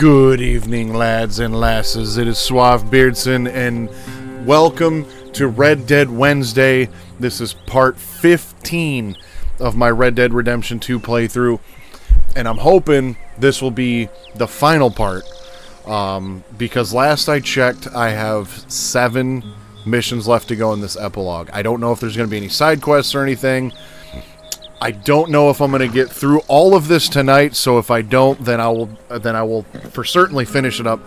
Good evening, lads and lasses. It is Suave Beardson, and welcome to Red Dead Wednesday. This is part 15 of my Red Dead Redemption 2 playthrough, and I'm hoping this will be the final part, because last I checked, I have 7 missions left to go in this epilogue. I don't know if there's going to be any side quests or anything. I don't know if I'm going to get through all of this tonight, so if I don't, then I will for certainly finish it up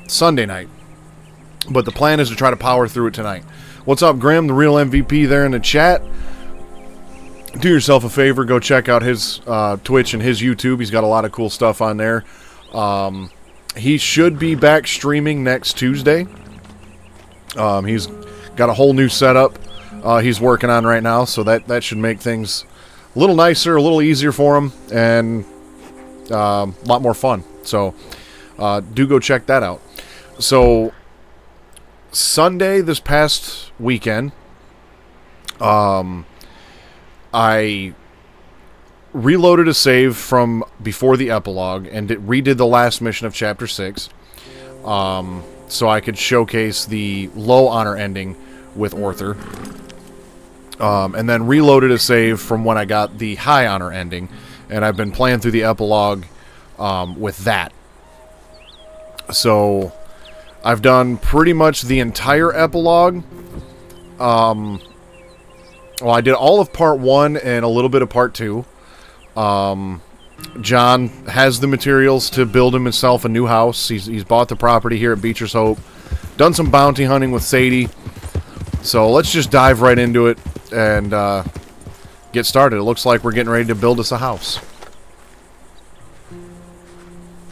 Sunday night. But the plan is to try to power through it tonight. What's up, Grim, the real MVP there in the chat? Do yourself a favor, go check out his Twitch and his YouTube. He's got a lot of cool stuff on there. He should be back streaming next Tuesday. He's got a whole new setup he's working on right now, so that should make things a little nicer, a little easier for him, and a lot more fun. So do go check that out. So Sunday this past weekend, I reloaded a save from before the epilogue and redid the last mission of Chapter 6, so I could showcase the low honor ending with Arthur. And then reloaded a save from when I got the high honor ending, and I've been playing through the epilogue with that. So I've done pretty much the entire epilogue. Well, I did all of part 1 and a little bit of part 2. John has the materials to build himself a new house. He's bought the property here at Beecher's Hope. Done some bounty hunting with Sadie. So let's just dive right into it and get started. It looks like we're getting ready to build us a house.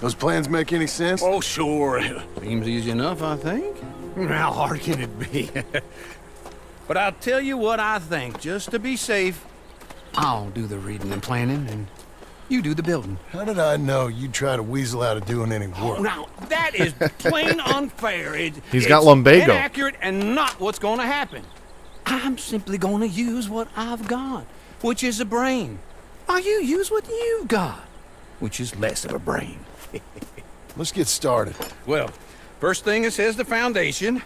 Those plans make any sense? Oh, sure. Seems easy enough, I think. How hard can it be? But I'll tell you what I think, just to be safe. I'll do the reading and planning, and you do the building. How did I know you'd try to weasel out of doing any work? Now, that is plain unfair. He's got lumbago. Inaccurate and not what's going to happen. I'm simply going to use what I've got, which is a brain. While you use what you've got, which is less of a brain. Let's get started. Well, first thing it says the foundation,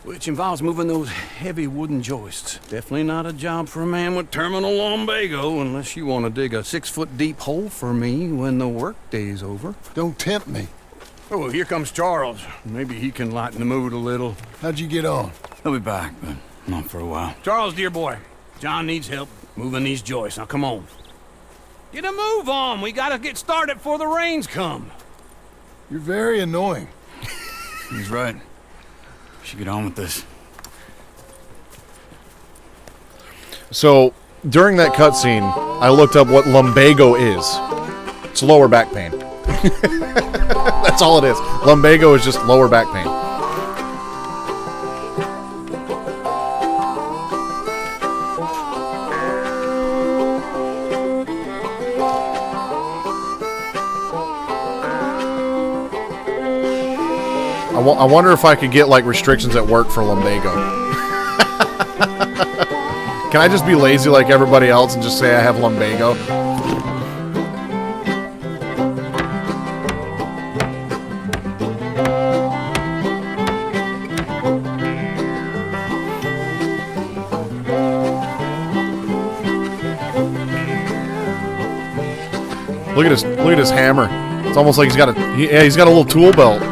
which involves moving those heavy wooden joists. Definitely not a job for a man with terminal lumbago, unless you want to dig a 6-foot deep hole for me when the workday's over. Don't tempt me. Oh, here comes Charles. Maybe he can lighten the mood a little. How'd you get on? He'll be back, but not for a while. Charles, dear boy, John needs help moving these joists. Now, come on. Get a move on. We gotta get started before the rains come. You're very annoying. He's right. Should get on with this. So during that cutscene, I looked up what lumbago is. It's lower back pain. That's all it is. Lumbago is just lower back pain. I wonder if I could get like restrictions at work for lumbago. Can I just be lazy like everybody else and just say I have lumbago? Look at his hammer. It's almost like he's got a little tool belt.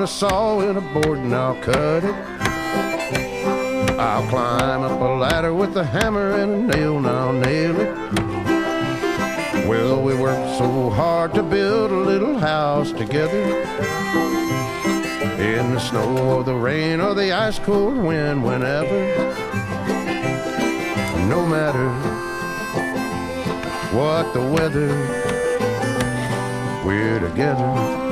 Saw and a board and I'll cut it. I'll climb up a ladder with a hammer and a nail and I'll nail it. Well, we worked so hard to build a little house together. In the snow or the rain or the ice cold wind, whenever. No matter what the weather, we're together.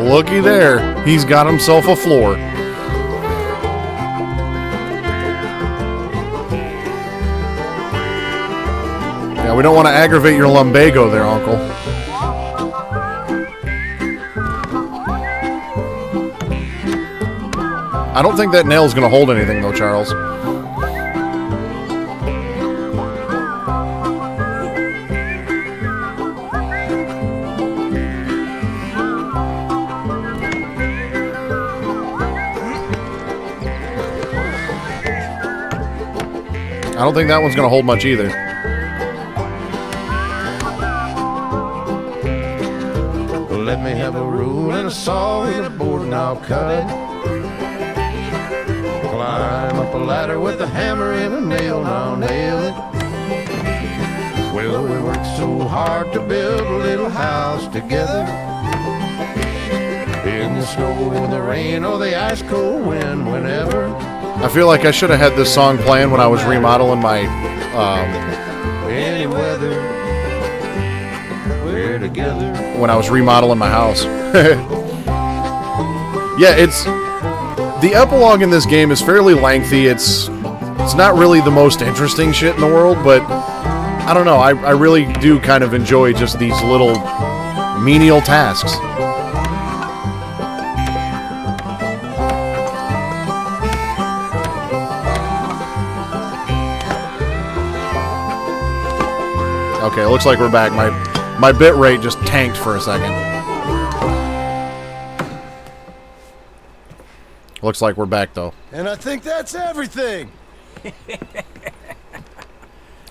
Looky there. He's got himself a floor. Yeah, we don't want to aggravate your lumbago there, Uncle. I don't think that nail's going to hold anything, though, Charles. I don't think that one's going to hold much either. Let me have a rule and a saw and a board and I'll cut it. Climb up a ladder with a hammer and a nail and I'll nail it. Well, we worked so hard to build a little house together. In the snow, in the rain, or the ice cold wind, whenever. I feel like I should have had this song playing when I was remodeling my, any weather, we're together. when I was remodeling my house. Yeah, the epilogue in this game is fairly lengthy. It's not really the most interesting shit in the world, but I don't know. I really do kind of enjoy just these little menial tasks. Okay, it looks like we're back. My bit rate just tanked for a second. Looks like we're back, though. And I think that's everything.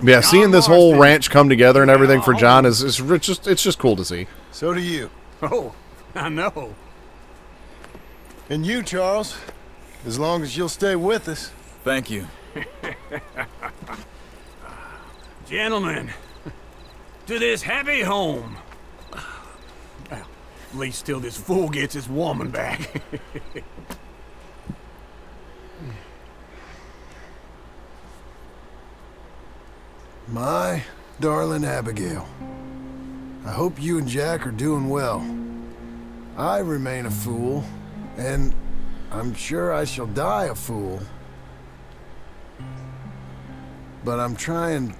Yeah, seeing this whole ranch come together and everything for John is just cool to see. So do you. Oh, I know. And you, Charles. As long as you'll stay with us. Thank you. Gentlemen, to this happy home. Well, at least till this fool gets his woman back. My darling Abigail, I hope you and Jack are doing well. I remain a fool, and I'm sure I shall die a fool. But I'm trying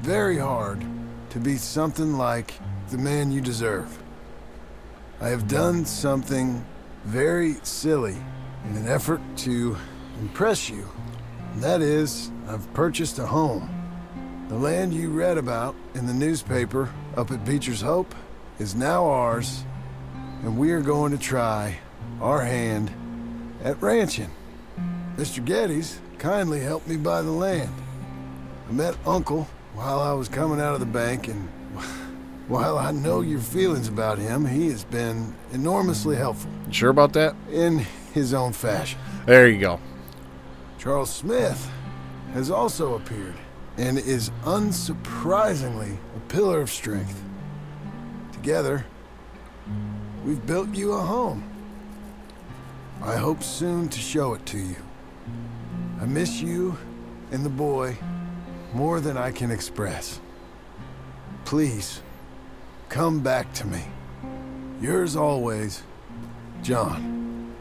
very hard to be something like the man you deserve. I have done something very silly in an effort to impress you. And that is, I've purchased a home. The land you read about in the newspaper up at Beecher's Hope is now ours, and we are going to try our hand at ranching. Mr. Geddes kindly helped me buy the land. I met Uncle while I was coming out of the bank, and while I know your feelings about him, he has been enormously helpful. You sure about that? In his own fashion. There you go. Charles Smith has also appeared and is unsurprisingly a pillar of strength. Together, we've built you a home. I hope soon to show it to you. I miss you and the boy more than I can express. Please, come back to me. Yours always, John.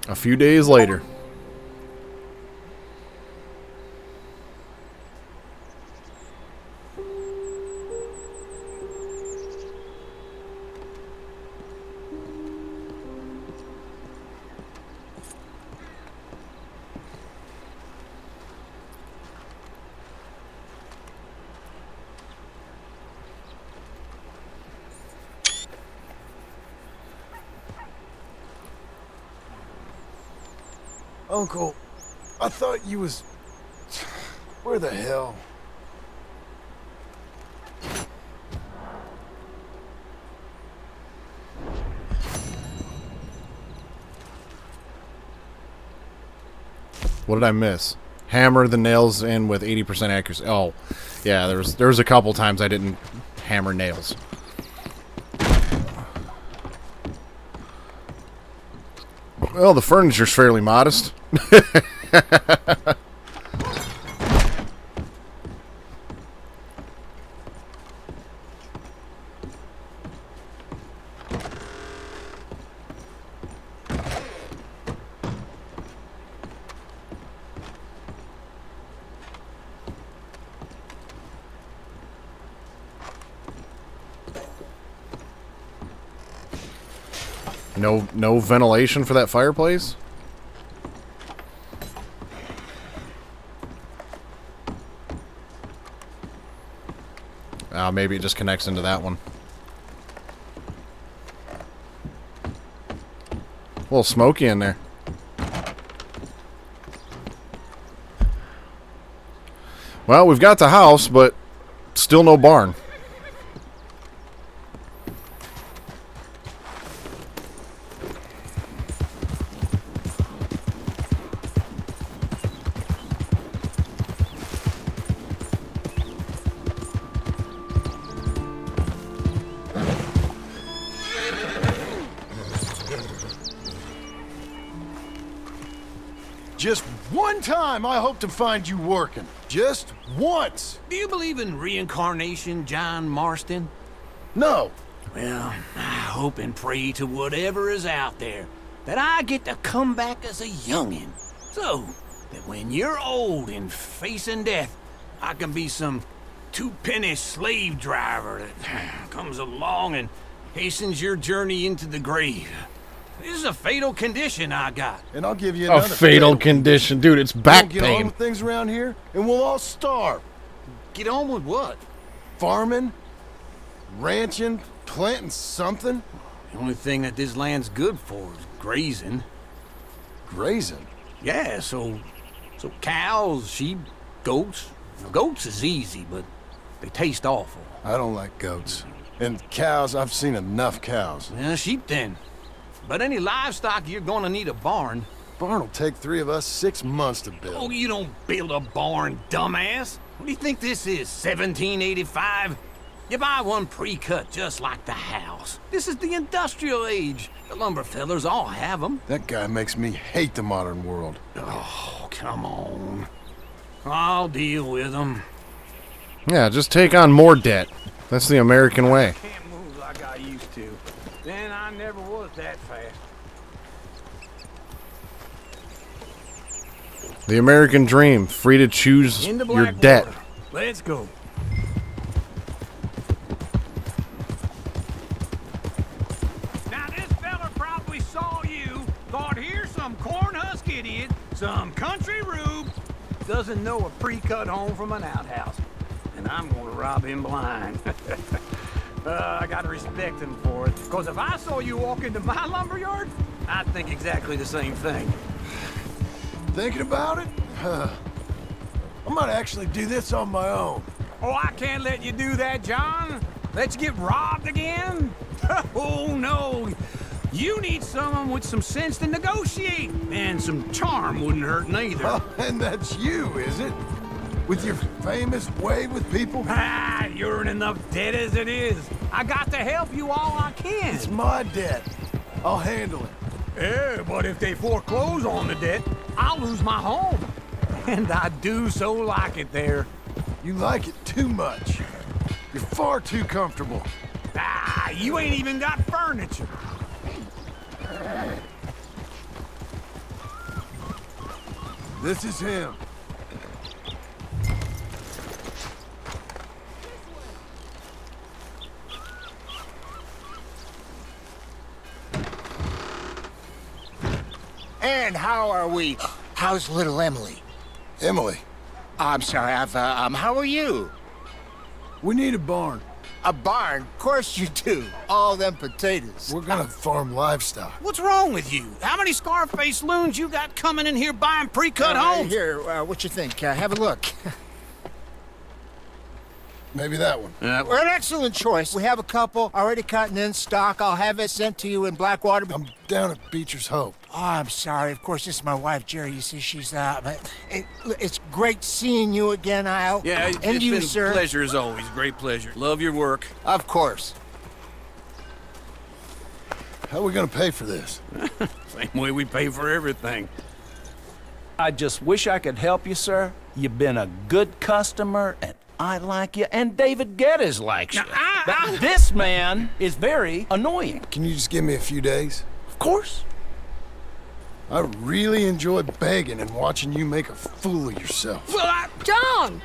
A few days later. Uncle, I thought you was... Where the hell? What did I miss? Hammer the nails in with 80% accuracy. Oh, yeah, there was a couple times I didn't hammer nails. Well, the furniture's fairly modest. No ventilation for that fireplace? Maybe it just connects into that one. A little smoky in there. Well, we've got the house, but still no barn. Just one time I hope to find you working. Just once. Do you believe in reincarnation, John Marston? No. Well, I hope and pray to whatever is out there that I get to come back as a youngin'. So that when you're old and facing death, I can be some two-penny slave driver that comes along and hastens your journey into the grave. This is a fatal condition I got. And I'll give you A another fatal condition. Dude, it's back Get on pain. with things around here, and we'll all starve. Get on with what? Farming, ranching, planting something. The only thing that this land's good for is grazing. Grazing. Yeah, so cows, sheep, goats. Now, goats is easy, but they taste awful. I don't like goats. And cows, I've seen enough cows. Yeah, sheep then. But any livestock, you're gonna need a barn. Barn will take 3 of us 6 months to build. Oh, you don't build a barn, dumbass. What do you think this is, 1785? You buy one pre-cut just like the house. This is the industrial age. The lumber fellers all have them. That guy makes me hate the modern world. Oh, come on. I'll deal with them. Yeah, just take on more debt. That's the American way. Can't move like I used to. Then I never was that fast. The American dream, free to choose Into your Blackwater. debt. Let's go. Now this fella probably saw you, thought here's some cornhusk idiot, some country rube, doesn't know a pre-cut home from an outhouse. And I'm gonna rob him blind. I gotta respect him for it. Because if I saw you walk into my lumberyard, I'd think exactly the same thing. Thinking about it? I might actually do this on my own. Oh, I can't let you do that, John. Let you get robbed again? Oh, no. You need someone with some sense to negotiate. And some charm wouldn't hurt neither. Oh, and that's you, is it? With your famous way with people? Ah, you're in enough debt as it is. I got to help you all I can. It's my debt. I'll handle it. Yeah, but if they foreclose on the debt, I'll lose my home. And I do so like it there. You like it too much. You're far too comfortable. Ah, you ain't even got furniture. This is him. And how are we? How's little Emily? Emily, I'm sorry, how are you? we need a barn. A barn? Of course you do. All them potatoes. We're gonna farm livestock. What's wrong with you? How many Scarface loons you got coming in here buying pre-cut homes? Here, what you think? Have a look. Maybe that one. We're an excellent choice. We have a couple already cut and in stock. I'll have it sent to you in Blackwater. I'm down at Beecher's Hope. Oh, I'm sorry. Of course, this is my wife, Jerry. You see, she's it's great seeing you again, Al. Yeah, and it's you, been sir. a pleasure as always. Great pleasure. Love your work. Of course. How are we gonna pay for this? Same way we pay for everything. I just wish I could help you, sir. You've been a good customer, and I like you, and David Geddes likes you. But this man is very annoying. Can you just give me a few days? Of course. I really enjoy begging and watching you make a fool of yourself. John!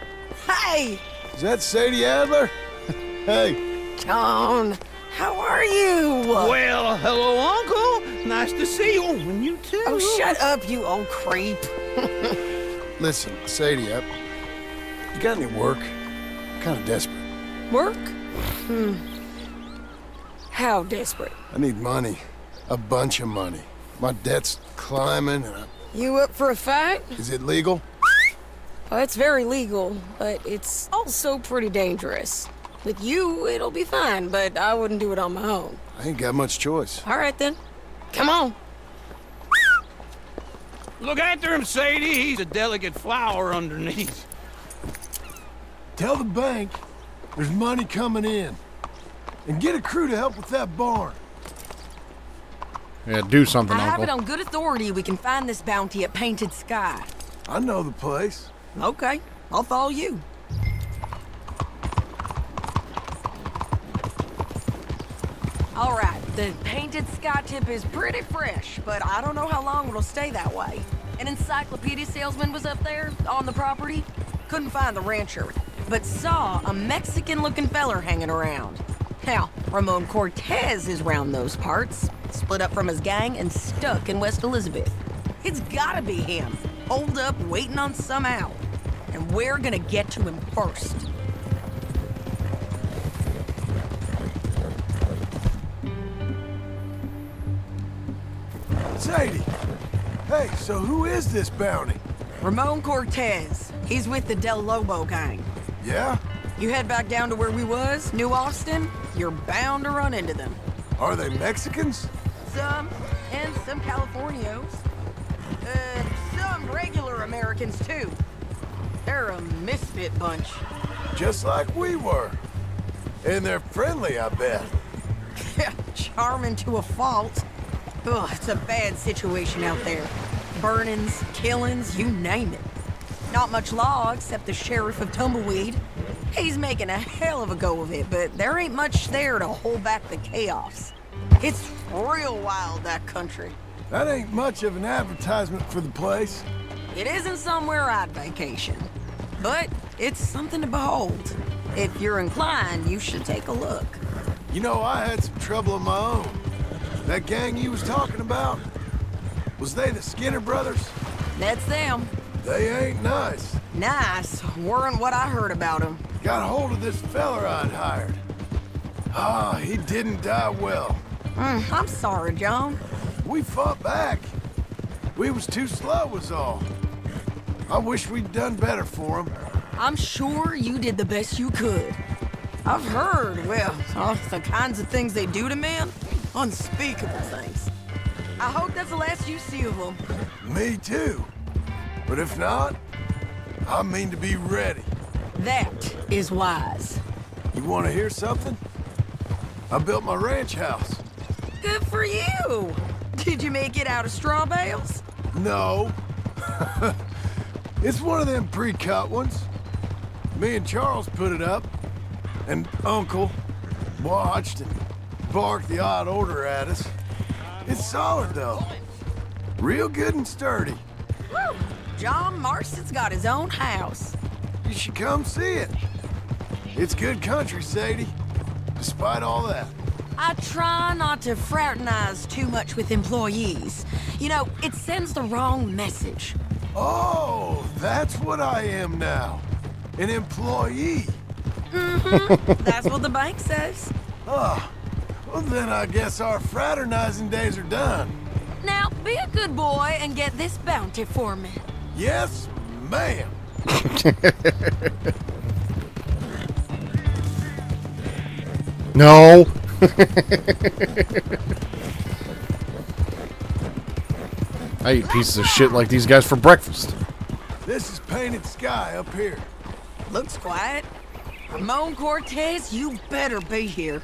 Hey! Is that Sadie Adler? Hey, John, how are you? Well, hello, Uncle. Nice to see you. And you too. Oh, shut up, you old creep. Listen, Sadie, you got any work? I'm kind of desperate. Work? How desperate? I need money. A bunch of money. My debt's climbing. You up for a fight? Is it legal? Well, it's very legal, but it's also pretty dangerous. With you, it'll be fine, but I wouldn't do it on my own. I ain't got much choice. All right, then. Come on. Look after him, Sadie. He's a delicate flower underneath. Tell the bank there's money coming in. And get a crew to help with that barn. Yeah, do something, I have it Uncle. on good authority we can find this bounty at Painted Sky. I know the place. Okay, I'll follow you. All right, the Painted Sky tip is pretty fresh, but I don't know how long it'll stay that way. An encyclopedia salesman was up there on the property. Couldn't find the rancher, but saw a Mexican-looking feller hanging around. Now, Ramon Cortez is round those parts, split up from his gang and stuck in West Elizabeth. It's gotta be him, holed up waiting on some out. And we're gonna get to him first. Sadie! Hey, so who is this bounty? Ramon Cortez. He's with the Del Lobo gang. Yeah? You head back down to where we was, New Austin, you're bound to run into them. Are they Mexicans? Some, and some Californios. Some regular Americans, too. They're a misfit bunch. Just like we were. And they're friendly, I bet. Charming to a fault. Ugh, it's a bad situation out there. Burnings, killings, you name it. Not much law except the sheriff of Tumbleweed. He's making a hell of a go of it, but there ain't much there to hold back the chaos. It's real wild, that country. That ain't much of an advertisement for the place. It isn't somewhere I'd vacation, but it's something to behold. If you're inclined, you should take a look. You know, I had some trouble of my own. That gang you was talking about, was they the Skinner brothers? That's them. They ain't nice. Nice weren't what I heard about them. Got hold of this feller I'd hired. Ah, he didn't die well. I'm sorry, John. We fought back. We was too slow was all. I wish we'd done better for him. I'm sure you did the best you could. I've heard, well, the kinds of things they do to men. Unspeakable things. I hope that's the last you see of them. Me too. But if not, I mean to be ready. That is wise. You want to hear something? I built my ranch house. Good for you. Did you make it out of straw bales? No. It's one of them pre-cut ones. Me and Charles put it up, and Uncle watched and barked the odd order at us. It's solid, though. Real good and sturdy. Woo! John Marston's got his own house. You should come see it. It's good country, Sadie, despite all that. I try not to fraternize too much with employees. You know, it sends the wrong message. Oh, that's what I am now. An employee. That's what the bank says. Oh, well then I guess our fraternizing days are done. Now, be a good boy and get this bounty for me. Yes, ma'am. No. I eat pieces of shit like these guys for breakfast. This is Painted Sky up here. Looks quiet. Ramon Cortez, you better be here.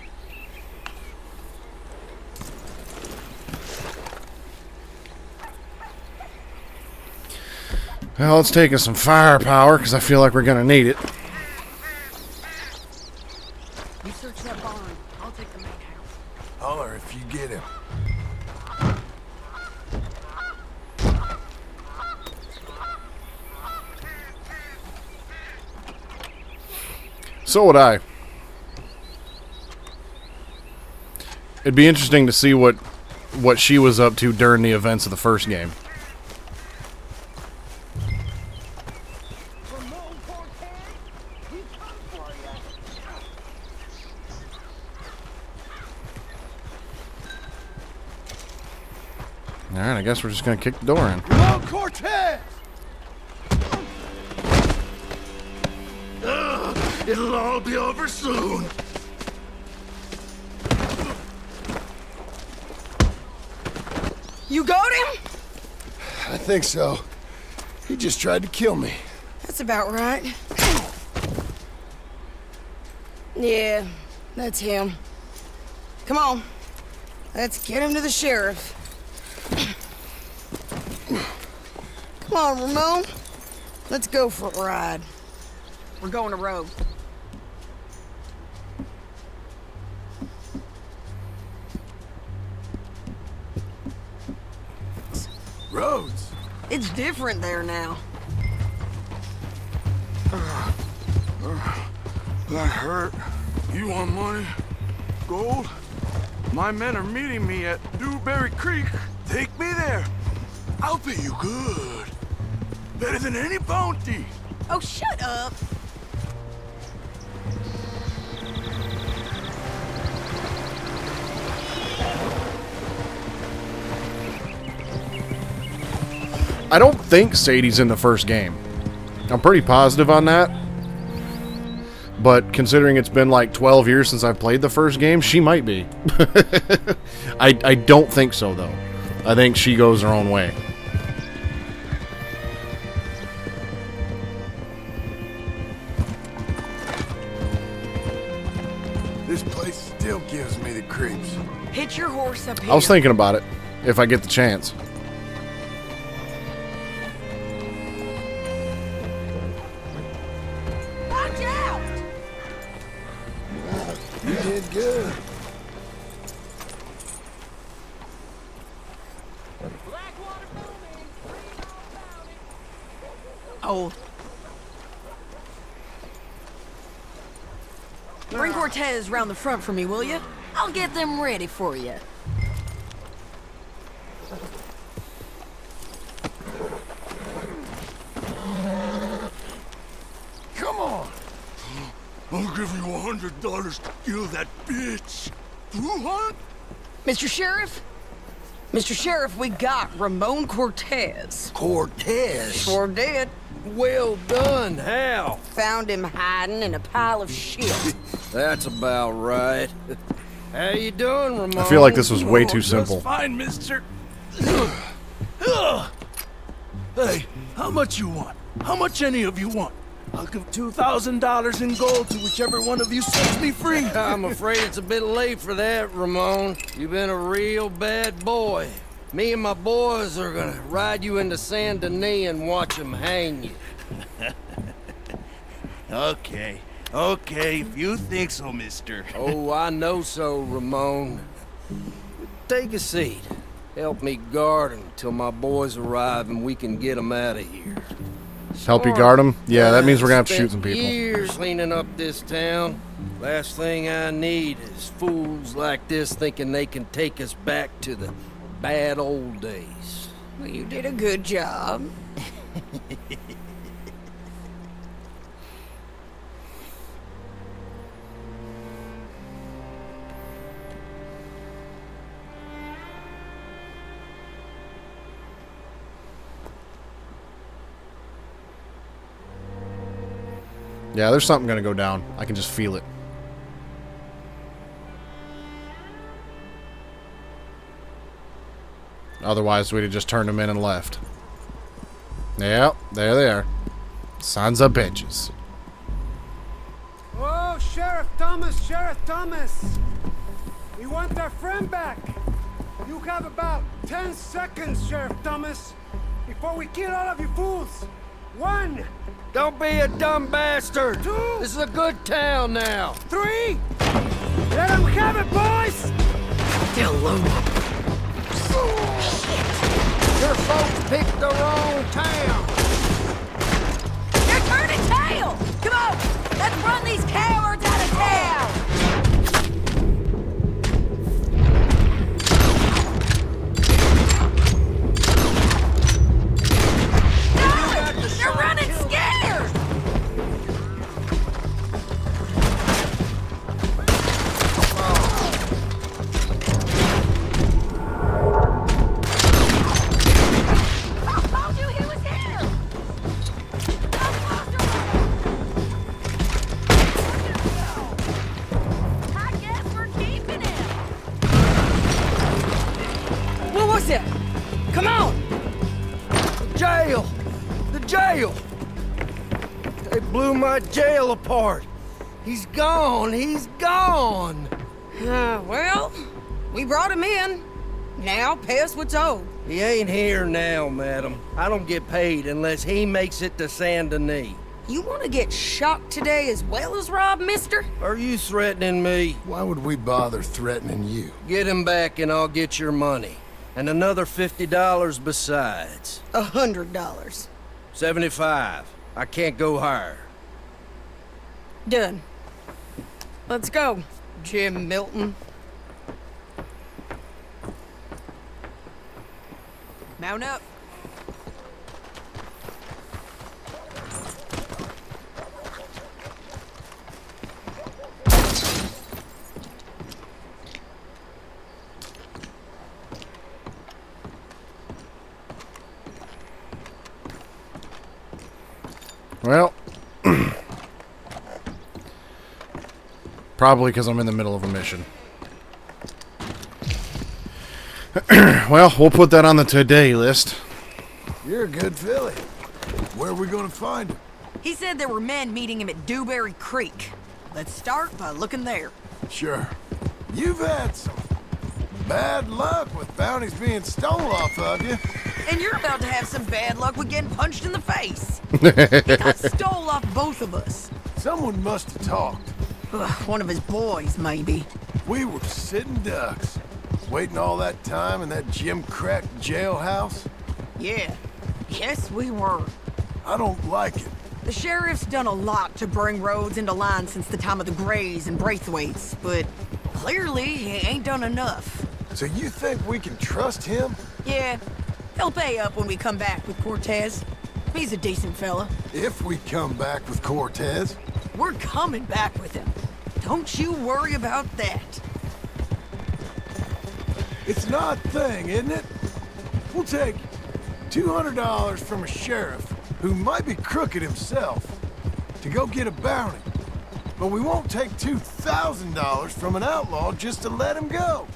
Well, let's take us some firepower, because I feel like we're going to need it. You search that barn. I'll take the main house. Holler if you get him. So would I. It'd be interesting to see what what she was up to during the events of the first game. All right, I guess we're just gonna kick the door in. Ramon Cortez! It'll all be over soon. You got him? I think so. He just tried to kill me. That's about right. Yeah, that's him. Come on. Let's get him to the sheriff. Come on, Ramon. Let's go for a ride. We're going to Rogue. Rhodes! It's different there now. That hurt. You want money? Gold? My men are meeting me at Dewberry Creek. Take me there. I'll pay you good. Better than any bounty. Oh, shut up. I don't think Sadie's in the first game. I'm pretty positive on that. But considering it's been like 12 years since I've played the first game, she might be. I don't think so, though. I think she goes her own way. This place still gives me the creeps. Hitch your horse up here. I was thinking about it, if I get the chance. Watch out! You did good. Oh. Bring Cortez round the front for me, will you? I'll get them ready for you. Come on! I'll give you $100 to kill that bitch. 200? Mr. Sheriff? Mr. Sheriff, we got Ramon Cortez. Cortez? Sure did. Well done, Hal. Found him hiding in a pile of shit. That's about right. How you doing, Ramon? I feel like this was way too simple. Just fine, mister. Hey, how much you want? How much any of you want? I'll give $2,000 in gold to whichever one of you sets me free. I'm afraid it's a bit late for that, Ramon. You've been a real bad boy. Me and my boys are gonna ride you into Saint Denis and watch them hang you. Okay, if you think so, mister. Oh, I know so, Ramon. Take a seat. Help me guard him till my boys arrive and we can get them out of here. Help you guard them? Yeah, that means we're gonna have to shoot some Spent people. years cleaning up this town. Last thing I need is fools like this thinking they can take us back to the bad old days. Well, you did a good job. Yeah, there's something gonna go down. I can just feel it. Otherwise, we'd have just turned them in and left. Yep, there they are. Sons of bitches. Oh, Sheriff Thomas, Sheriff Thomas! We want our friend back. You have about 10 seconds, Sheriff Thomas, before we kill all of you fools. 1, Don't be a dumb bastard! 2, This is a good town now. 3. Let them have it, boys! Your folks picked the wrong town. They're turning tail! Come on! Let's run these cowards out of town! jail! They blew my jail apart. He's gone, he's gone! Well, we brought him in. Now pay us what's owed. He ain't here now, madam. I don't get paid unless he makes it to Saint Denis. You want to get shot today as well as Rob, mister? Are you threatening me? Why would we bother threatening you? Get him back and I'll get your money. And another $50 besides. $100. 75. I can't go higher. Done. Let's go, Jim Milton. Mount up. Well, probably because I'm in the middle of a mission. Well, we'll put that on the today list. You're a good filly. Where are we going to find him? He said there were men meeting him at Dewberry Creek. Let's start by looking there. Sure. You've had some bad luck with bounties being stolen off of you. And you're about to have some bad luck with getting punched in the face. He got stole off both of us. Someone must have talked. One of his boys, maybe. We were sitting ducks, waiting all that time in that gim-crack jailhouse. Yeah. Yes, we were. I don't like it. The sheriff's done a lot to bring roads into line since the time of the Grays and Braithwaites, but clearly he ain't done enough. So you think we can trust him? Yeah. He'll pay up when we come back with Cortez. He's a decent fella. If we come back with Cortez. We're coming back with him. Don't you worry about that. It's an odd thing, isn't it? We'll take $200 from a sheriff who might be crooked himself to go get a bounty. But we won't take $2,000 from an outlaw just to let him go.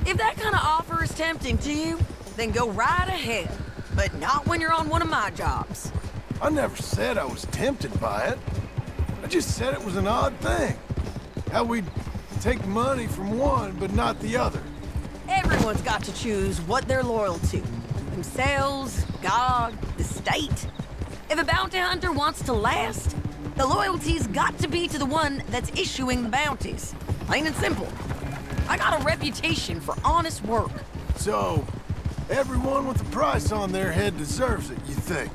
If that kind of offer is tempting to you, then go right ahead. But not when you're on one of my jobs. I never said I was tempted by it. I just said it was an odd thing. How we'd take money from one, but not the other. Everyone's got to choose what they're loyal to. Themselves, God, the state. If a bounty hunter wants to last, the loyalty's got to be to the one that's issuing the bounties. Plain and simple. I got a reputation for honest work. So, everyone with a price on their head deserves it, you think?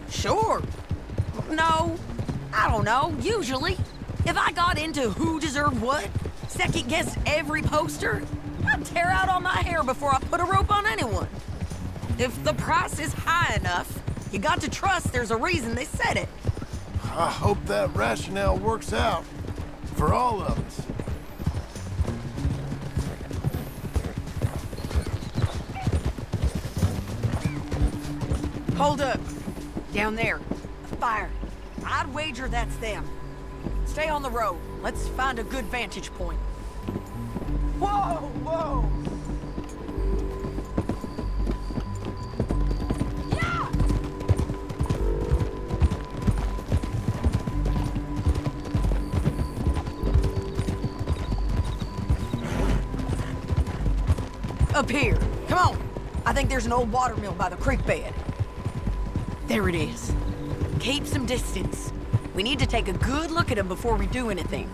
Sure. No, I don't know, usually. If I got into who deserved what, second-guessed every poster, I'd tear out all my hair before I put a rope on anyone. If the price is high enough, you got to trust there's a reason they said it. I hope that rationale works out for all of us. Hold up. Down there. A fire. I'd wager that's them. Stay on the road. Let's find a good vantage point. Whoa, whoa! Yeah! Up here. Come on. I think there's an old water mill by the creek bed. There it is. Keep some distance. We need to take a good look at him before we do anything.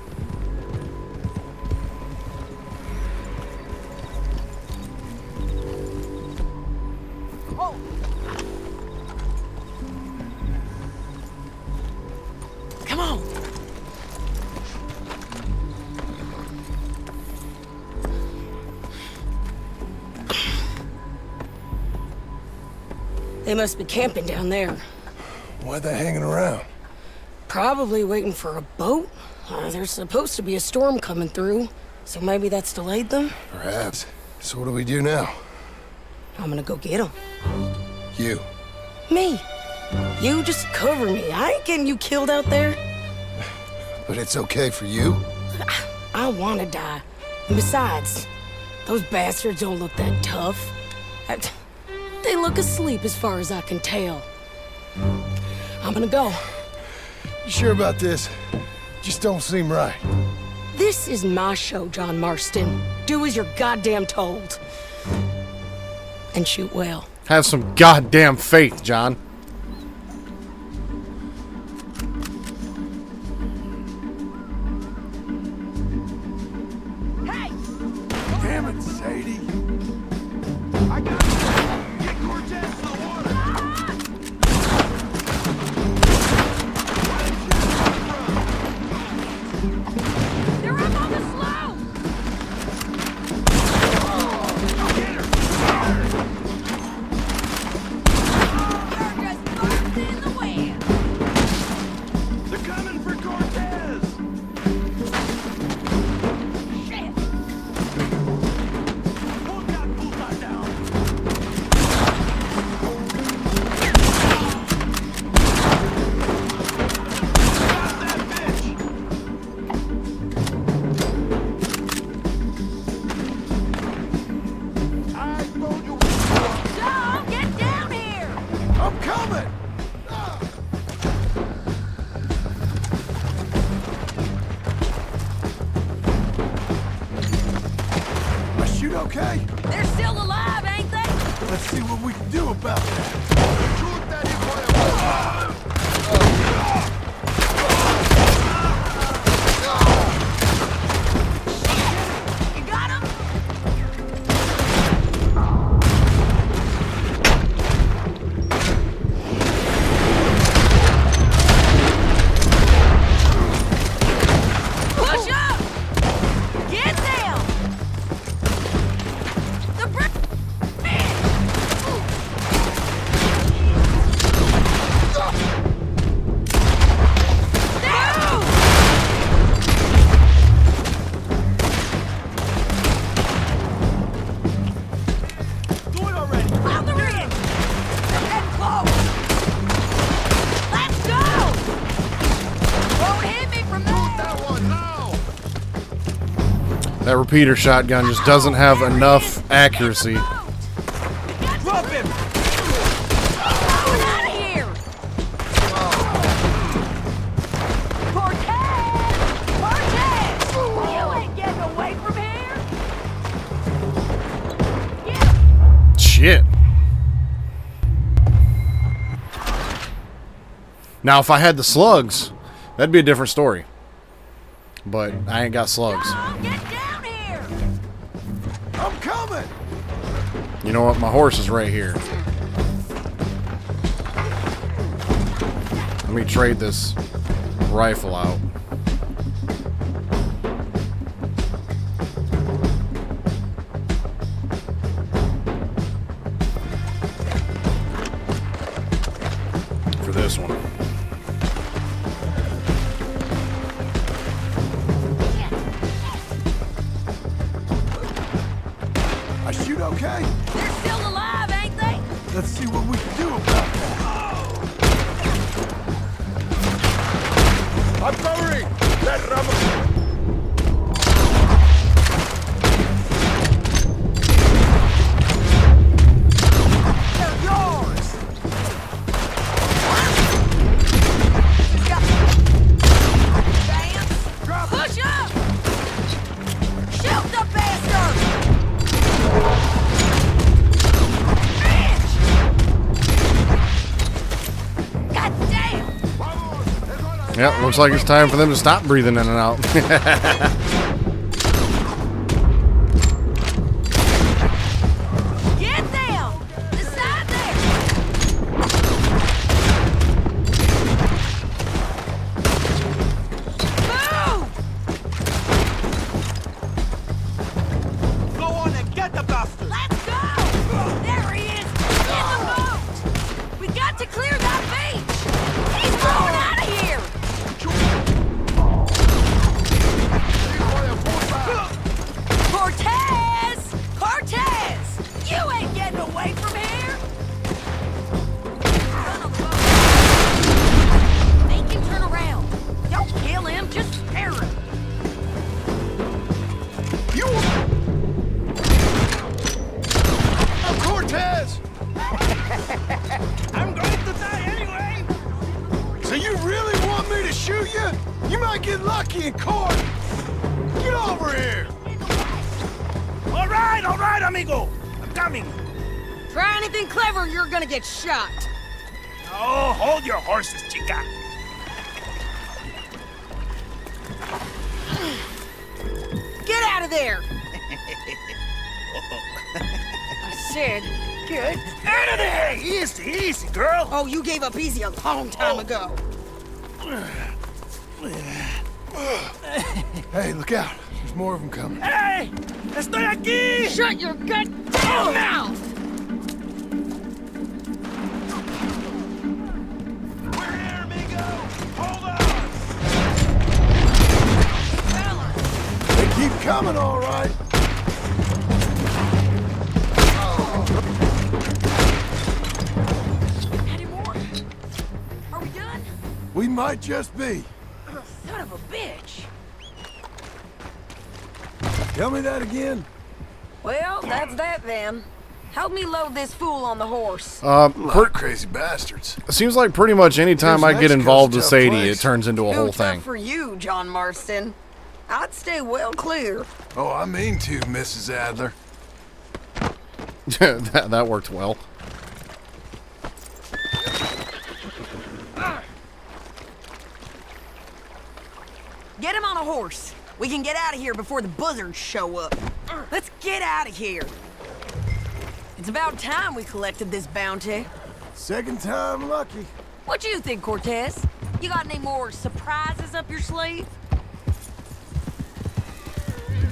Whoa! Come on! They must be camping down there. Why are they hanging around? Probably waiting for a boat. There's supposed to be a storm coming through, so maybe that's delayed them? Perhaps. So what do we do now? I'm gonna go get them. You. Me. You just cover me. I ain't getting you killed out there. But it's okay for you? I wanna die. And besides, those bastards don't look that tough. They look asleep as far as I can tell. I'm gonna go. You sure about this? Just don't seem right. This is my show, John Marston. Do as you're goddamn told. And shoot well. Have some goddamn faith, John. Hey! Damn it, Sadie. I got you. Get Cortez to the water. They're up on the slope! Get her. You're just marked in the wind! They're coming for Cortez. Shit! Hold that bullseye down. Got that bitch. I told you. John, get down here! I'm coming! My shoot okay? They're still alive, ain't they? Let's see what we can do about that. Shoot that You got him? Push up! Get down! The bridge! Down! Do it already. On the ridge! They're getting close! Let's go! Won't hit me from there! That one now. That repeater shotgun just doesn't have enough accuracy. Drop him. Going out of here! Cortez! Cortez! You ain't getting away from here! Shit. Now, if I had the slugs, that'd be a different story. But I ain't got slugs. John, get down here! I'm coming! You know what? My horse is right here. Let me trade this rifle out. For this one. My shoot okay? They're still alive, ain't they? Let's see what we can do about that. I'm covering. That rubber. They're yours! Vance! Push up! Shoot the bastard! Bitch! God damn! Yep, looks like it's time for them to stop breathing in and out. Get down! The side there! Move! Go on and get the bastard. Let's go! There he is! In the boat! We got to clear that beach! He's going out of here! amigo! I'm coming! Try anything clever, you're gonna get shot. Oh, hold your horses, chica! Get out of there! I said, get Out of there! Easy, easy, girl! Oh, you gave up easy a long time ago. Hey, look out. There's more of them coming. Hey! Estoy aquí! Shut your goddamn mouth! We're here, amigo! Hold on! They keep coming, all right. Any more? Are we done? We might just be. Son of a bitch. Tell me that again. Well, that's that then. Help me load this fool on the horse. Crazy bastards. Seems like pretty much any time I get involved with Sadie, it turns into a whole Too tough thing. for you, John Marston. I'd stay well clear. Oh, I mean to, Mrs. Adler. that worked well. Get him on a horse. We can get out of here before the buzzards show up. Let's get out of here. It's about time we collected this bounty. Second time lucky. What you think, Cortez? You got any more surprises up your sleeve?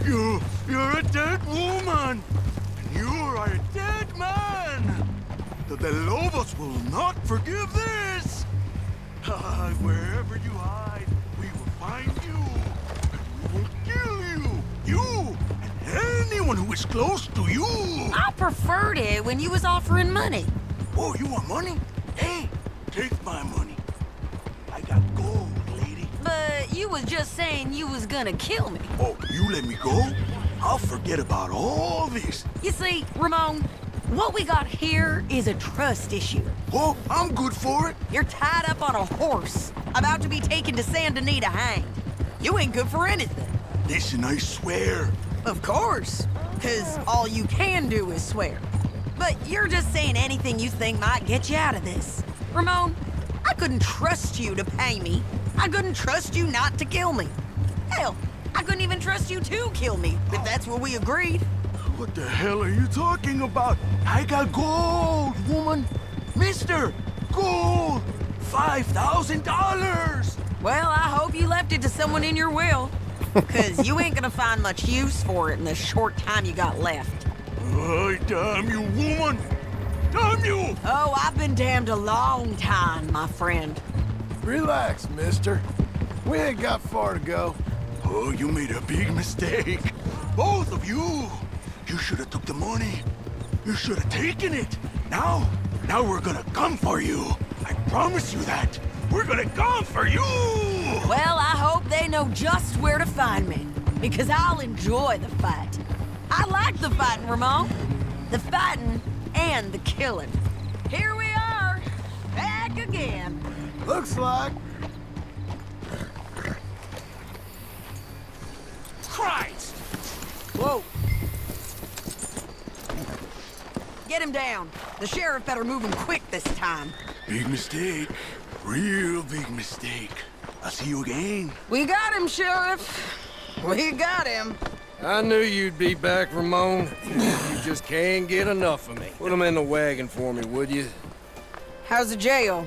You're a dead woman! And you are a dead man! The Lobos will not forgive this! Wherever you hide, we will find you! And we will kill you! You! And anyone who is close to you! I preferred it when you was offering money. Oh, you want money? Hey, take my money. I got gold, lady. But you was just saying you was gonna kill me. Oh, you let me go? I'll forget about all this. You see, Ramon, what we got here is a trust issue. Oh, I'm good for it. You're tied up on a horse, about to be taken to San Denis to hang. You ain't good for anything. Listen, I swear. Of course, because all you can do is swear. But you're just saying anything you think might get you out of this. Ramon, I couldn't trust you to pay me. I couldn't trust you not to kill me. Hell, I couldn't even trust you to kill me, if that's what we agreed. What the hell are you talking about? I got gold, woman. Mister, gold. $5,000. Well, I hope you left it to someone in your will. Because you ain't gonna find much use for it in the short time you got left. Oh, damn you, woman. Damn you. Oh, I've been damned a long time, my friend. Relax, mister. We ain't got far to go. Oh, you made a big mistake. Both of you. You should have took the money. You should have taken it. Now we're gonna come for you. I promise you that. We're gonna come for you. Well, I hope they know just where to find me. Because I'll enjoy the fight. I like the fighting, Ramon. The fighting and the killing. Here we are. Back again. Looks like. Christ! Whoa. Get him down. The sheriff better move him quick this time. Big mistake. Real big mistake. I'll see you again. We got him, Sheriff. We got him. I knew you'd be back, Ramon. You just can't get enough of me. Put him in the wagon for me, would you? How's the jail?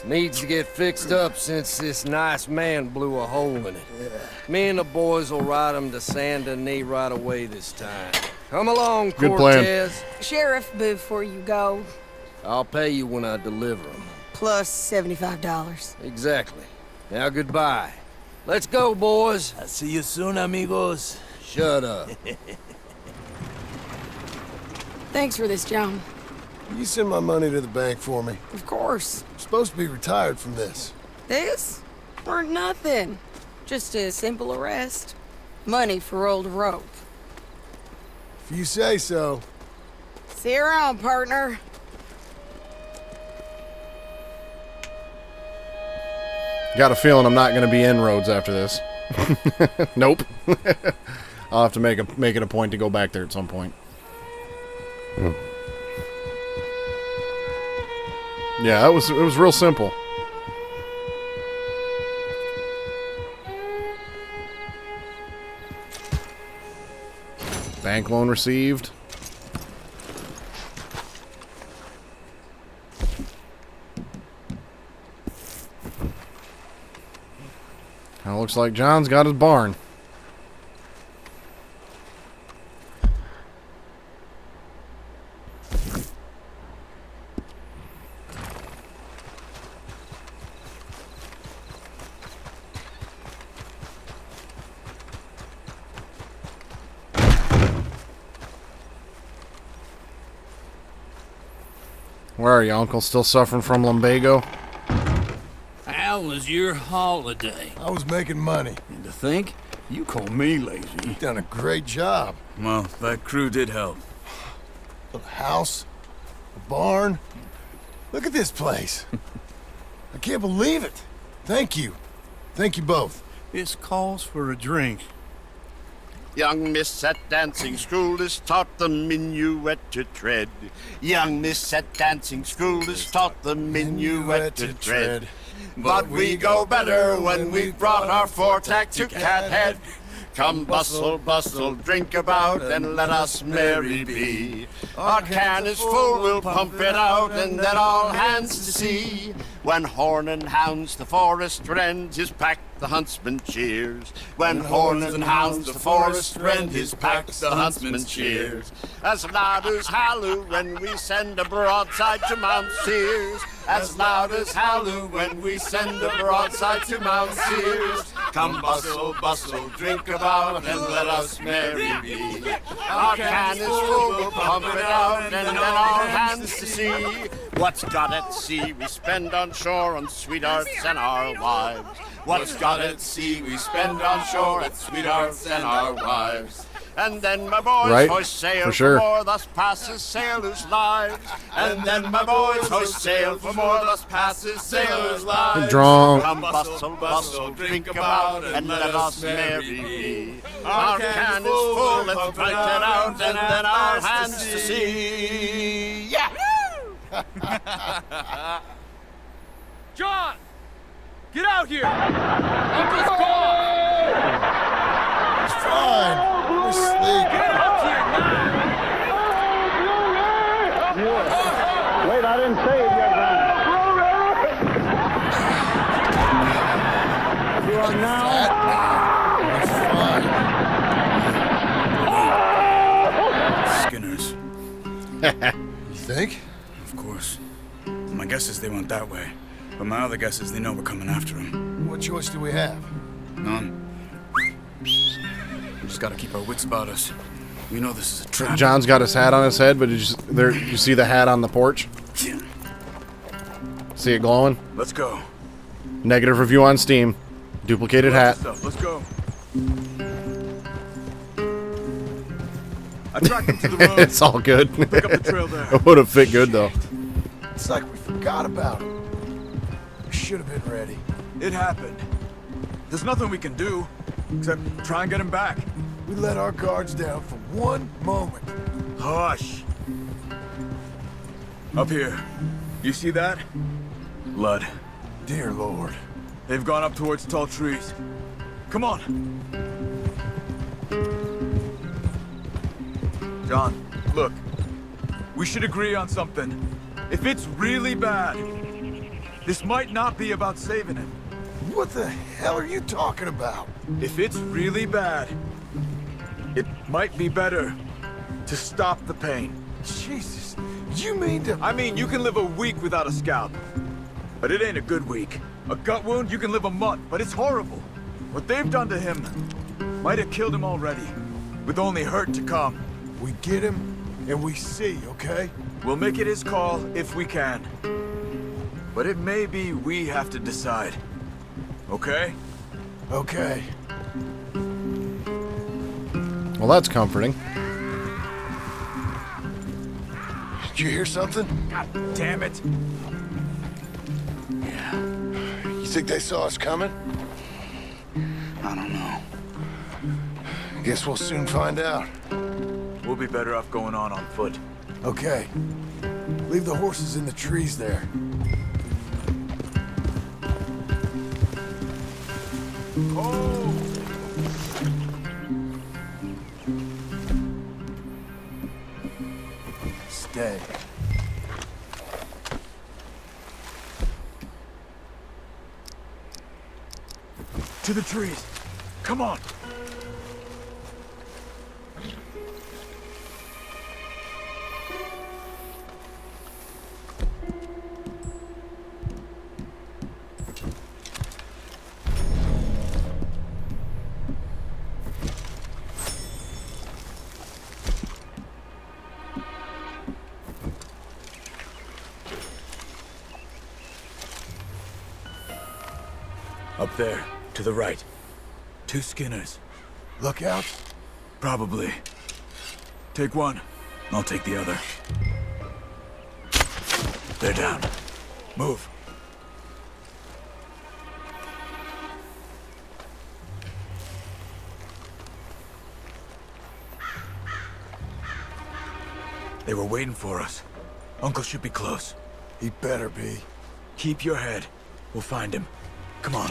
Needs to get fixed up since this nice man blew a hole in it. Me and the boys will ride him to San Denis right away this time. Come along, Good plan. Cortez. Sheriff, before you go, I'll pay you when I deliver him. plus $75. Exactly. Now goodbye. Let's go, boys. I'll see you soon, amigos. Shut up. Thanks for this, John. You send my money to the bank for me. Of course. I'm supposed to be retired from this. This? Or nothing. Just a simple arrest. Money for old rope. If you say so. See you around, partner. Got a feeling I'm not going to be in Rhodes after this. Nope. I'll have to make it a point to go back there at some point. Yeah, it was real simple. Bank loan received. Now looks like John's got his barn. Where are you, Uncle? Still suffering from lumbago? How was your holiday? I was making money. And to think, you call me lazy. You've done a great job. Well, that crew did help. A house, a barn. Look at this place. I can't believe it. Thank you. Thank you both. This calls for a drink. Young miss at dancing school is taught the minuet to tread. Young miss at dancing school is taught the minuet to tread. But we go better when we've brought our four-tack to Cathead. Come bustle, bustle, drink about, and let us merry be. Our can is full, we'll pump it out, and then all hands to sea. When horn and hounds the forest rend, his pack the huntsman cheers. When horn and hounds the forest rend, his pack the huntsman cheers. As loud as halloo when we send a broadside to Mount Sears. As loud as halloo when we send a broadside to Mount Sears. Come bustle, bustle, drink about, and let us merry be. Our can is full, we'll pump it out, and then all hands to sea. What's got at sea we spend on shore on sweethearts and our wives. What's got at sea we spend on shore at sweethearts and our wives. And then my boys hoist sail for more, thus passes sailors' lives. And then my boys hoist sail for more, thus passes sailors' lives. Drunk. Come bustle, bustle, drink about, and let us merry be. Our can is full, let's drink it out, and then our hands to see. Yeah! John! Get out here! Uncle's gone! It's fine. We're asleep. Get out here now! Wait, I didn't say it yet, man. You are now. Skinners. You think? Of course. My guess is they went that way. But my other guess is they know we're coming after them. What choice do we have? None. We just gotta keep our wits about us. We know this is a trap. John's got his hat on his head, but you see the hat on the porch? See it glowing? Let's go. Negative review on Steam. Duplicated hat. Let's go. I tracked them to the road. It's all good. Pick up the trail there. It would have fit good though. It's like we forgot about it. We should have been ready. It happened. There's nothing we can do except try and get him back. We let our guards down for one moment. Hush. Up here. You see that? Blood. Dear Lord. They've gone up towards tall trees. Come on. John, look. We should agree on something. If it's really bad, this might not be about saving him. What the hell are you talking about? If it's really bad, it might be better to stop the pain. Jesus, you mean to... I mean, you can live a week without a scalp, but it ain't a good week. A gut wound, you can live a month, but it's horrible. What they've done to him might have killed him already, with only hurt to come. We get him, and we see, okay? We'll make it his call if we can. But it may be we have to decide. Okay? Okay. Well, that's comforting. Did you hear something? God damn it. Yeah. You think they saw us coming? I don't know. Guess we'll soon find out. We'll be better off going on foot. Okay. Leave the horses in the trees there. Stay. To the trees. Come on. Up there, to the right. 2 Skinners. Look out. Probably. Take one. I'll take the other. They're down. Move. They were waiting for us. Uncle should be close. He better be. Keep your head. We'll find him. Come on.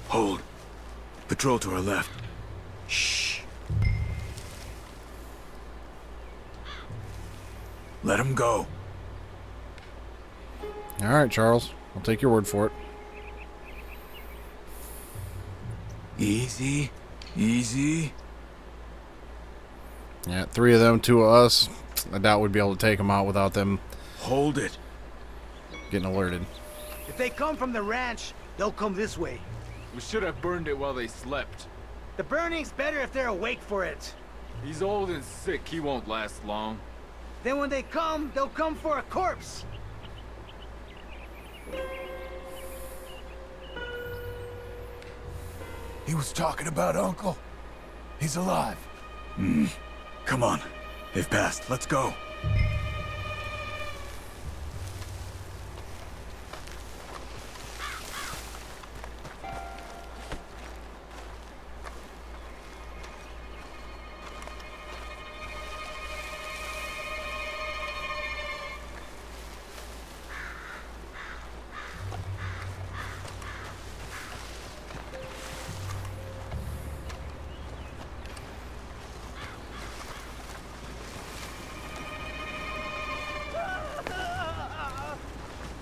Hold. Patrol to our left. Shh. Let him go. All right, Charles. I'll take your word for it. Easy. Easy. Yeah, 3 of them, 2 of us. I doubt we'd be able to take them out without them Hold it. getting alerted. If they come from the ranch, they'll come this way. We should have burned it while they slept. The burning's better if they're awake for it. He's old and sick. He won't last long. Then when they come, they'll come for a corpse. He was talking about Uncle. He's alive. Come on. They've passed. Let's go.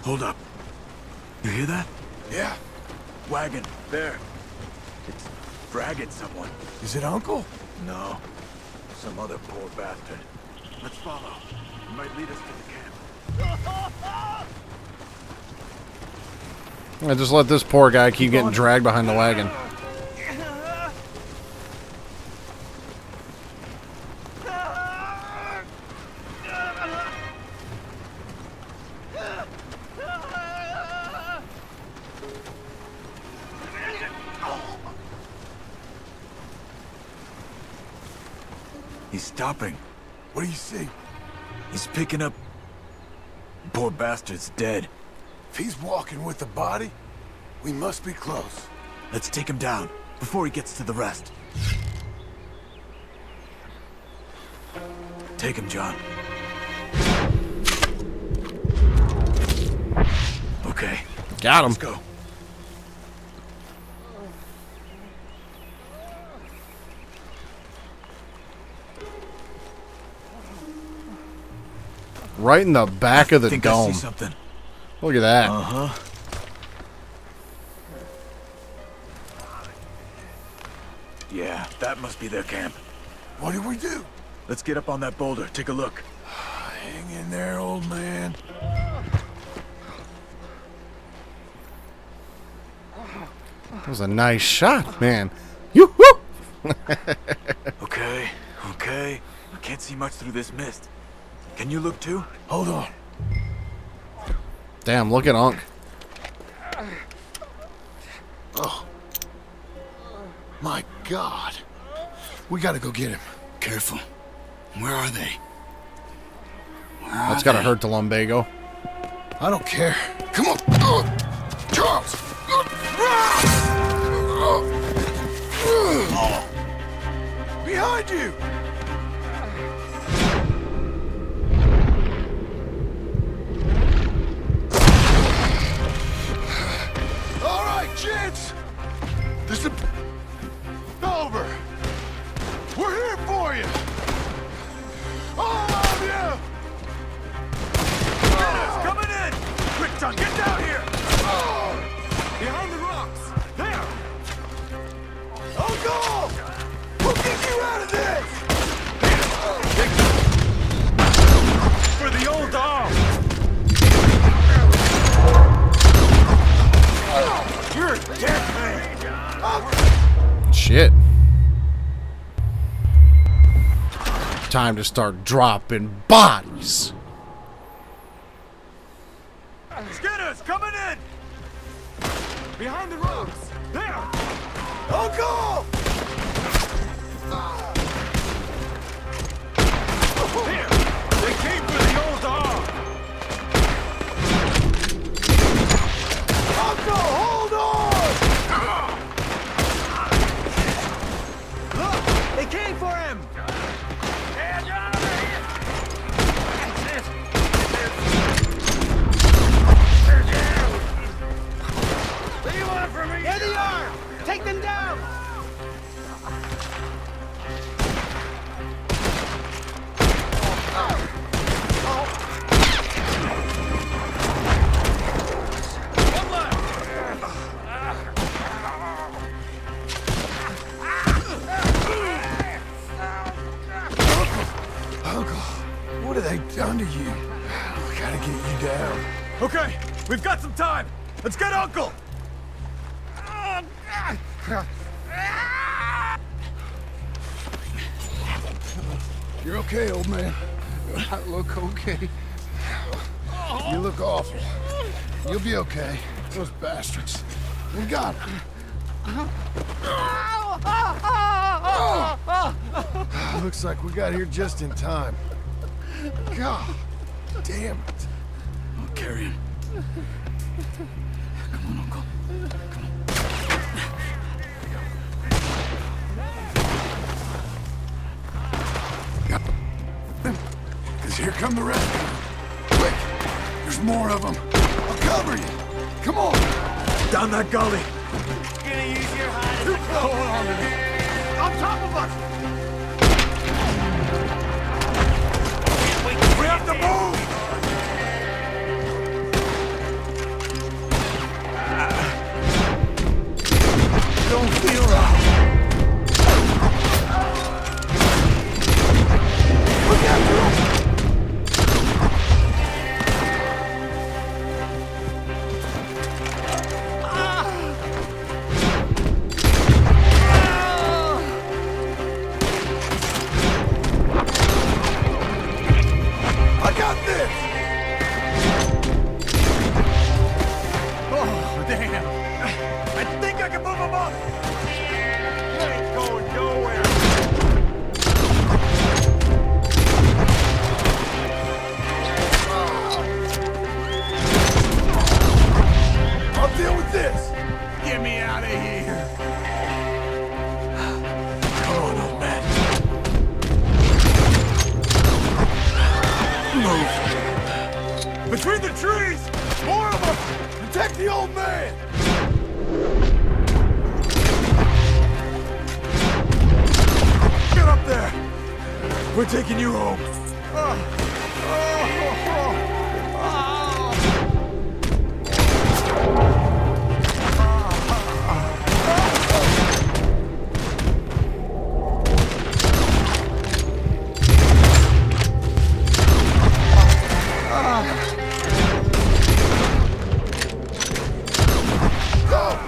Hold up. You hear that? Yeah. Wagon. There. It's dragging someone. Is it Uncle? No. Some other poor bastard. Let's follow. It might lead us to the camp. I just let this poor guy keep getting dragged behind the wagon. He's stopping. What do you see? He's picking up... Poor bastard's dead. If he's walking with the body, we must be close. Let's take him down, before he gets to the rest. Take him, John. Okay. Got him. Let's go. Right in the back of the I think dome. I see something. Look at that. Uh-huh. Yeah, that must be their camp. What do we do? Let's get up on that boulder. Take a look. Hang in there, old man. That was a nice shot, man. Yoo-hoo! Okay, okay. I can't see much through this mist. Can you look too? Hold on. Damn, look at Unc. Oh. My God. We gotta go get him. Careful. Where are they? That's gotta hurt the lumbago. I don't care. Come on. Charles! Behind you! All right, kids! This is over. We're here for you! All of you! Dennis, coming in! Quick, John, get down here! Behind the rocks! There! Uncle! We'll get you out of this! For the old dog! You're a dead man! Shit. Time to start dropping bodies. Skinners, coming in! Behind the rocks! There! Uncle! Here! They came for the old dog! Uncle, hold on! Look! They came for him! There they are! Take them down! Uncle, what have they done to you? We gotta get you down. Okay, we've got some time. Let's get Uncle! You're okay, old man. I look okay. You look awful. You'll be okay. Those bastards. We got them. Looks like we got here just in time. God damn it. I'll carry him. Come on, Uncle. Because here come the rest of them. Quick! There's more of them. I'll cover you. Come on. Down that gully. Gonna use your hide as a Hold on to me. On top of us! We have to move! Don't feel right. Look after him! I got this! Oh, damn! I think I can move him up! You ain't going nowhere! I'll deal with this! Get me out of here! Come on, old man. Move! Between the trees! More of them! Protect the old man! Get up there! We're taking you home.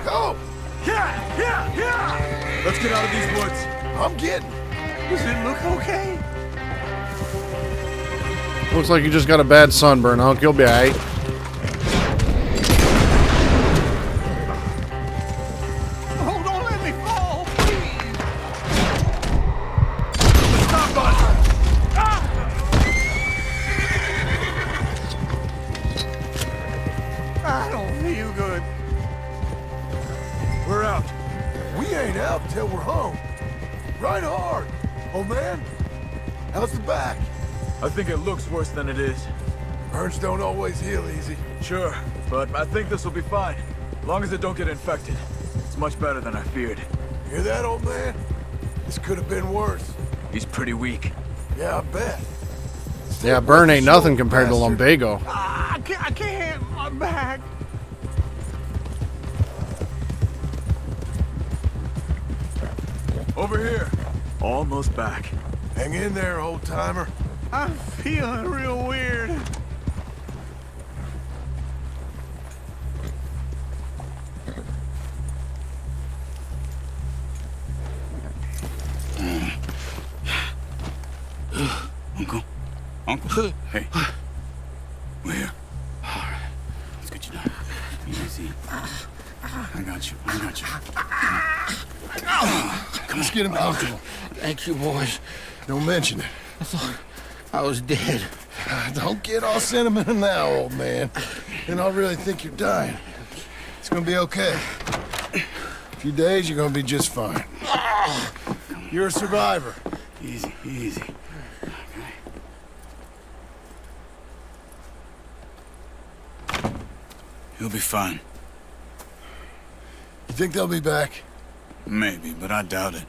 Go! Yeah! Let's get out of these woods. I'm getting. Does it look okay? Looks like you just got a bad sunburn, Hunk. You'll be alright. Oh, don't let me fall, please! Stop us! Old man, how's the back? I think it looks worse than it is. Burns don't always heal easy. Sure, but I think this will be fine. As long as it don't get infected. It's much better than I feared. Hear that, old man? This could have been worse. He's pretty weak. Yeah, I bet. Yeah, burn ain't nothing compared to lumbago. I can't. My back. Over here. Almost back. Hang in there, old-timer. I'm feeling real weird. Uncle, hey. We're here. All right. Let's get you down. Easy. I got you. Come on. Get him comfortable. Thank you, boys. Don't mention it. I thought I was dead. Don't get all sentimental now, old man. Then I'll really think you're dying. It's gonna be okay. A few days, you're gonna be just fine. You're a survivor. Easy. He'll be fine. You think they'll be back? Maybe, but I doubt it.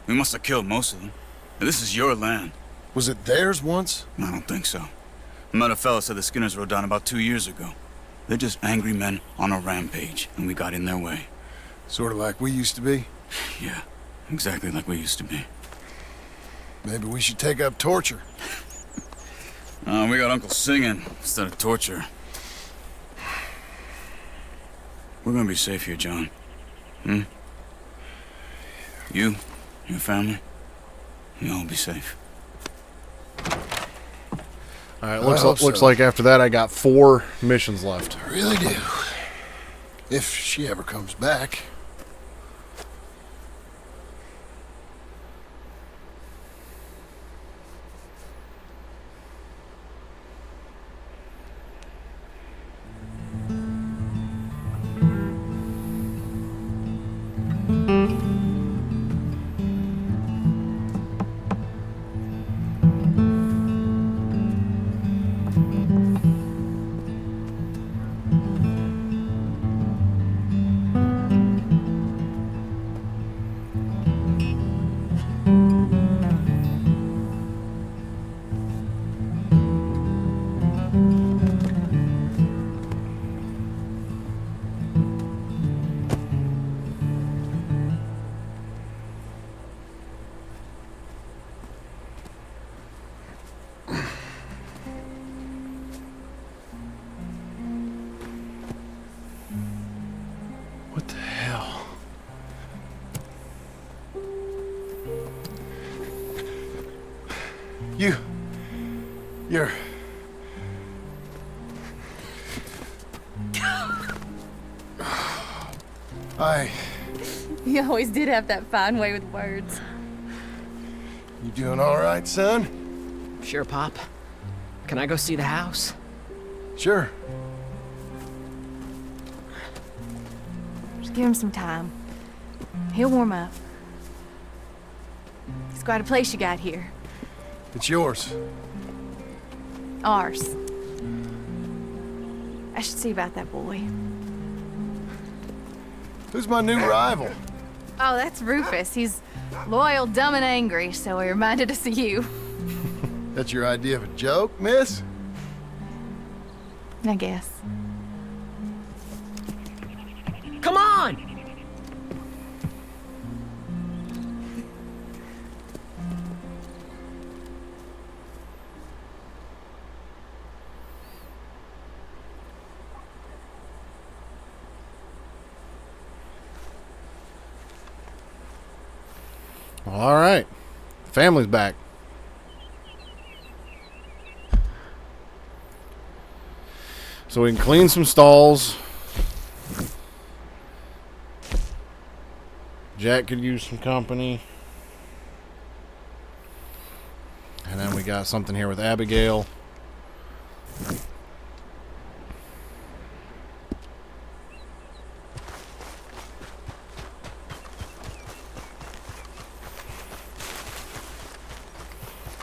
We must have killed most of them. This is your land. Was it theirs once? I don't think so. I met a fella said the Skinners rode down about 2 years ago. They're just angry men on a rampage, and we got in their way. Sort of like we used to be? Yeah, exactly like we used to be. Maybe we should take up torture. We got Uncle singing instead of torture. We're gonna be safe here, John. You, your family, you'll all be safe. All right, looks like after that I got 4 missions left. I really do. If she ever comes back. What the hell? You're... You always did have that fine way with words. You doing all right, son? Sure, Pop. Can I go see the house? Sure. Just give him some time. He'll warm up. It's quite a place you got here. It's yours. Ours. I should see about that boy. Who's my new rival? Oh, that's Rufus. He's loyal, dumb, and angry, so he reminded us of you. That's your idea of a joke, miss? I guess. Come on! Well, all right. Family's back. So we can clean some stalls. Jack could use some company. And then we got something here with Abigail.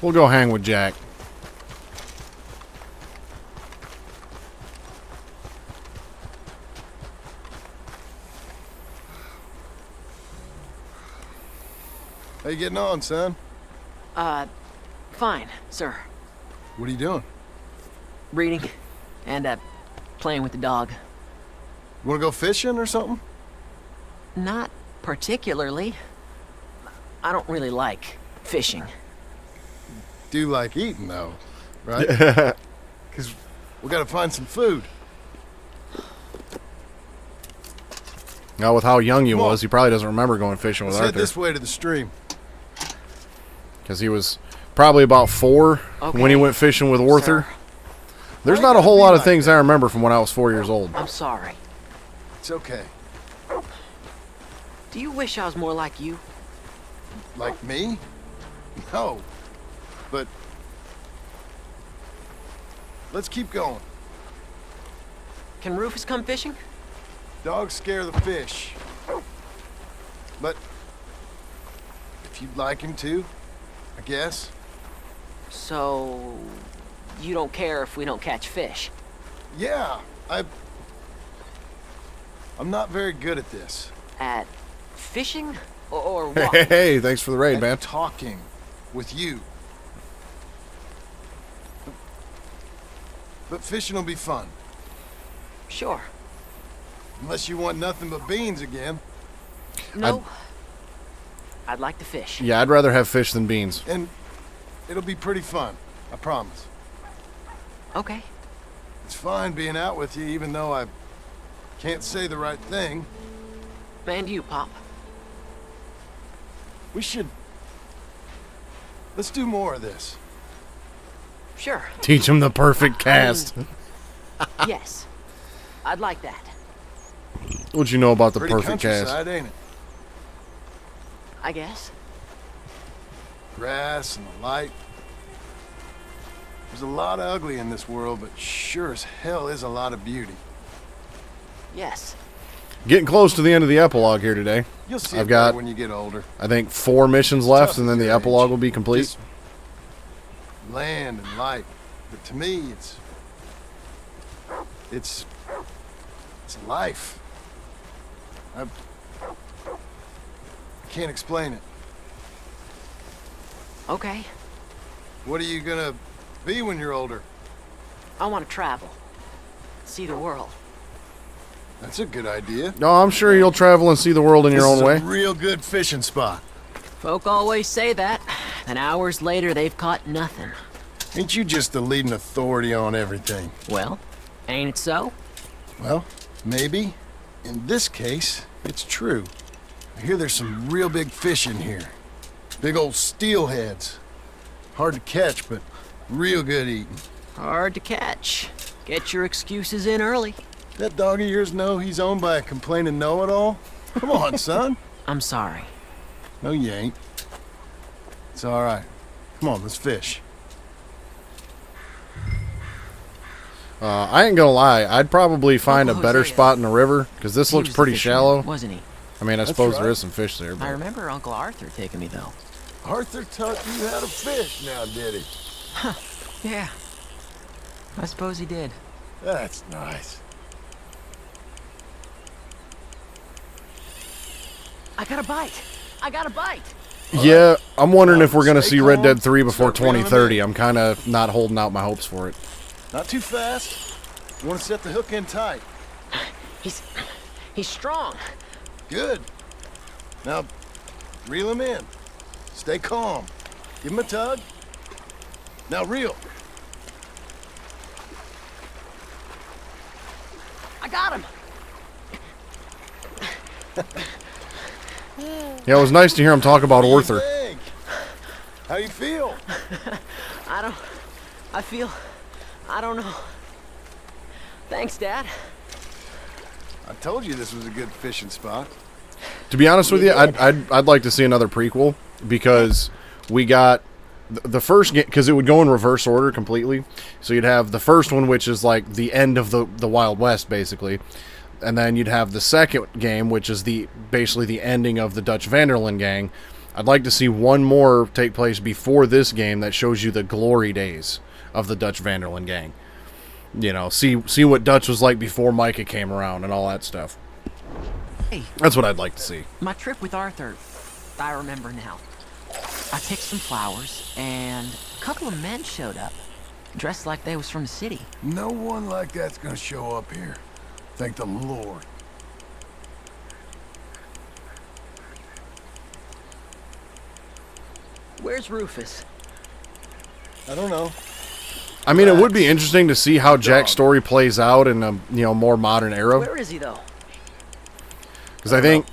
We'll go hang with Jack. How you getting on, son? Fine, sir. What are you doing? Reading and, playing with the dog. You wanna go fishing or something? Not particularly. I don't really like fishing. Do like eating, though, right? Because we gotta find some food. Now, with how young he was, he probably doesn't remember going fishing with Let's head Arthur. this way to the stream. Because he was probably about 4 when he went fishing with Arthur. There's not a whole lot of things I remember from when I was 4 years old. I'm sorry. It's okay. Do you wish I was more like you? Like me? No. But let's keep going. Can Rufus come fishing? Dogs scare the fish. But if you'd like him to, I guess. So you don't care if we don't catch fish? Yeah, I'm not very good at this. At fishing? Or what? Hey, thanks for the raid, man. Talking with you. But fishing will be fun. Sure. Unless you want nothing but beans again. No. I'd like to fish. Yeah, I'd rather have fish than beans. And it'll be pretty fun. I promise. Okay. It's fine being out with you, even though I can't say the right thing. And you, Pop. We should... Let's do more of this. Sure. Teach him the perfect cast. Yes. I'd like that. What'd you know about the Pretty perfect cast? countryside, ain't it? I guess. Grass and the light. There's a lot of ugly in this world, but sure as hell is a lot of beauty. Yes. Getting close to the end of the epilogue here today. You'll see I've it got, better when you get older. I think, 4 missions left, and then the epilogue will be complete. Just land and light. But to me, it's life. I can't explain it. Okay. What are you gonna be when you're older? I want to travel. See the world. That's a good idea. No, I'm sure you'll travel and see the world in your own way. This is a real good fishing spot. Folk always say that, and hours later they've caught nothing. Ain't you just the leading authority on everything? Well, ain't it so? Well, maybe. In this case, it's true. I hear there's some real big fish in here. Big old steelheads. Hard to catch, but real good eating. Hard to catch. Get your excuses in early. That dog of yours know he's owned by a complaining know-it-all? Come on, son. I'm sorry. No, you ain't. It's all right. Come on, let's fish. I ain't gonna lie, I'd probably find a better spot in the river, because this looks pretty shallow. Wasn't he? I mean, I suppose there is some fish there. I But remember Uncle Arthur taking me, though. Arthur taught you how to fish now, did he? Huh. Yeah. I suppose he did. That's nice. I got a bite. I got a bite. yeah, I'm wondering if we're gonna see Red Dead 3 before 2030. I'm kind of not holding out my hopes for it. Not too fast. You want to set the hook in tight. He's strong. Good. Now, reel him in. Stay calm. Give him a tug. Now reel. I got him. Yeah, it was nice to hear him talk about Arthur. Hey, how you feel? I don't know. Thanks, Dad. I told you this was a good fishing spot. To be honest with you, I'd like to see another prequel, because we got the first game, because it would go in reverse order completely. So you'd have the first one, which is like the end of the Wild West, basically. And then you'd have the second game, which is basically the ending of the Dutch Vanderlyn gang. I'd like to see one more take place before this game that shows you the glory days of the Dutch Vanderlyn gang. You know, see what Dutch was like before Micah came around and all that stuff. Hey. That's what I'd like to see. My trip with Arthur, I remember now. I picked some flowers, and a couple of men showed up, dressed like they was from the city. No one like that's gonna show up here. Thank the Lord. Where's Rufus? I don't know. I mean, it would be interesting to see how Jack's story plays out in a more modern era. Where is he, though? Because I think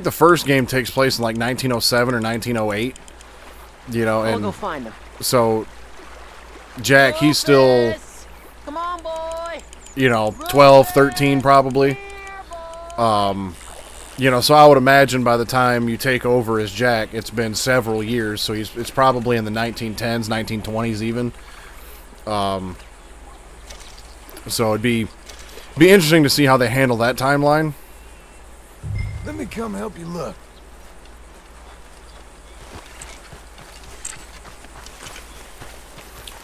the first game takes place in like 1907 or 1908. You know, I'll and go find him. So Jack, he's still, Come on, boy. 12, 13 probably. So I would imagine by the time you take over as Jack, it's been several years. So it's probably in the 1910s, 1920s even. So it'd be interesting to see how they handle that timeline. Let me come help you look.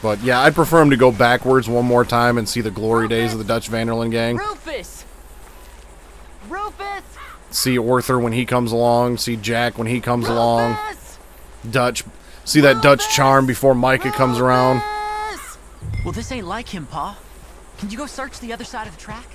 But yeah, I'd prefer him to go backwards one more time and see the glory days of the Dutch Vanderlyn gang. Rufus! Rufus! See Arthur when he comes along. See Jack when he comes along. Dutch. See that Dutch charm before Micah comes around. Well, this ain't like him, Pa. Can you go search the other side of the track?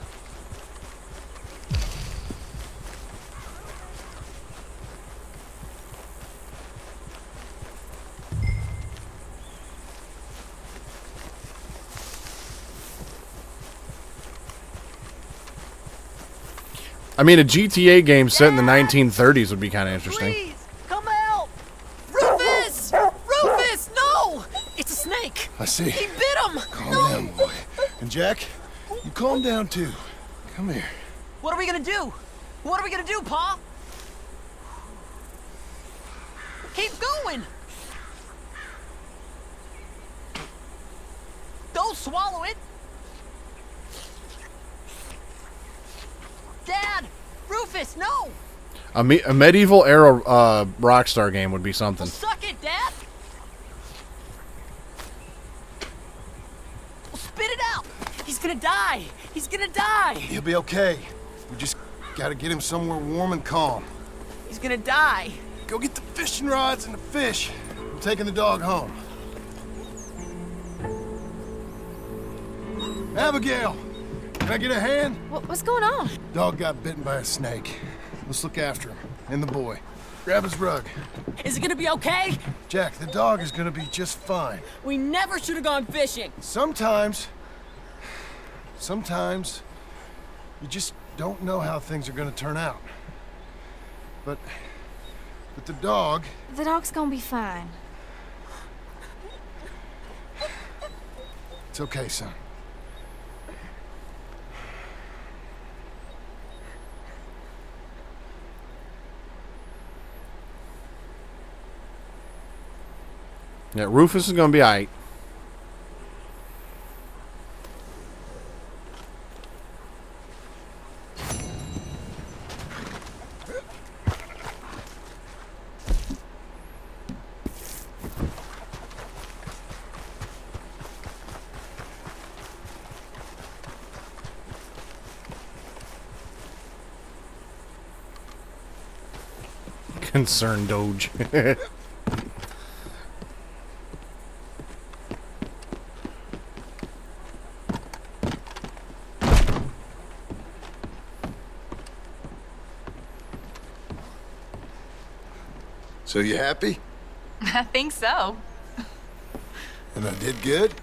I mean, a GTA game set in the 1930s would be kind of interesting. Please, come help! Rufus! Rufus, no! It's a snake. I see. He bit him. Calm down, boy. And Jack, you calm down too. Come here. What are we gonna do? What are we gonna do, Pa? Keep going. Don't swallow it. Dad! Rufus, no! A medieval era Rockstar game would be something. Suck it, Dad! Well, spit it out! He's gonna die! He's gonna die! He'll be okay. We just gotta get him somewhere warm and calm. He's gonna die! Go get the fishing rods and the fish. I'm taking the dog home. Abigail! Can I get a hand? What's going on? Dog got bitten by a snake. Let's look after him. And the boy. Grab his rug. Is it gonna be okay? Jack, the dog is gonna be just fine. We never should have gone fishing. Sometimes you just don't know how things are gonna turn out. But the dog... The dog's gonna be fine. It's okay, son. Yeah, Rufus is going to be alright. Concerned Doge. So you happy? I think so. And I did good?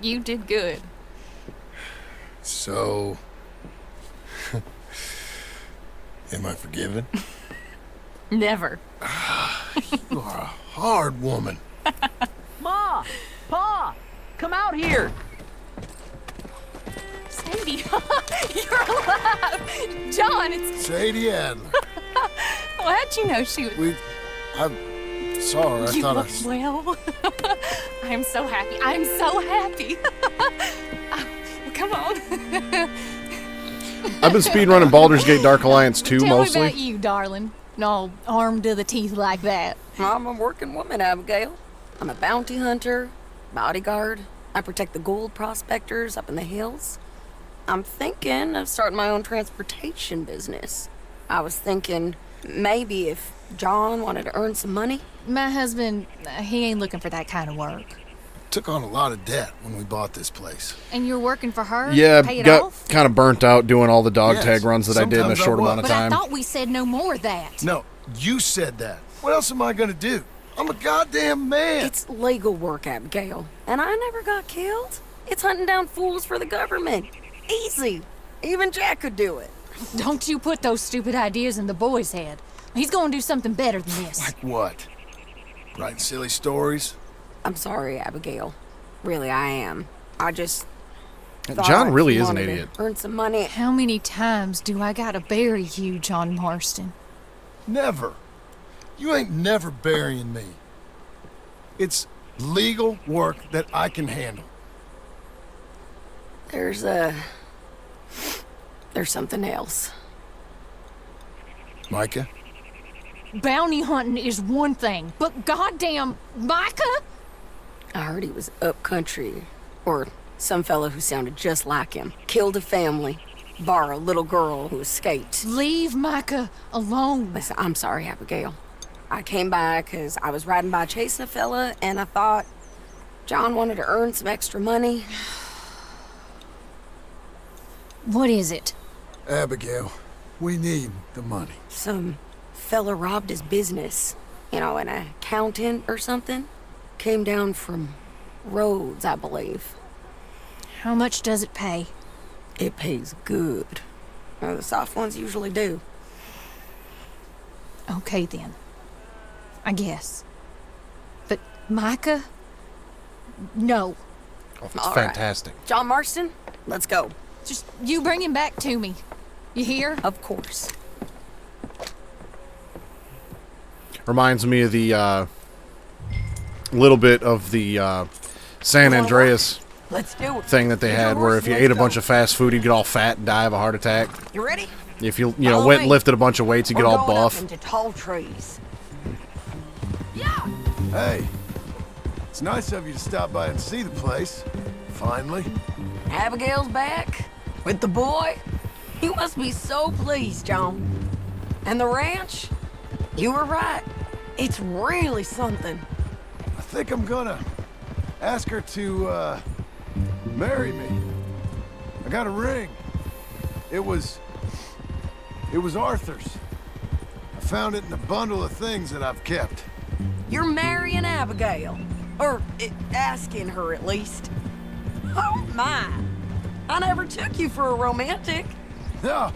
You did good. So... am I forgiven? Never. You are a hard woman. Ma! Pa! Come out here! Sadie, you're alive! John, it's... Sadie Adler. Well, how'd you know she was... I saw her. I You thought look well. I am so happy. I'm so happy. Well, come on. I've been speedrunning Baldur's Gate Dark Alliance 2 Tell mostly. me about you, darling. All armed to the teeth like that. I'm a working woman, Abigail. I'm a bounty hunter, bodyguard. I protect the gold prospectors up in the hills. I'm thinking of starting my own transportation business. I was thinking maybe if John wanted to earn some money. My husband, he ain't looking for that kind of work. Took on a lot of debt when we bought this place. And you're working for her? Yeah, Pay it got off? kind of burnt out doing all the dog Yes, tag runs that I did in a sometimes I short was. amount of But time. I thought we said no more of that. No, you said that. What else am I gonna do? I'm a goddamn man. It's legal work, Abigail. And I never got killed. It's hunting down fools for the government. Easy. Even Jack could do it. Don't you put those stupid ideas in the boy's head. He's gonna do something better than this. Like what? Writing silly stories? I'm sorry, Abigail. Really, I am. I just... John really is an wanted to idiot. Earn some money. How many times do I gotta bury you, John Marston? Never. You ain't never burying me. It's legal work that I can handle. There's something else. Micah? Bounty hunting is one thing, but goddamn, Micah? I heard he was up country, or some fellow who sounded just like him. Killed a family, bar a little girl who escaped. Leave Micah alone. Listen, I'm sorry, Abigail. I came by because I was riding by chasing a fella, and I thought John wanted to earn some extra money. What is it? Abigail, we need the money. Some fella robbed his business. You know, an accountant or something. Came down from Rhodes, I believe. How much does it pay? It pays good. Well, the soft ones usually do. Okay, then. I guess. But Micah? No. Oh, it's All right. fantastic. John Marston, let's go. Just you bring him back to me. You hear? Of course. Reminds me of the little bit of the San Andreas Let's do it. thing that they had, where if you ate a bunch of fast food, you'd get all fat and die of a heart attack. You ready? If you Follow went me. and lifted a bunch of weights, you get We're all going up buff. into tall trees. Hey, it's nice of you to stop by and see the place. Finally. Abigail's back with the boy. You must be so pleased, John. And the ranch? You were right. It's really something. I think I'm gonna ask her to, marry me. I got a ring. It was Arthur's. I found it in a bundle of things that I've kept. You're marrying Abigail. Or asking her, at least. Oh, my. I never took you for a romantic. No,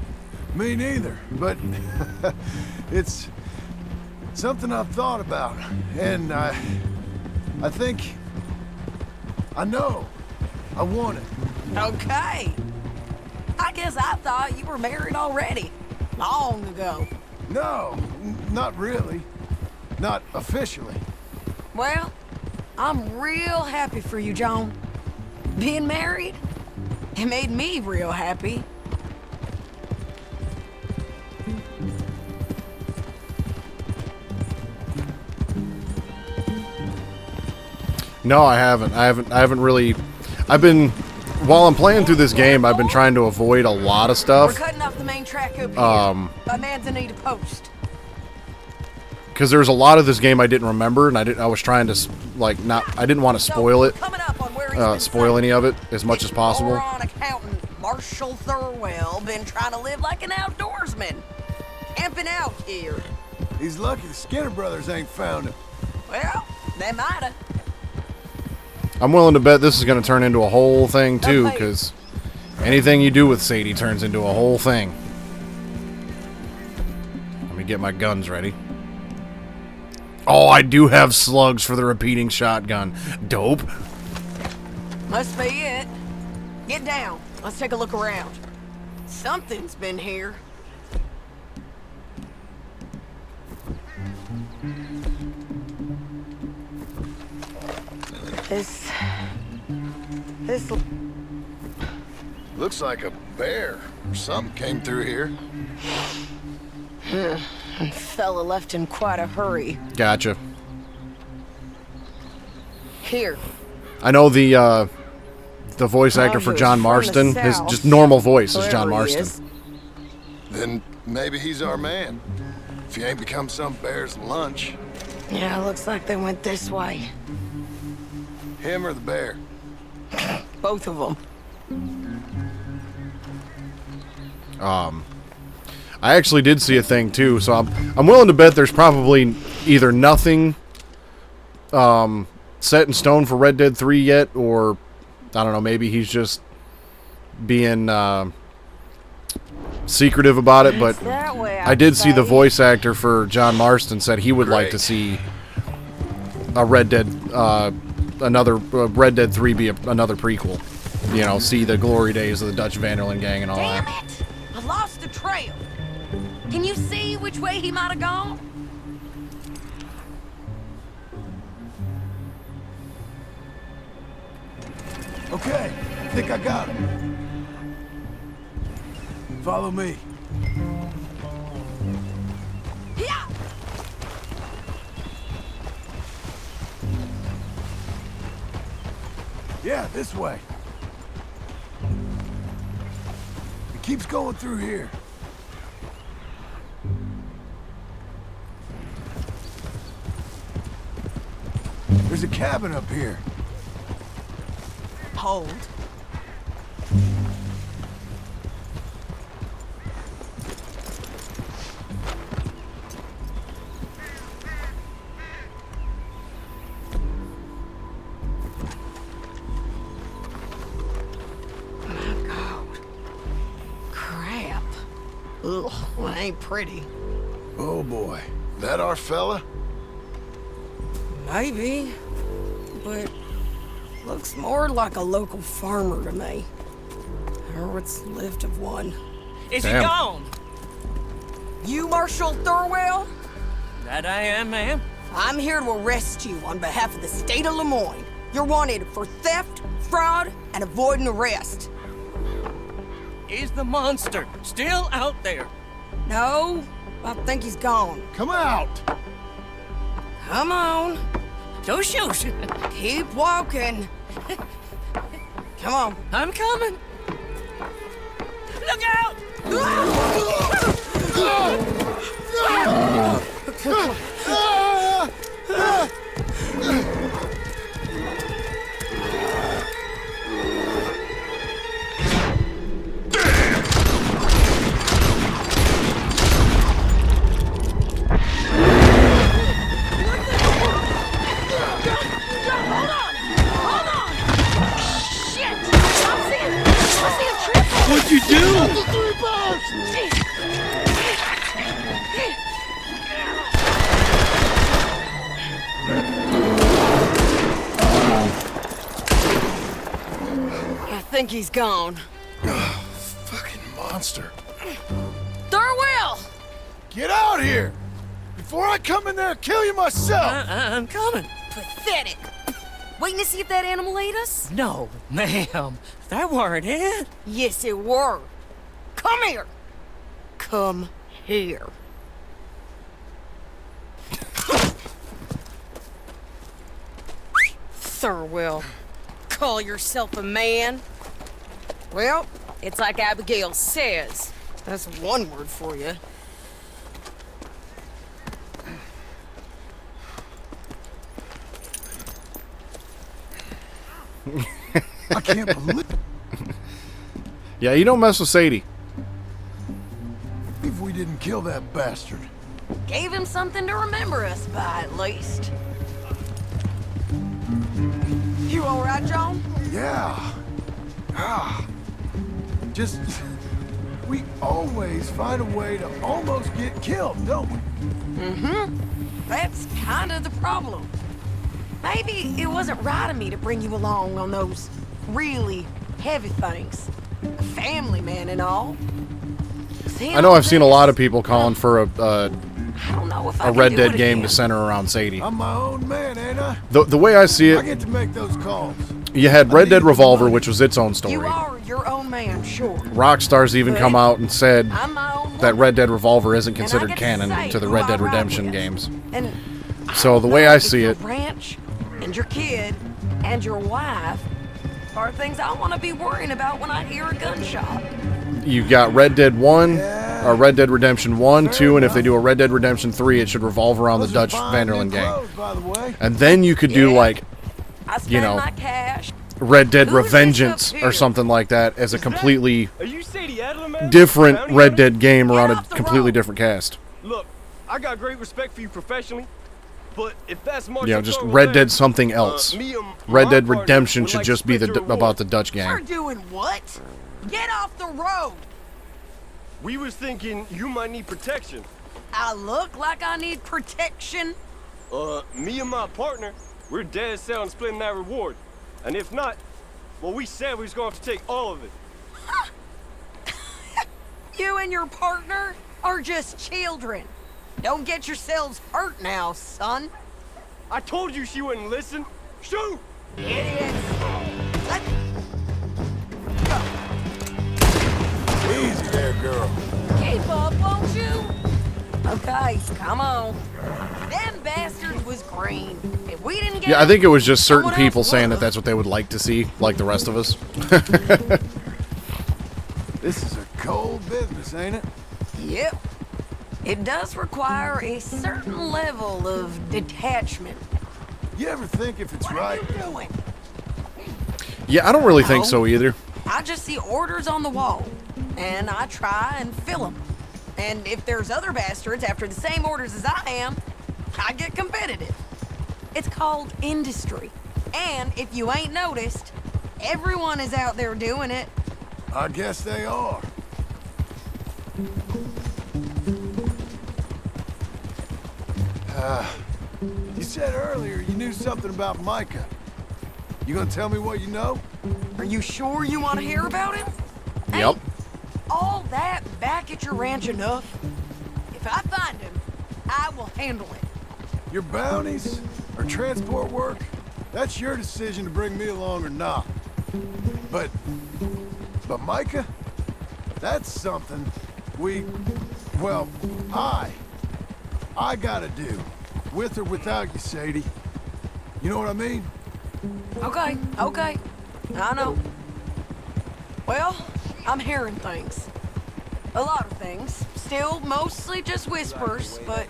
me neither. But it's something I've thought about. And I think I know I want it. Okay. I guess I thought you were married already. Long ago. No, not really. Not officially. Well, I'm real happy for you, John. Being married, it made me real happy. No, I haven't. I haven't really. I've been, while I'm playing through this game, I've been trying to avoid a lot of We're stuff. cutting off the main track up here. My man's in need of post. Because there's a lot of this game I didn't remember, and I was trying to I didn't want to spoil it, spoil any of it as much as possible. Moron accountant Marshall Thurwell been trying to live like an outdoorsman. Camping out here. He's lucky the Skinner brothers ain't found him. Well, they mighta. I'm willing to bet this is going to turn into a whole thing too, because anything you do with Sadie turns into a whole thing. Let me get my guns ready. Oh, I do have slugs for the repeating shotgun. Dope. Must be it. Get down. Let's take a look around. Something's been here. Looks like a bear or something came through here. Fella left in quite a hurry. Gotcha. Here. I know the voice actor for John Marston. His just normal voice is John Marston. Then maybe he's our man. If he ain't become some bear's lunch. Yeah, looks like they went this way. Him or the bear? Both of them. I actually did see a thing too, so I'm willing to bet there's probably either nothing set in stone for Red Dead 3 yet, or I don't know, maybe he's just being secretive about it, but I did see the voice actor for John Marston said he would like to see a Red Dead another Red Dead 3 be another prequel. You know, see the glory days of the Dutch Vanderlyn gang and all that. Damn it! I lost the trail. Can you see which way he might have gone? Okay, I think I got him. Follow me. Yeah. Yeah, this way. It keeps going through here. There's a cabin up here. Hold. Ugh, well, it ain't pretty. Oh boy, that our fella? Maybe, but looks more like a local farmer to me. Or what's left of one. Is he gone? You Marshal Thurwell? That I am, ma'am. I'm here to arrest you on behalf of the state of Lemoyne. You're wanted for theft, fraud, and avoiding arrest. Is the monster still out there? No, I think he's gone. Come out! Come on. Don't shoot. Keep walking. Come on. I'm coming. Look out! What'd you do? I think he's gone. Fucking monster. Thurwell! Get out here! Before I come in there and kill you myself! I'm coming. Pathetic. Waiting to see if that animal ate us? No, ma'am. That weren't it. Yes, it were. Come here. Come here. Thurwell, call yourself a man? Well, it's like Abigail says. That's one word for you. I can't believe Yeah, you don't mess with Sadie. we didn't kill that bastard. Gave him something to remember us by, at least. You all right, John? Yeah. Just... we always find a way to almost get killed, don't we? Mm-hmm. That's kind of the problem. Maybe it wasn't right of me to bring you along on those really heavy things. A family man and all. I know I've seen a lot of people calling for a Red Dead game to center around Sadie. I'm my own man, ain't I? The way I see I it, get to make those calls. you had Red Dead Revolver, which was its own story. You are your own man, Rockstar's even come out and said I'm my own that woman. Red Dead Revolver isn't And I considered get to canon say to the who Red I Dead ride Redemption with. games. And So the way I see your it, ranch and your kid and your wife are things I want to be worrying about when I hear a gunshot. you got Red Dead 1, or Red Dead Redemption 1, 2, and if they do a Red Dead Redemption 3, it should revolve around the Dutch Vanderlyn gang. And then you could do, like, you know, My cash. Red Dead Revengeance or something like that as a completely different Red Dead game around a completely different cast. Look, I got great respect for you professionally, but if that's Marshall You know, just Thurman Red Lane, Dead something else. me and Red my Dead partner Redemption would should like just to be split your about the Dutch You're gang. doing what? Get off the road. We was thinking you might need protection. I look like I need protection. Me and my partner, we're dead set on splitting that reward. And if not, well, we said we was going to have to take all of it. You and your partner are just children. Don't get yourselves hurt now, son. I told you she wouldn't listen. Shoot! Idiots. Easy there, girl. Keep up, won't you? Okay, come on. Them bastards was green. If we didn't get Yeah, I think it was just certain someone people else saying would. that that's what they would like to see, like the rest of us. This is a cold business, ain't it? Yep. It does require a certain level of detachment. You ever think if it's right? What are you doing? Yeah, I don't really think so either. I just see orders on the wall, and I try and fill them. And if there's other bastards after the same orders as I am, I get competitive. It's called industry. And if you ain't noticed, everyone is out there doing it. I guess they are. You said earlier you knew something about Micah. You gonna tell me what you know? Are you sure you want to hear about him? Yep. All that back at your ranch enough? If I find him, I will handle it. Your bounties or transport work? That's your decision to bring me along or not. But Micah? That's something I gotta do. With or without you, Sadie. You know what I mean? Okay. I know. Well, I'm hearing things. A lot of things. Still mostly just whispers, but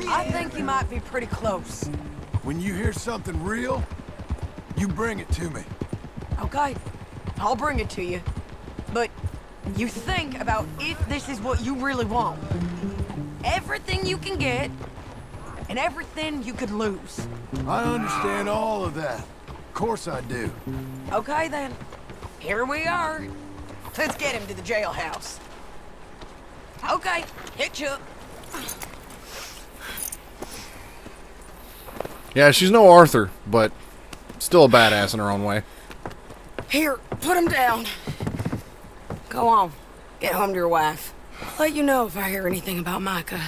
I think you might be pretty close. When you hear something real, you bring it to me. Okay, I'll bring it to you. But you think about if this is what you really want. Everything you can get, and everything you could lose. I understand all of that. Of course I do. Okay then, here we are. Let's get him to the jailhouse. Okay, hitch up. Yeah, she's no Arthur, but still a badass in her own way. Here, put him down. Go on. Get home to your wife. I'll let you know if I hear anything about Micah.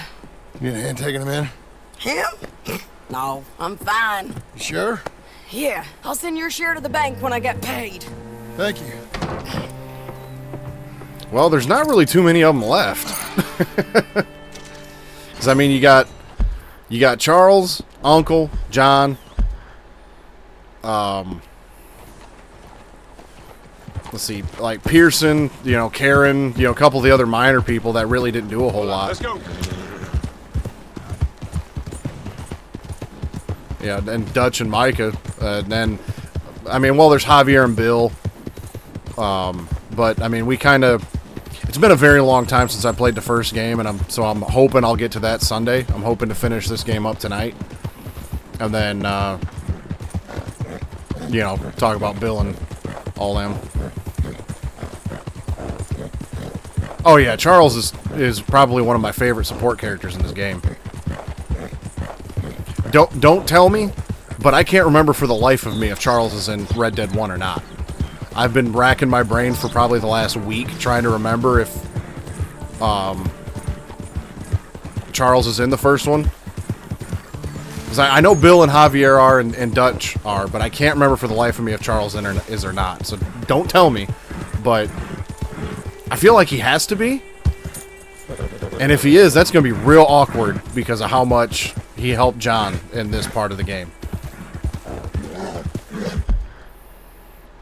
You need a hand taking him in? Him? No, I'm fine. You sure? Yeah, I'll send your share to the bank when I get paid. Thank you. Well, there's not really too many of them left. 'Cause, I mean, you got Charles, Uncle, John, let's see, like Pearson, you know, Karen, you know, a couple of the other minor people that really didn't do a whole lot. Let's go. Yeah, and Dutch and Micah, and then, I mean, well, there's Javier and Bill, but I mean, we kind of, it's been a very long time since I played the first game, and I'm hoping I'll get to that Sunday. I'm hoping to finish this game up tonight, and then, you know, talk about Bill and all them. Oh yeah, Charles is probably one of my favorite support characters in this game. Don't tell me, but I can't remember for the life of me if Charles is in Red Dead 1 or not. I've been racking my brain for probably the last week trying to remember if Charles is in the first one. Because I know Bill and Javier are and Dutch are, but I can't remember for the life of me if Charles is or not. So don't tell me, but I feel like he has to be. And if he is, that's going to be real awkward because of how much he helped John in this part of the game.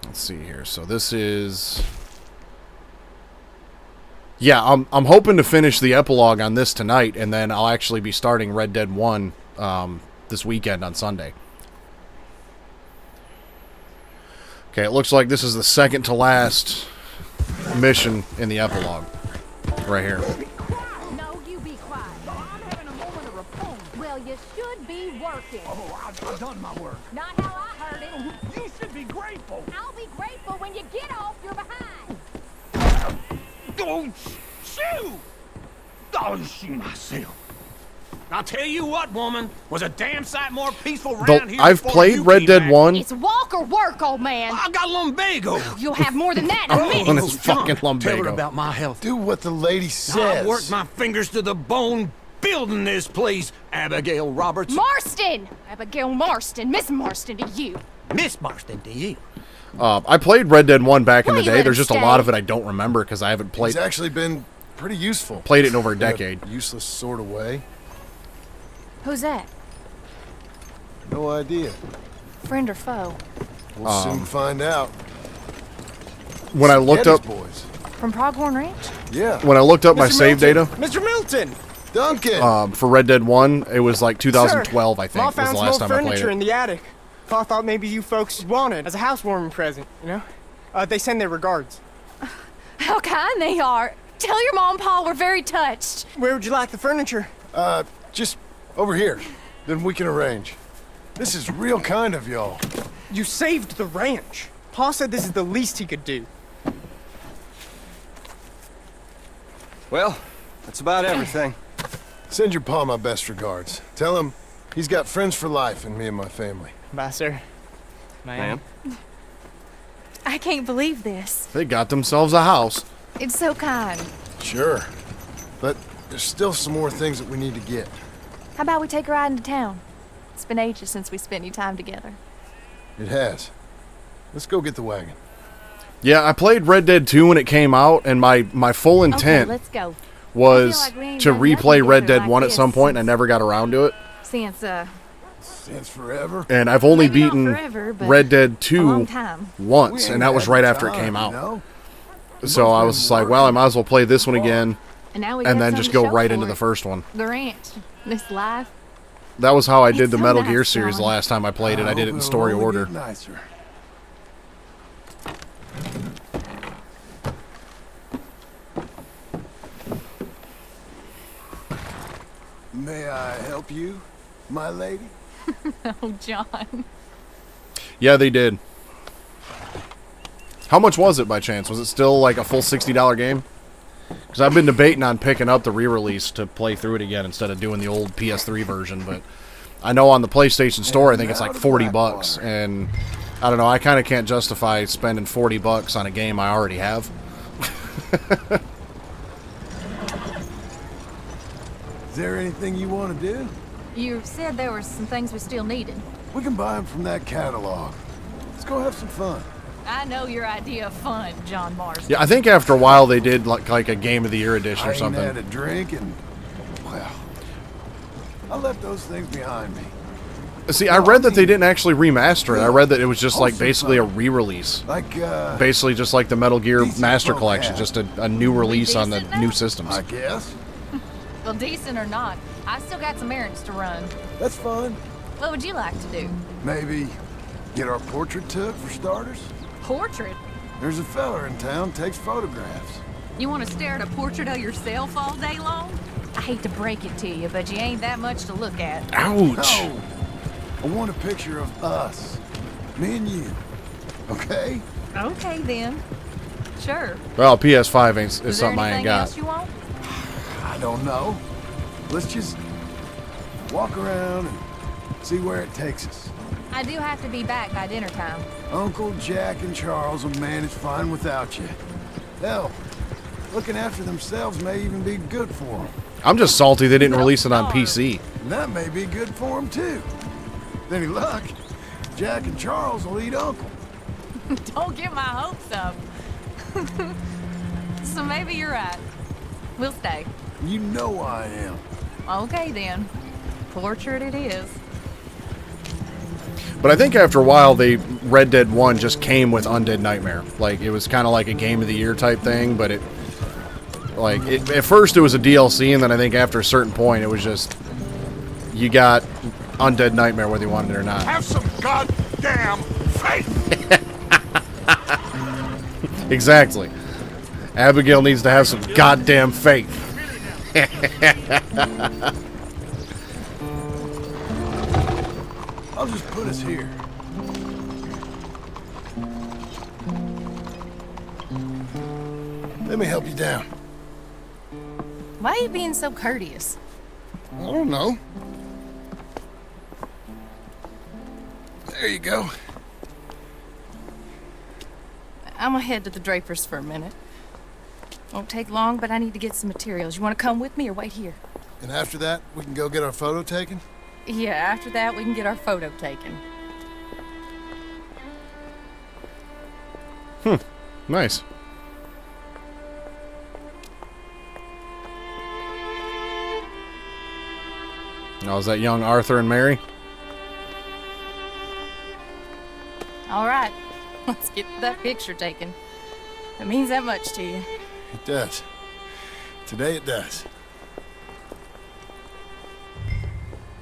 Let's see here. So this is... Yeah, I'm hoping to finish the epilogue on this tonight, and then I'll actually be starting Red Dead 1 this weekend on Sunday. Okay, it looks like this is the second to last mission in the epilogue. Right here. No, you be quiet. I'm having a moment of repose. Well, you should be working. Oh, I've done my work. Not how I heard it. You should be grateful. I'll be grateful when you get off your behind. Oh, shoot! Oh, shoot myself. I'll tell you what, woman, was a damn sight more peaceful around here. I've played Red Dead 1. It's walk or work, old man. I got lumbago. You'll have more than that in a minute. And it's fucking lumbago. Tell her about my health. Do what the lady says. I worked my fingers to the bone building this place, Abigail Roberts. Marston! Abigail Marston. Miss Marston to you. Miss Marston to you. I played Red Dead 1 back in the Why you day. let There's him just a stay? lot of it I don't remember because I haven't played. It's actually been pretty useful. Played it in over a decade. Useless sort of way. Who's that? No idea. Friend or foe? We'll soon find out. When I looked up, boys. From Pronghorn Ranch? Yeah. when I looked up my save data Mr. Milton! Duncan! for Red Dead 1, it was like 2012, I think, Ma was the found last some time old I played furniture in it. the attic. Pa thought maybe you folks wanted as a housewarming present, you know? They send their regards. How kind they are. Tell your mom and pa we're very touched. Where would you like the furniture? Just over here. Then we can arrange. This is real kind of y'all. You saved the ranch. Pa said this is the least he could do. Well, that's about everything. Send your pa my best regards. Tell him he's got friends for life in me and my family. Bye, sir. Ma'am. I can't believe this. They got themselves a house. It's so kind. Sure. But there's still some more things that we need to get. How about we take a ride into town? It's been ages since we spent any time together. It has. Let's go get the wagon. Yeah, I played Red Dead 2 when it came out, and my full Okay, intent let's go. was I feel like we ain't to done nothing replay Red together Dead 1 like at some this point, and I never got around to it. Since forever. And I've only Maybe not beaten forever, but Red Dead a 2 long time. once, We and that was ain't right had after it time, came out. you know? So I was just like, well, I might as well play this one again, And now we and got then something just to go show right for into it. the first one. The ranch. This life. That was how I did It's the so Metal nice, Gear series the John. last time I played it. I did it in hope story it'll only order. get nicer. May I help you, my lady? Oh, John. Yeah, they did. How much was it by chance? Was it still like a full $60 game? Because I've been debating on picking up the re-release to play through it again instead of doing the old PS3 version, but I know on the PlayStation Store I think it's like 40 bucks, and I don't know, I kind of can't justify spending 40 bucks on a game I already have. Is there anything you want to do? You said there were some things we still needed. We can buy them from that catalog. Let's go have some fun. I know your idea of fun, John Marsden. Yeah, I think after a while they did like a Game of the Year edition I or ain't something. had a drink and, well, I left those things behind me. See, I read that they didn't actually remaster it. I read that it was just like basically a re-release. Like, basically just like the Metal Gear Master Pro Collection, had. just a new release on the new systems. I guess. Well, decent or not, I still got some errands to run. That's fine. What would you like to do? Maybe get our portrait took for starters? Portrait? There's a feller in town takes photographs. You want to stare at a portrait of yourself all day long? I hate to break it to you, but you ain't that much to look at. Ouch. No. I want a picture of us. Me and you. Okay? Okay, then. Sure. Well, PS5 is Is there something I ain't anything got. else you want? I don't know. Let's just walk around and see where it takes us. I do have to be back by dinner time. Uncle Jack and Charles will manage fine without you. Hell, looking after themselves may even be good for them. I'm just salty they didn't release it on PC. And that may be good for them too. With any luck, Jack and Charles will eat Uncle. Don't get my hopes up. So maybe you're right. We'll stay. You know I am. Okay, then. Portrait it is. But I think after a while, Red Dead 1 just came with Undead Nightmare. Like, it was kind of like a Game of the Year type thing, but at first it was a DLC, and then I think after a certain point, it was just, you got Undead Nightmare whether you wanted it or not. Have some goddamn faith! Exactly. Abigail needs to have some goddamn faith. I'll just put us here. Let me help you down. Why are you being so courteous? I don't know. There you go. I'm gonna head to the Drapers for a minute. Won't take long, but I need to get some materials. You want to come with me or wait here? And after that, we can go get our photo taken? Yeah, after that, we can get our photo taken. Nice. Oh, is that young Arthur and Mary? All right, let's get that picture taken. It means that much to you. It does. Today it does.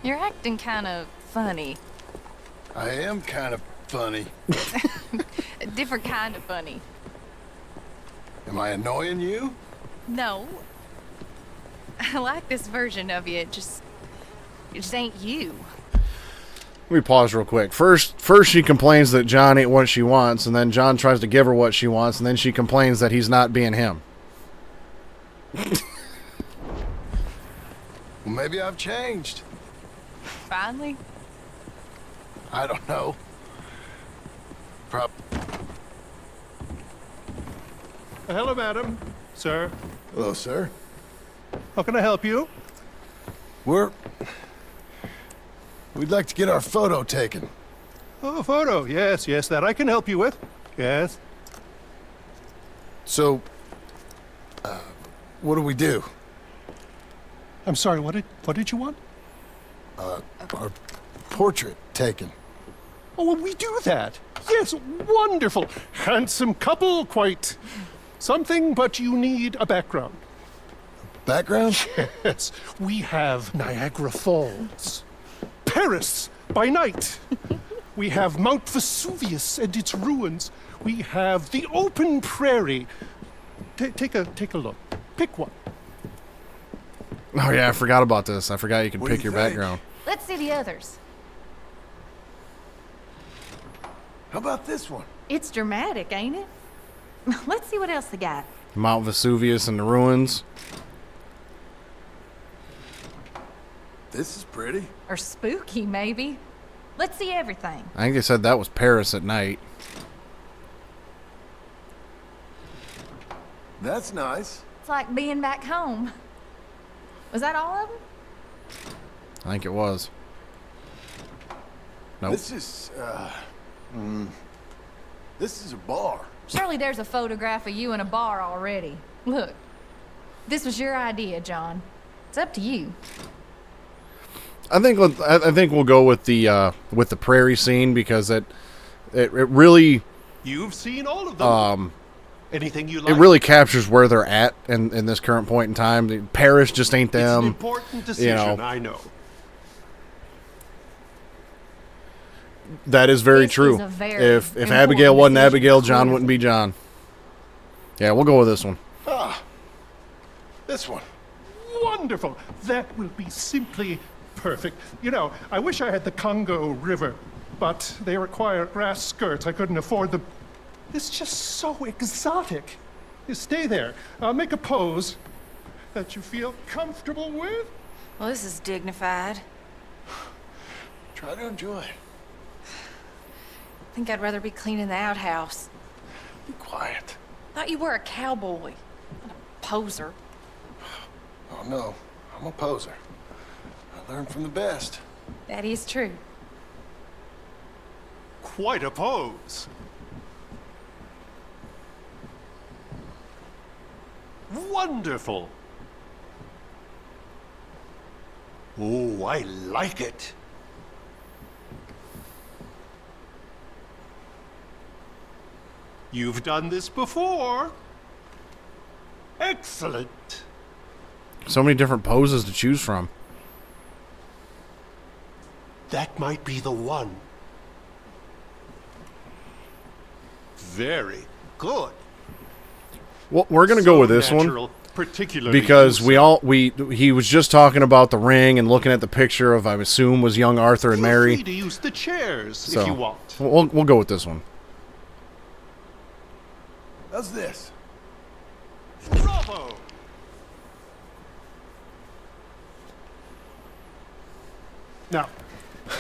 You're acting kind of funny. I am kind of funny. A different kind of funny. Am I annoying you? No. I like this version of you. It just ain't you. Let me pause real quick. First she complains that John ain't what she wants, and then John tries to give her what she wants, and then she complains that he's not being him. Well, maybe I've changed. Finally? I don't know. Hello, madam. Sir. Hello, sir. How can I help you? We'd like to get our photo taken. Oh, a photo. Yes, that I can help you with. Yes. So, what do we do? I'm sorry, what did you want? Our portrait taken. Oh, well, we do that. Yes, wonderful. Handsome couple, quite something, but you need a background. Background? Yes, we have Niagara Falls. Paris by night. We have Mount Vesuvius and its ruins. We have the open prairie. Take a look. Pick one. Oh yeah, I forgot about this. I forgot you could What pick do your you think? background. Let's see the others. How about this one? It's dramatic, ain't it? Let's see what else they got. Mount Vesuvius and the ruins. This is pretty. Or spooky, maybe. Let's see everything. I think they said that was Paris at night. That's nice. It's like being back home. Was that all of them? I think it was. Nope. This is a bar. Surely there's a photograph of you in a bar already. Look, this was your idea, John. It's up to you. I think we'll go with the prairie scene because it really You've seen all of them. Anything you like? it really captures where they're at in this current point in time. Paris just ain't them. It's an important decision, I know. That is very This true. is a very If important Abigail wasn't decision, Abigail, John clearly. wouldn't be John. Yeah, we'll go with this one. This one. Wonderful. That will be simply perfect. You know, I wish I had the Congo River, but they require grass skirts. I couldn't afford them. It's just so exotic. You stay there. Make a pose that you feel comfortable with. Well, this is dignified. Try to enjoy. I think I'd rather be cleaning the outhouse. Be quiet. Thought you were a cowboy, not a poser. Oh no, I'm a poser. I learned from the best. That is true. Quite a pose. wonderful. Oh, I like it. You've done this before. Excellent. So many different poses to choose from. That might be the one. Very good. Well, we're gonna go with this one because he was just talking about the ring and looking at the picture of, I assume, was young Arthur and Mary. Feel free to use the chairs So if you want. we'll go with this one. How's this? Bravo! Now,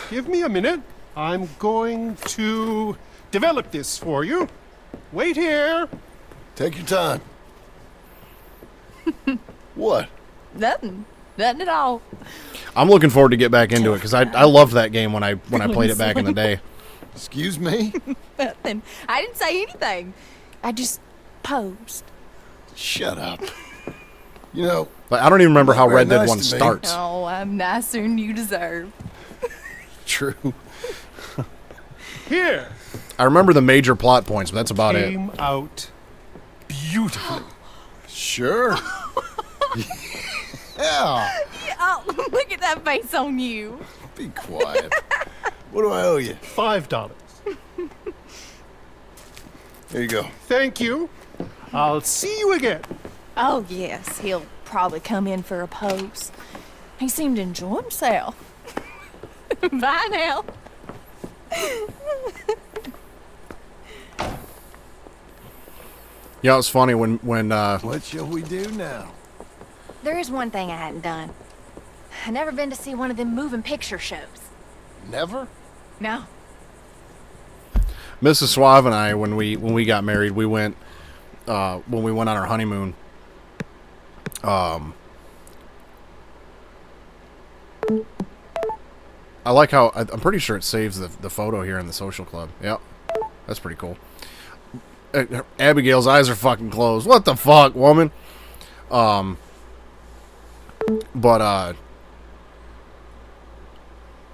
give me a minute. I'm going to develop this for you. Wait here. Take your time. What? Nothing. Nothing at all. I'm looking forward to get back into it because I loved that game when I played it back in the day. Excuse me? Nothing. I didn't say anything. I just posed. Shut up. You know, But I don't even remember how very Red Dead nice 1 to me. starts. Oh, I'm nicer than you deserve. True. Here. I remember the major plot points, but that's about it. Came out beautifully. Sure. Yeah. Oh, look at that face on you. Be quiet. What do I owe you? $5. Here you go. Thank you. I'll see you again. Oh, yes. He'll probably come in for a pose. He seemed to enjoy himself. Bye now. Yeah, it was funny when What shall we do now? There is one thing I hadn't done. I never been to see one of them moving picture shows. Never? No. Mrs. Suave and I, when we got married, we went when we went on our honeymoon. I like how I'm pretty sure it saves the photo here in the social club. Yep, that's pretty cool. Abigail's eyes are fucking closed. What the fuck, woman? But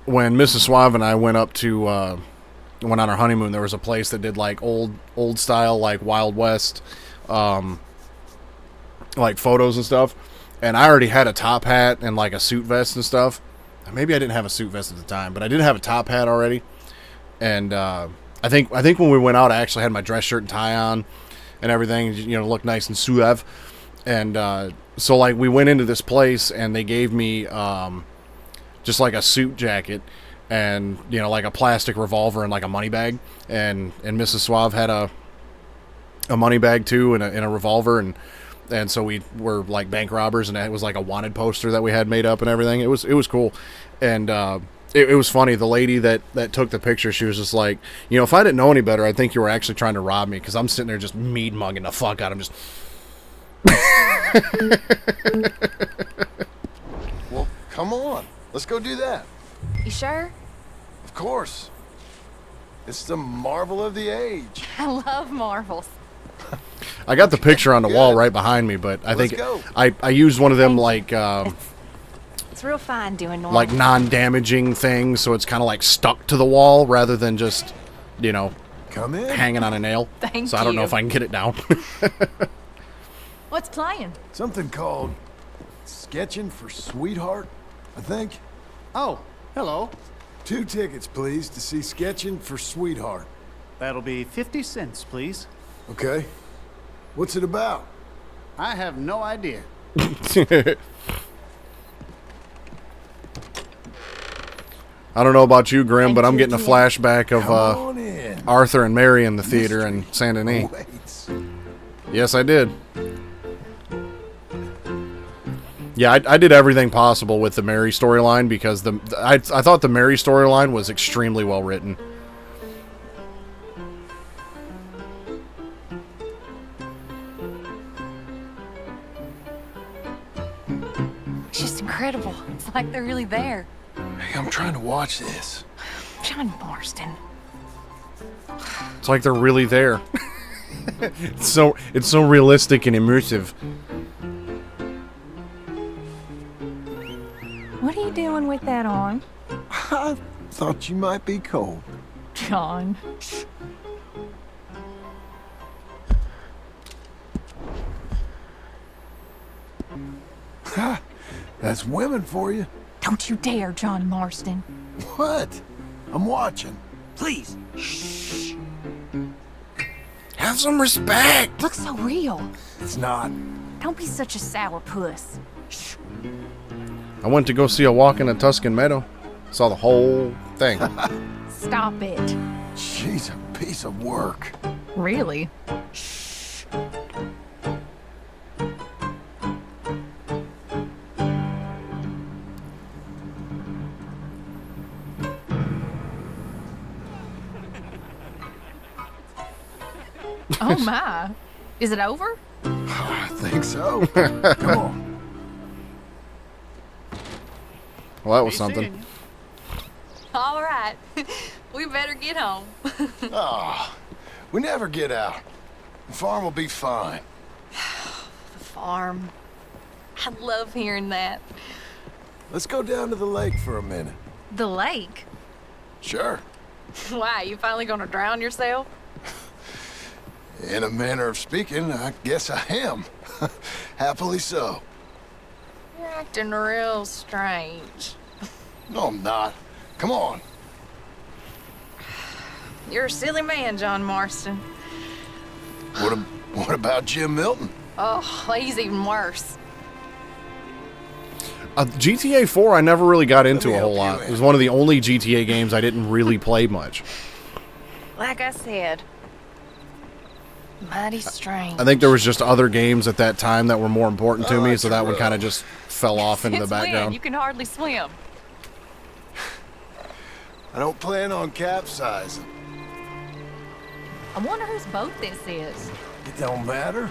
when Mrs. Suave and I went up to went on our honeymoon, there was a place that did like old style, like Wild West, like photos and stuff. And I already had a top hat and like a suit vest and stuff. Maybe I didn't have a suit vest at the time, but I did have a top hat already. And I think when we went out, I actually had my dress shirt and tie on and everything, you know, looked nice and suave. And so like we went into this place and they gave me just like a suit jacket and, you know, like a plastic revolver and like a money bag. And Mrs. Suave had a money bag too and a revolver, and so we were like bank robbers, and it was like a wanted poster that we had made up and everything. It was cool. And it was funny. The lady that took the picture, she was just like, you know, if I didn't know any better, I'd think you were actually trying to rob me, because I'm sitting there just mead mugging the fuck out of him. Just Well, come on. Let's go do that. You sure? Of course. It's the marvel of the age. I love marvels. I got the picture on the wall right behind me, but I think I used one of them like It's real fine doing normal. like non-damaging things, so it's kind of like stuck to the wall rather than just, you know, come in, hanging on a nail. Thank so I don't know you. if I can get it down. What's playing? Something called Sketching for Sweetheart, I think. Oh, hello. 2 tickets, please, to see Sketching for Sweetheart. That'll be 50 cents, please. Okay. What's it about? I have no idea. I don't know about you, Grim, but I'm getting a flashback of on in. Arthur and Mary in the theater in Saint Denis. Yes, I did. Yeah, I did everything possible with the Mary storyline, because I thought the Mary storyline was extremely well written. It's just incredible. It's like they're really there. Hey, I'm trying to watch this. John Marston. It's like they're really there. It's so realistic and immersive. hat on. I thought you might be cold. John. Ha! That's women for you. Don't you dare, John Marston. What? I'm watching. Please. Shh. Have some respect. Looks so real. It's not. Don't be such a sourpuss. I went to go see a walk in a Tuscan meadow. Saw the whole thing. Stop it. She's a piece of work. Really? Oh my. Is it over? I think so. Come on. Well, that was something. All right. We better get home. We never get out. The farm will be fine. The farm. I love hearing that. Let's go down to the lake for a minute. The lake? Sure. Why, you finally gonna drown yourself? In a manner of speaking, I guess I am. Happily so. You're acting real strange. No, I'm not. Come on. You're a silly man, John Marston. What about Jim Milton? Oh, he's even worse. GTA 4 I never really got into a whole lot. It was one of the only GTA games I didn't really play much. Like I said, mighty strange. I think there was just other games at that time that were more important to me, so that one kind of just fell off into the Since when? background. You can hardly swim. I don't plan on capsizing. I wonder whose boat this is. It don't matter.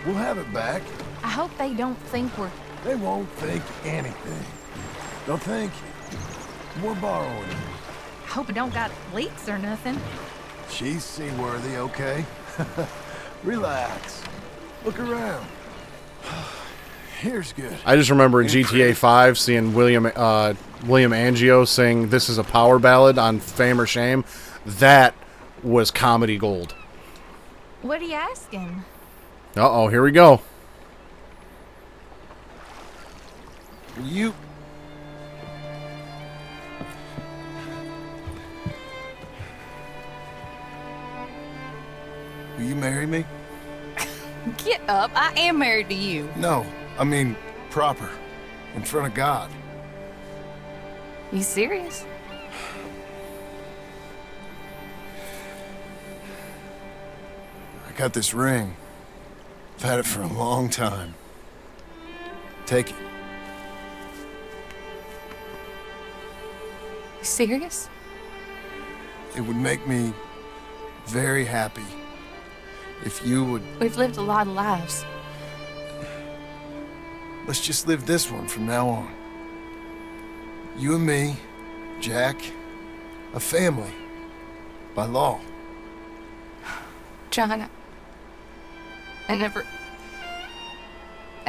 We'll have it back. I hope they don't think we're... They won't think anything. They'll think we're borrowing it. I hope it don't got leaks or nothing. She's seaworthy, okay? Relax. Look around. Here's good. I just remember in GTA 5 seeing William Angio sing "This Is a Power Ballad" on Fame or Shame. That was comedy gold. What are you asking? Uh-oh, here we go. You... Will you marry me? Get up. I am married to you. No, I mean proper. In front of God. You serious? I got this ring. I've had it for a long time. Take it. You serious? It would make me very happy if you would... We've lived a lot of lives. Let's just live this one from now on. You and me, Jack, a family, by law. John, I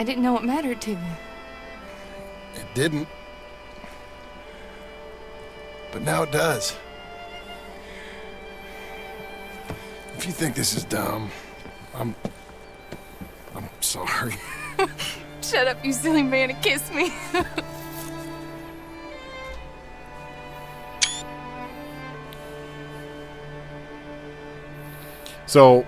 didn't know it mattered to you. It didn't. But now it does. If you think this is dumb, I'm sorry. Shut up, you silly man, and kiss me. So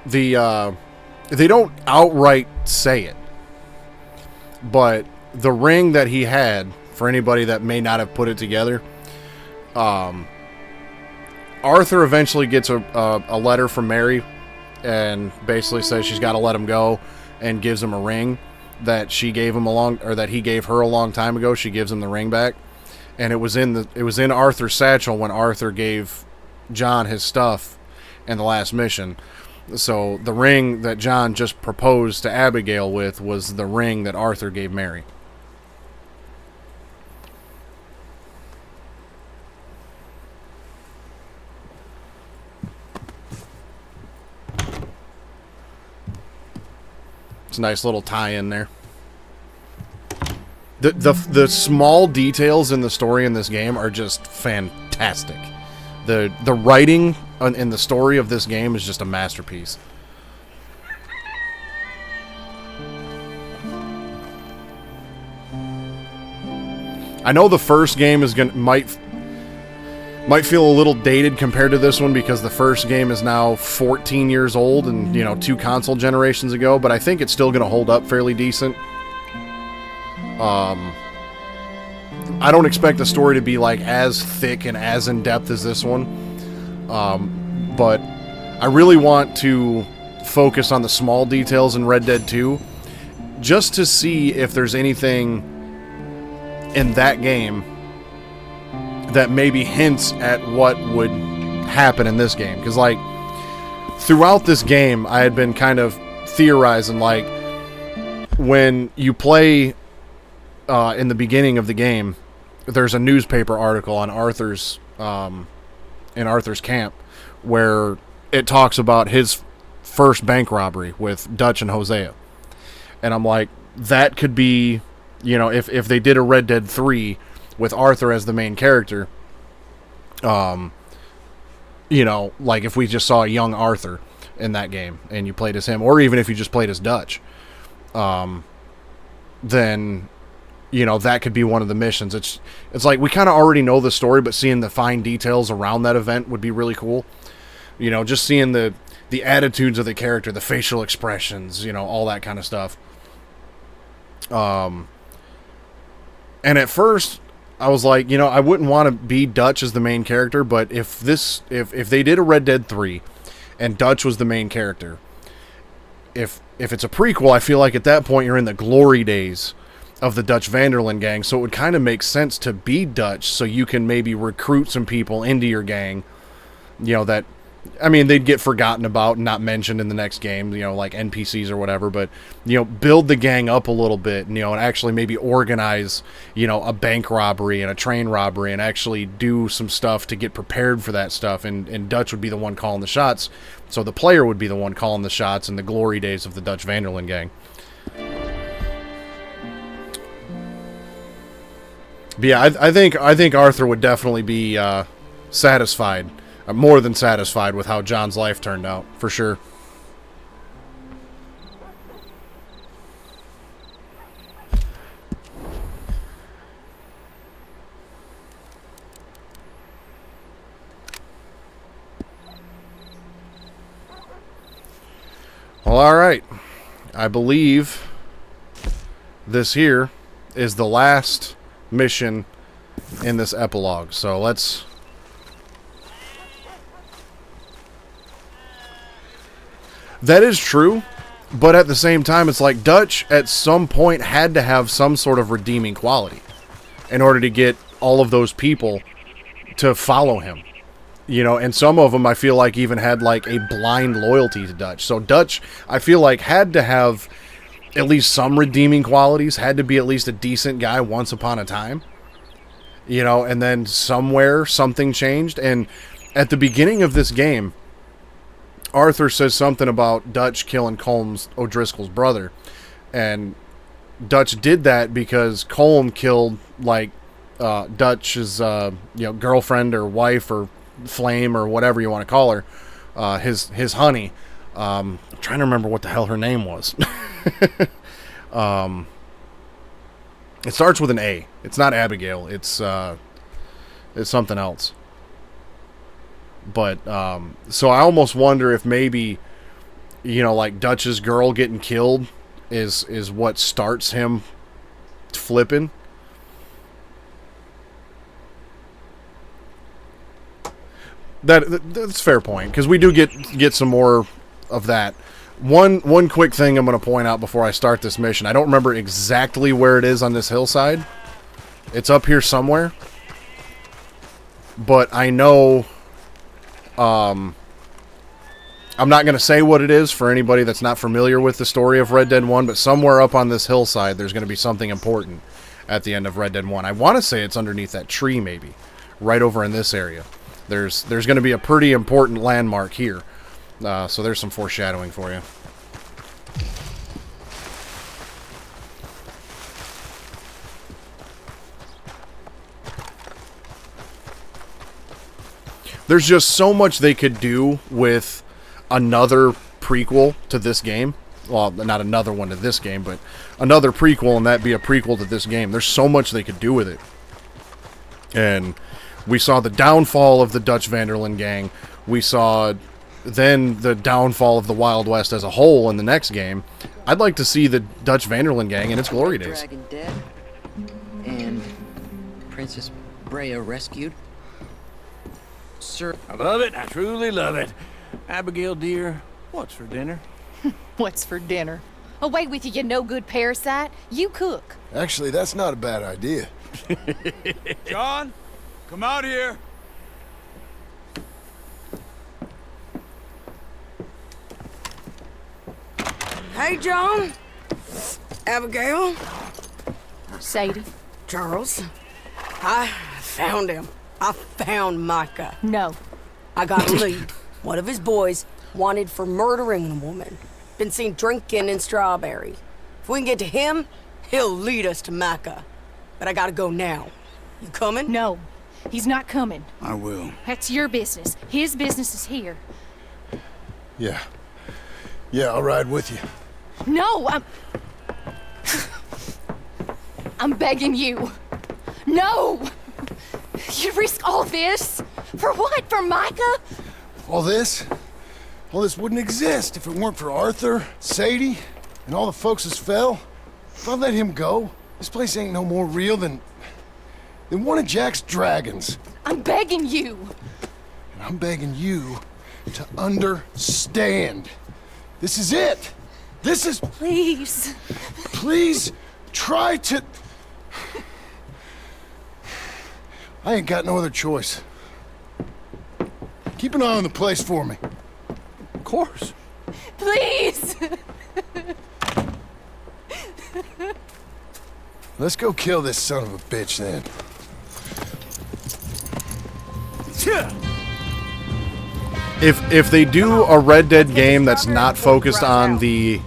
they don't outright say it, but the ring that he had, for anybody that may not have put it together, Arthur eventually gets a letter from Mary and basically says she's got to let him go, and gives him a ring that she gave him that he gave her a long time ago. She gives him the ring back, and it was in Arthur's satchel when Arthur gave John his stuff in the last mission. So the ring that John just proposed to Abigail with was the ring that Arthur gave Mary. It's a nice little tie-in there. The small details in the story in this game are just fantastic. The writing in the story of this game is just a masterpiece. I know the first game is might feel a little dated compared to this one because the first game is now 14 years old and, 2 console generations ago, but I think it's still going to hold up fairly decent. I don't expect the story to be like as thick and as in-depth as this one, but I really want to focus on the small details in Red Dead 2 just to see if there's anything in that game that maybe hints at what would happen in this game. Because, like, throughout this game, I had been kind of theorizing, like, when you play in the beginning of the game, there's a newspaper article on Arthur's in Arthur's camp where it talks about his first bank robbery with Dutch and Hosea. And I'm like, that could be, if they did a Red Dead 3 with Arthur as the main character, like if we just saw a young Arthur in that game and you played as him, or even if you just played as Dutch, then, that could be one of the missions. It's like we kind of already know the story, but seeing the fine details around that event would be really cool. Just seeing the attitudes of the character, the facial expressions, all that kind of stuff. And at first, I was like, I wouldn't want to be Dutch as the main character, but if they did a Red Dead 3 and Dutch was the main character, if it's a prequel, I feel like at that point you're in the glory days of the Dutch Vanderlyn gang, so it would kind of make sense to be Dutch so you can maybe recruit some people into your gang, that, they'd get forgotten about and not mentioned in the next game, like NPCs or whatever, but, build the gang up a little bit, and actually maybe organize, a bank robbery and a train robbery and actually do some stuff to get prepared for that stuff, and Dutch would be the one calling the shots, so the player would be the one calling the shots in the glory days of the Dutch Vanderlyn gang. But yeah, I think Arthur would definitely be satisfied, more than satisfied with how John's life turned out, for sure. Well, all right. I believe this here is the last mission in this epilogue. So let's... That is true, but at the same time, it's like Dutch at some point had to have some sort of redeeming quality in order to get all of those people to follow him. And some of them I feel like even had like a blind loyalty to Dutch. So Dutch, I feel like, had to have at least some redeeming qualities, had to be at least a decent guy once upon a time. And then somewhere something changed. And at the beginning of this game, Arthur says something about Dutch killing Colm's O'Driscoll's brother. And Dutch did that because Colm killed, like, Dutch's, girlfriend or wife or flame or whatever you want to call her, his honey. I'm trying to remember what the hell her name was. It starts with an A. It's not Abigail. It's something else. But, so I almost wonder if maybe, like Dutch's girl getting killed is what starts him flipping. That's a fair point, because we do get some more of that. One quick thing I'm going to point out before I start this mission. I don't remember exactly where it is on this hillside. It's up here somewhere. But I know... I'm not going to say what it is for anybody that's not familiar with the story of Red Dead 1, but somewhere up on this hillside there's going to be something important at the end of Red Dead 1. I want to say it's underneath that tree, maybe. Right over in this area. There's going to be a pretty important landmark here. So there's some foreshadowing for you. There's just so much they could do with another prequel to this game. Well, not another one to this game, but another prequel, and that be a prequel to this game. There's so much they could do with it. And we saw the downfall of the Dutch Vanderlyn gang. We saw then the downfall of the Wild West as a whole in the next game. I'd like to see the Dutch Vanderlyn gang in its glory days. Dragon dead, and Princess Brea rescued. Sir, I love it. I truly love it. Abigail, dear, what's for dinner? What's for dinner? Away with you, you no-good parasite. You cook. Actually, that's not a bad idea. John, come out here. Hey, John. Abigail. Sadie. Charles. I found him. I found Micah. No. I got a lead. One of his boys wanted for murdering a woman. Been seen drinking in Strawberry. If we can get to him, he'll lead us to Micah. But I gotta go now. You coming? No. He's not coming. I will. That's your business. His business is here. Yeah. Yeah, I'll ride with you. No, I'm begging you. No! You risk all this? For what? For Micah? All this wouldn't exist if it weren't for Arthur, Sadie, and all the folks as fell. If I let him go, this place ain't no more real than one of Jack's dragons. I'm begging you. And I'm begging you to understand. This is it. This is... Please. Please try to... I ain't got no other choice. Keep an eye on the place for me. Of course. Please. Let's go kill this son of a bitch then. If they do a Red Dead game that's not focused on the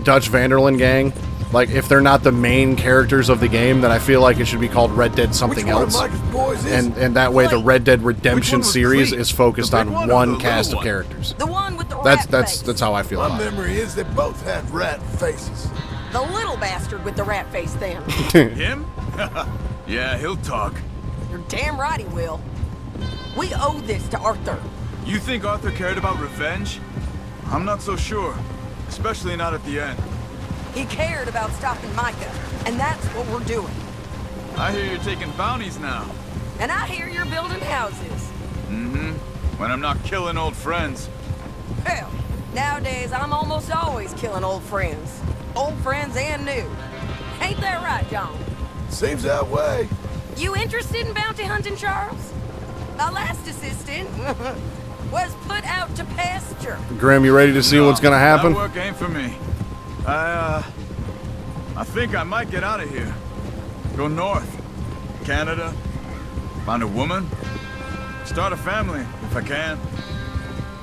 Dutch Vanderlyn gang, like if they're not the main characters of the game, then I feel like it should be called Red Dead something else. And that way the Red Dead Redemption series is focused on one cast of characters. The one with the rat face. That's how I feel about My it. memory is they both had rat faces. The little bastard with the rat face then. Him? Yeah, he'll talk. You're damn right he will. We owe this to Arthur. You think Arthur cared about revenge? I'm not so sure. Especially not at the end. He cared about stopping Micah, and that's what we're doing. I hear you're taking bounties now. And I hear you're building houses. Mm-hmm. When I'm not killing old friends. Hell, nowadays I'm almost always killing old friends. Old friends and new. Ain't that right, John? Seems that way. You interested in bounty hunting, Charles? My last assistant was put out to pasture. Graham, you ready to see what's gonna happen? That work ain't for me. I think I might get out of here. Go north. Canada. Find a woman. Start a family, if I can.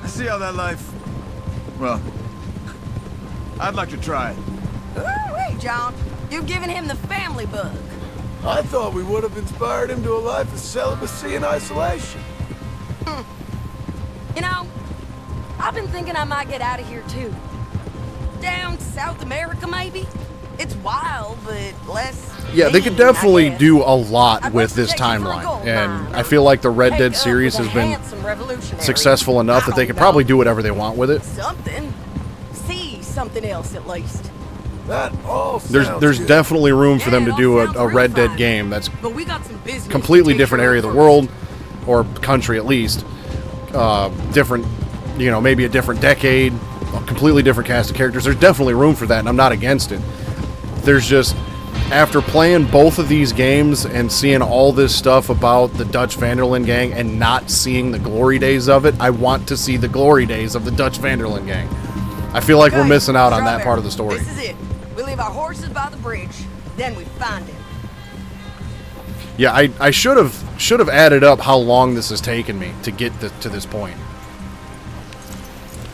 I see how that life... Well, I'd like to try it. Ooh-wee, John. You've given him the family bug. I thought we would have inspired him to a life of celibacy and isolation. You know, I've been thinking I might get out of here too. Down South America, maybe? It's wild, but less... Yeah, they could mean, definitely I guess. do a lot I'd with love to this take you for a timeline. gold And mine, I feel like the Red take Dead up series with has a been handsome revolutionary. successful enough that they could probably do whatever they want with it. Something. See something else, at least. That all There's definitely room for them to do a Red Dead game that's But we got some business completely to take different care area of the world, or country at least. Different, maybe a different decade, a completely different cast of characters. There's definitely room for that, and I'm not against it. There's just, after playing both of these games and seeing all this stuff about the Dutch Vanderlyn gang and not seeing the glory days of it, I want to see the glory days of the Dutch Vanderlyn gang. I feel like we're missing out on that part of the story. This is it. We leave our horses by the bridge, then we find him. Yeah, I should have added up how long this has taken me to get to this point.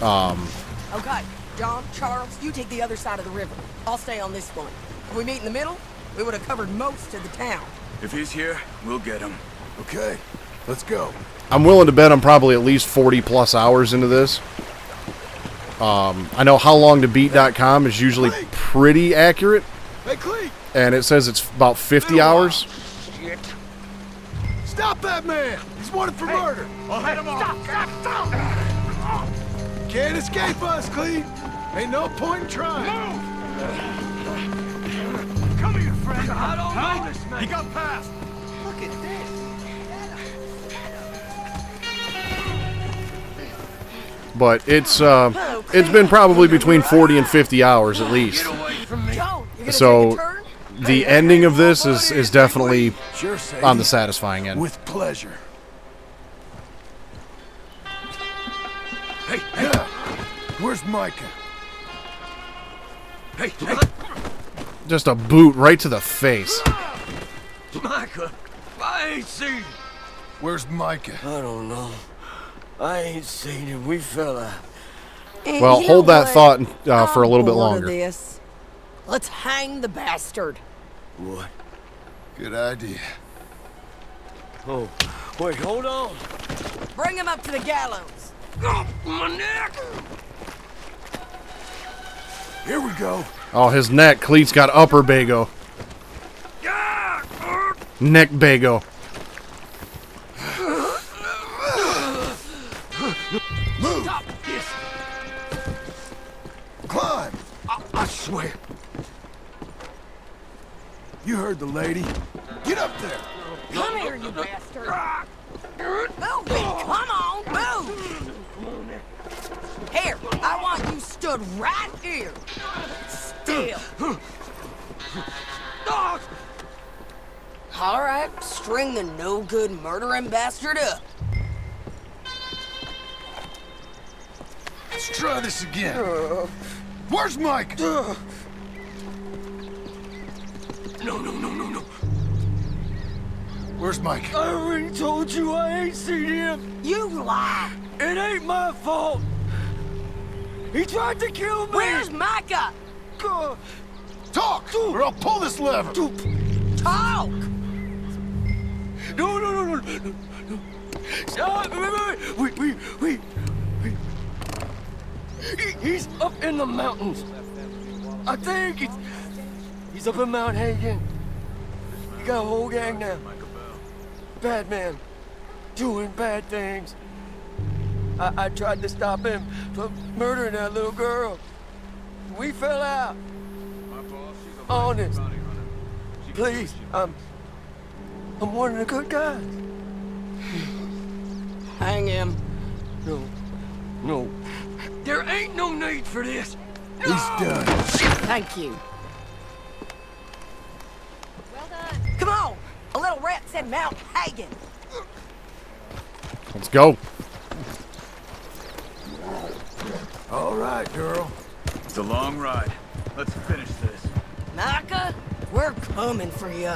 Okay, John, Charles, you take the other side of the river. I'll stay on this one. If we meet in the middle, we would have covered most of the town. If he's here, we'll get him. Okay. Let's go. I'm willing to bet I'm probably at least 40 plus hours into this. I know howlongtobeat.com is usually pretty accurate. Hey, Cleet! And it says it's about 50 hours. Shit. Stop that man! He's wanted for murder! I'll head him off. Stop! Can't escape us, Cleet! Ain't no point in trying. Come here, friend. I don't know this man. He got past. Look at this. But it's been probably between 40 and 50 hours at least. So the ending of this is definitely on the satisfying end. With pleasure. Hey, yeah. Where's Micah? Hey, Just a boot right to the face. Micah, I ain't seen him. Where's Micah? I don't know. I ain't seen him. We fell out. Well, hold that thought for a little bit longer. Let's hang the bastard. What? Good idea. Oh, wait, hold on. Bring him up to the gallows. Oh, my neck! Here we go. Oh, his neck. Cleet's got upper bago. Neck bago. Move! Stop this! Climb! I swear. You heard the lady. Get up there! Come here, you bastard! Move it! Come on, move! Here, I want you stood right here. Still. All right, string the no-good murdering bastard up. Let's try this again. Where's Mike? No. Where's Mike? I already told you I ain't seen him. You lie. It ain't my fault. He tried to kill me. Where's Micah? Talk, or I'll pull this lever. Talk. No. Stop. Wait. He's up in the mountains. I think he's up in Mount Hagen. He got a whole gang now. Bad man, doing bad things. I tried to stop him from murdering that little girl. We fell out. Honest. Please, I'm one of the good guys. Hang him. No. There ain't no need for this. He's done. Thank you. Well done. Come on. A little rat said Mount Hagen. Let's go. All right, girl. It's a long ride. Let's finish this. Micah, we're coming for you.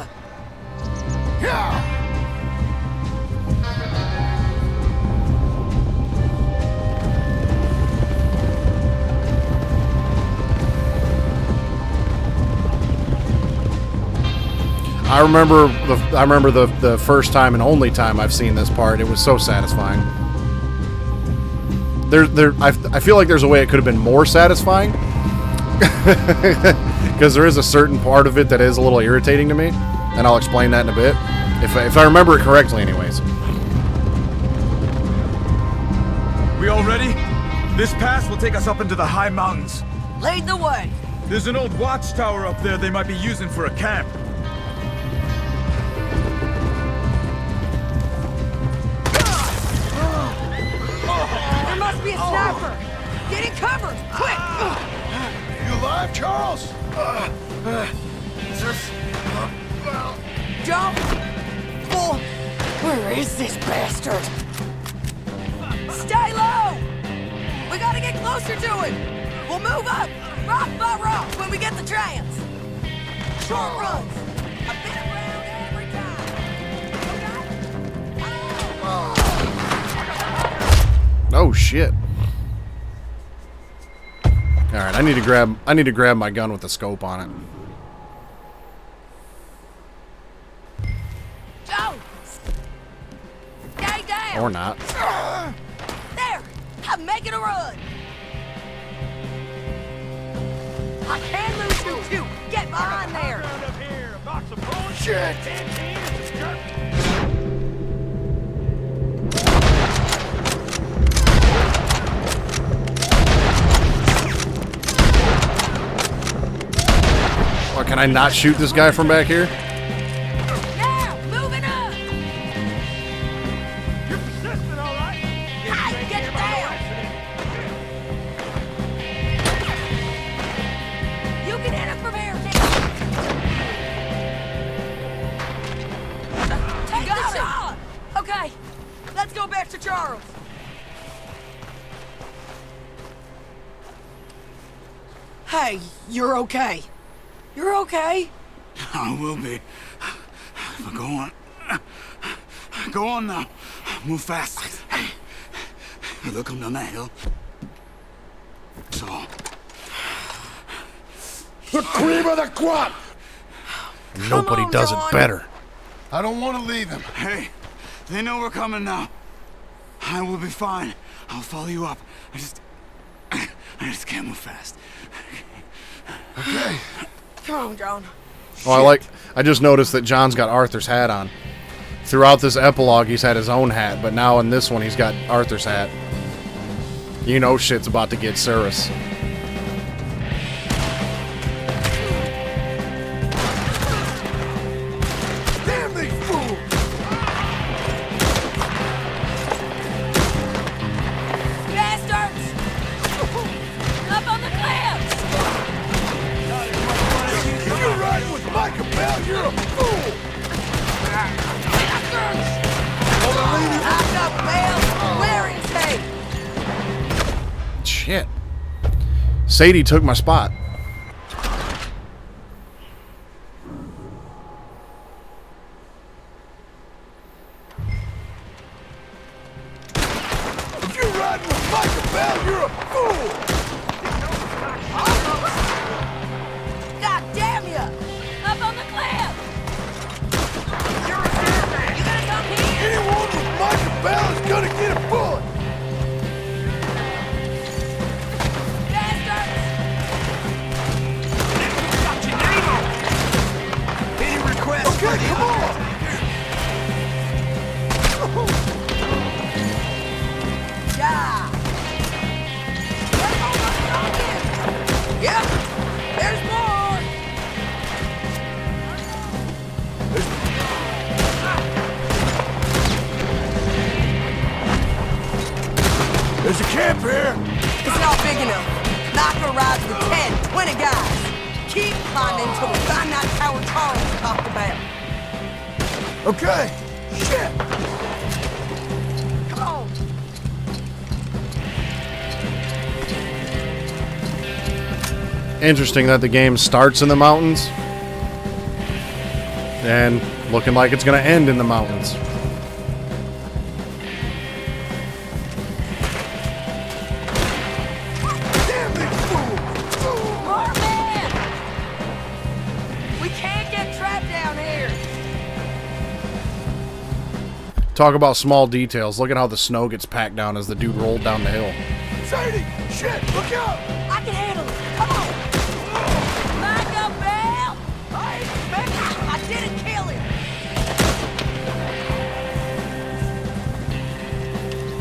Yeah! I remember the first time and only time I've seen this part. It was so satisfying. I feel like there's a way it could have been more satisfying, because there is a certain part of it that is a little irritating to me, and I'll explain that in a bit, if I remember it correctly, anyways. We all ready? This pass will take us up into the high mountains. Lead the way. There's an old watchtower up there they might be using for a camp. There must be a sniper. Get in cover, quick! You alive, Charles? Jump! Full. Where is this bastard? Stay low! We gotta get closer to him. We'll move up, rock by rock, when we get the chance. Short runs. A bit around every time. Oh shit! All right, I need to grab my gun with the scope on it. Go! Stay Or not. There! I'm making a run! I can lose you too! Get behind there! Shit! Or can I not shoot this guy from back here? Now! Moving up! You're persistent, all right? Get down! You can hit him from here, Take the shot! Okay, let's go back to Charles. Hey, you're okay. You're okay. I will be. But go on. Go on now. Move fast. They'll come down that hill. So. The cream of the crop! Nobody does it better. I don't want to leave him. Hey, they know we're coming now. I will be fine. I'll follow you up. I just can't move fast. Okay. Come on, John. Oh, I just noticed that John's got Arthur's hat on. Throughout this epilogue, he's had his own hat, but now in this one, he's got Arthur's hat. You know shit's about to get serious. Damn these fools! Bastards! Up on the cliffs! If you're riding with Micah, pal, you're a fool! Knock up, Bale! Where is he? Shit. Sadie took my spot. If you're riding with Micah, pal, you're a fool! God damn you! Up on the cliff! You're a man! You gotta come here! Anyone with Micah, pal, is gonna get a bullet! Okay, come on! Yeah! Yep! There's more! There's a camp here! It's not big enough. Micah rides with 10, 20 guys. Keep climbing till we find that tower Charles talked about. Okay! Shit! Come on! Interesting that the game starts in the mountains and looking like it's going to end in the mountains. Damn these fools! More men! We can't get trapped down here. Talk about small details. Look at how the snow gets packed down as the dude rolled down the hill. Sadie! Shit! Look out! I can handle it. Come on! Micah, Bell! I didn't kill him!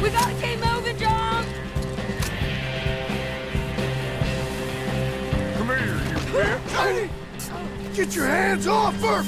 We gotta keep moving, John! Come here, you bitch! Sadie! Get your hands off her!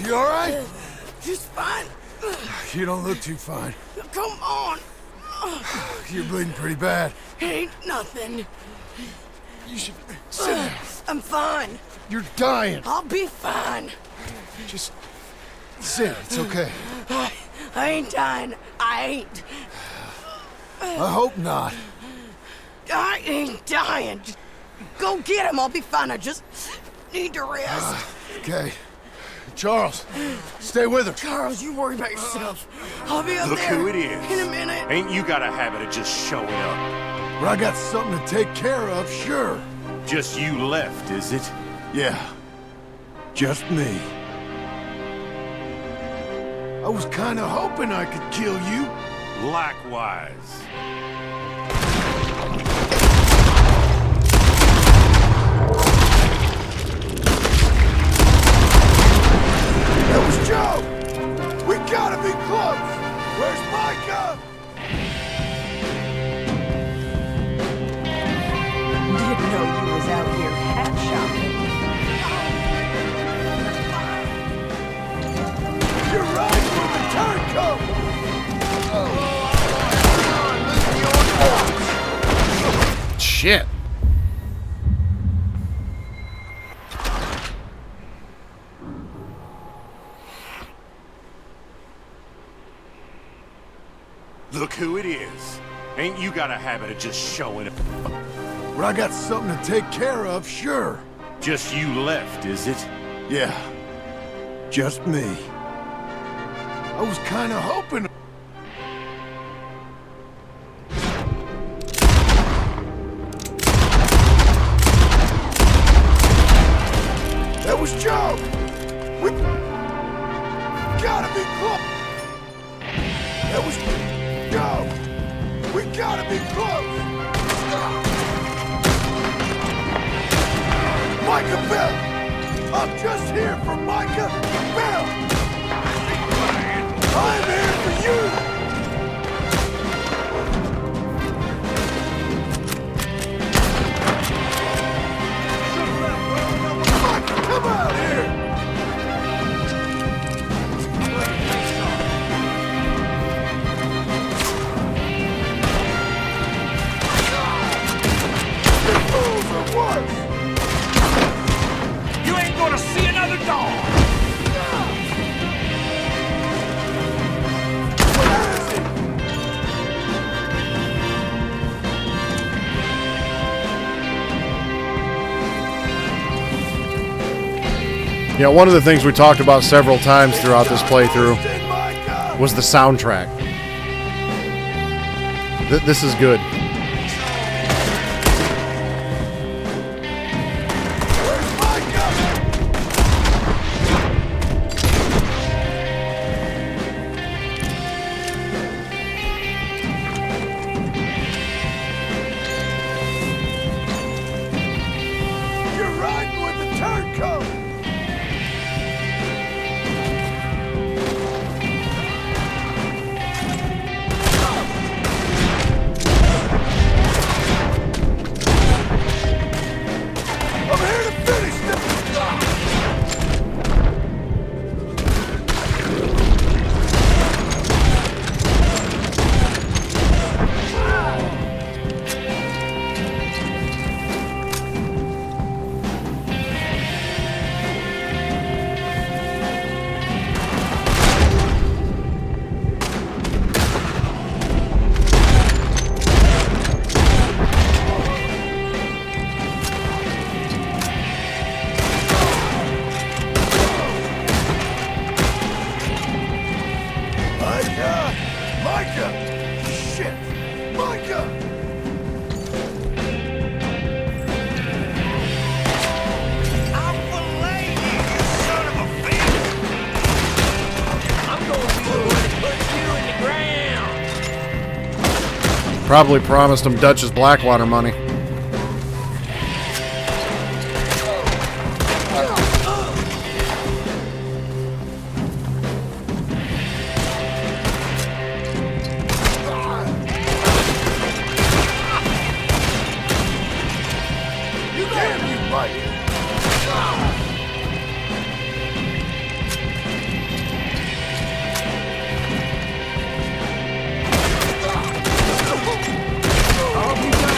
You all right? Just fine. You don't look too fine. Come on. You're bleeding pretty bad. Ain't nothing. You should sit down. I'm fine. You're dying. I'll be fine. Just sit. It's okay. I ain't dying. I ain't. I hope not. I ain't dying. Just go get him. I'll be fine. I just Need to rest. Okay. Charles, stay with her. Charles, you worry about yourself. I'll be up Look there who it is. in a minute. Ain't you got a habit of just showing up? But I got something to take care of, sure. Just you left, is it? Yeah. Just me. I was kinda hoping I could kill you. Likewise. That was Joe! We gotta be close! Where's Micah? Didn't know you was out here hat shopping. You're right with the turncoat! Shit. Look who it is. Ain't you got a habit of just showing up? But I got something to take care of, sure. Just you left, is it? Yeah. Just me. I was kinda hoping... That was Joe! We... gotta be close! That was... Joe! We gotta be close! Micah Bell! I'm just here for Micah Bell! I'm here for you! Micah, come out here! You fools are worse! You ain't gonna see another dog! Yeah, one of the things we talked about several times throughout this playthrough was the soundtrack. This is good. You're riding with the turncoat! I'm here to finish this! Micah! Micah! Shit! Micah! Probably promised him Dutch's Blackwater money. You damn you, Micah! All you got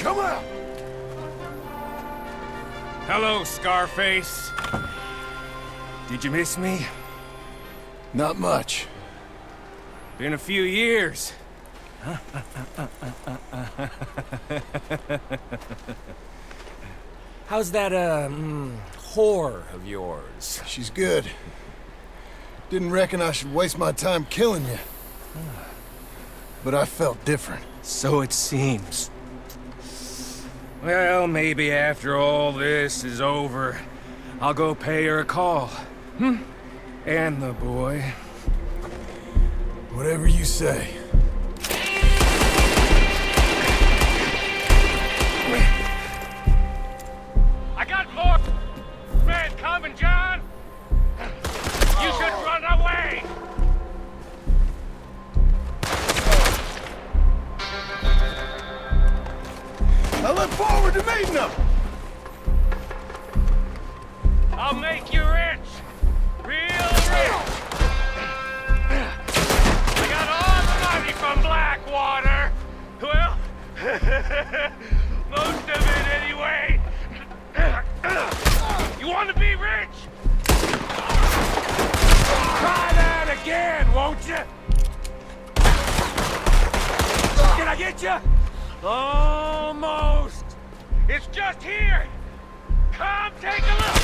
Come out! Hello, Scarface. Did you miss me? Not much. Been a few years. How's that, whore of yours? She's good. Didn't reckon I should waste my time killing you. But I felt different. So it seems. Well, maybe after all this is over, I'll go pay her a call. And the boy. Whatever you say. I got more men coming, John! You should run away! I look forward to meeting them! I'll make you rich! Real rich! I got all the money from Blackwater! Well, most of it anyway! You want to be rich? Try that again, won't you? Can I get you? Almost. It's just here. Come take a look.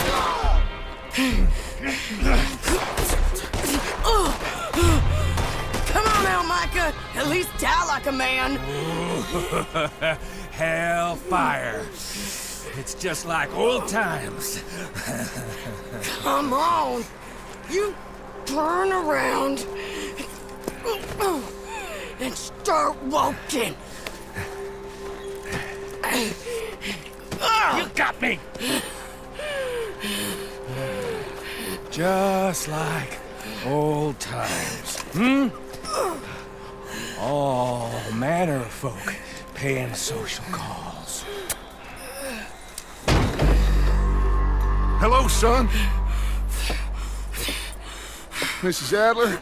Come on now, Micah. At least die like a man. Hellfire. It's just like old times. Come on. You turn around and start walking. You got me! Just like old times, All manner of folk paying social calls. Hello, son. Mrs. Adler.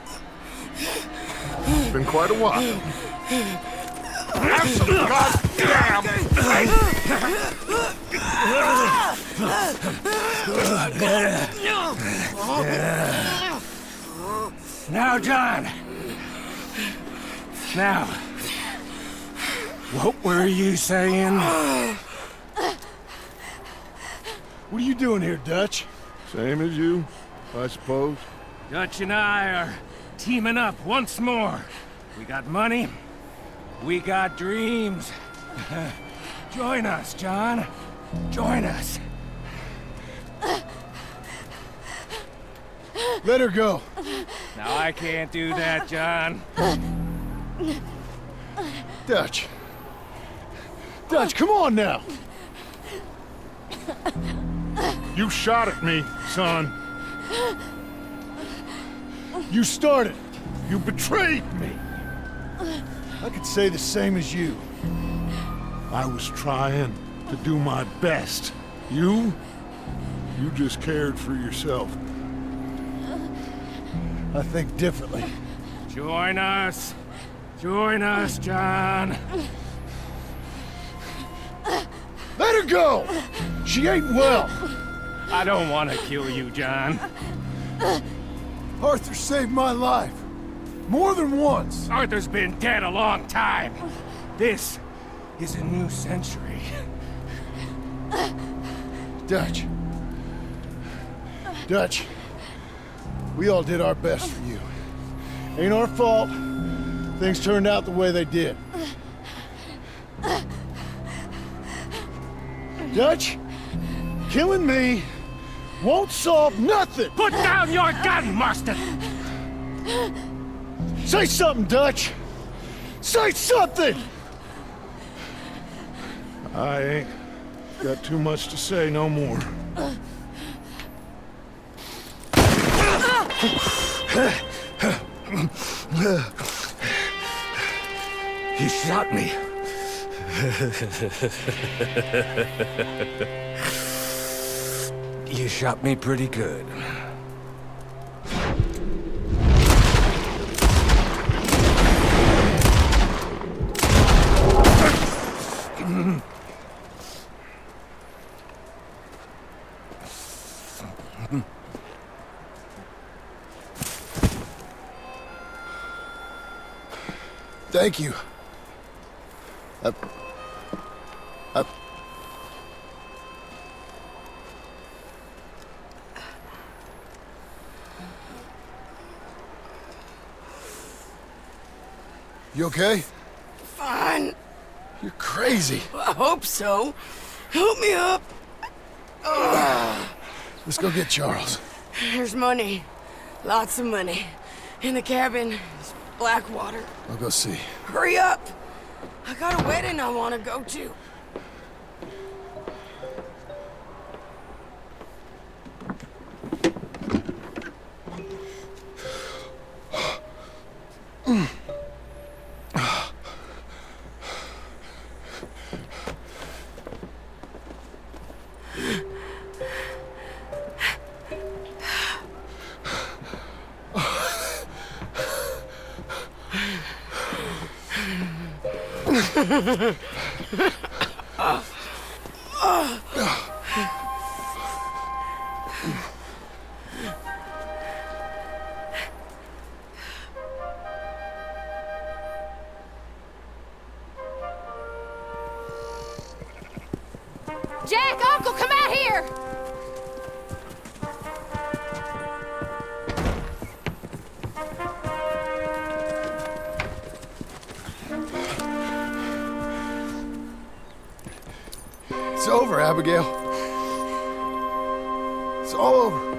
It's been quite a while. Goddamn! Now, John. Now, what were you saying? What are you doing here, Dutch? Same as you, I suppose. Dutch and I are teaming up once more. We got money. We got dreams. Join us, John. Join us. Let her go. Now, I can't do that, John. Dutch. Dutch, come on now. You shot at me, son. You started. You betrayed me. I could say the same as you. I was trying to do my best. You just cared for yourself. I think differently. Join us. Join us, John. Let her go! She ain't well. I don't want to kill you, John. Arthur saved my life. More than once. Arthur's been dead a long time. This is a new century. Dutch. Dutch. We all did our best for you. Ain't our fault. Things turned out the way they did. Dutch, killing me won't solve nothing. Put down your gun, Marston! Say something, Dutch. Say something! I ain't got too much to say no more. You shot me. You shot me pretty good. Thank you. You okay? Fine. You're crazy. I hope so. Help me up. Let's go get Charles. There's money. Lots of money. In the cabin. It's Blackwater. I'll go see. Hurry up. I got a wedding I want to go to. Jack, Uncle, come out here! It's over, Abigail. It's all over.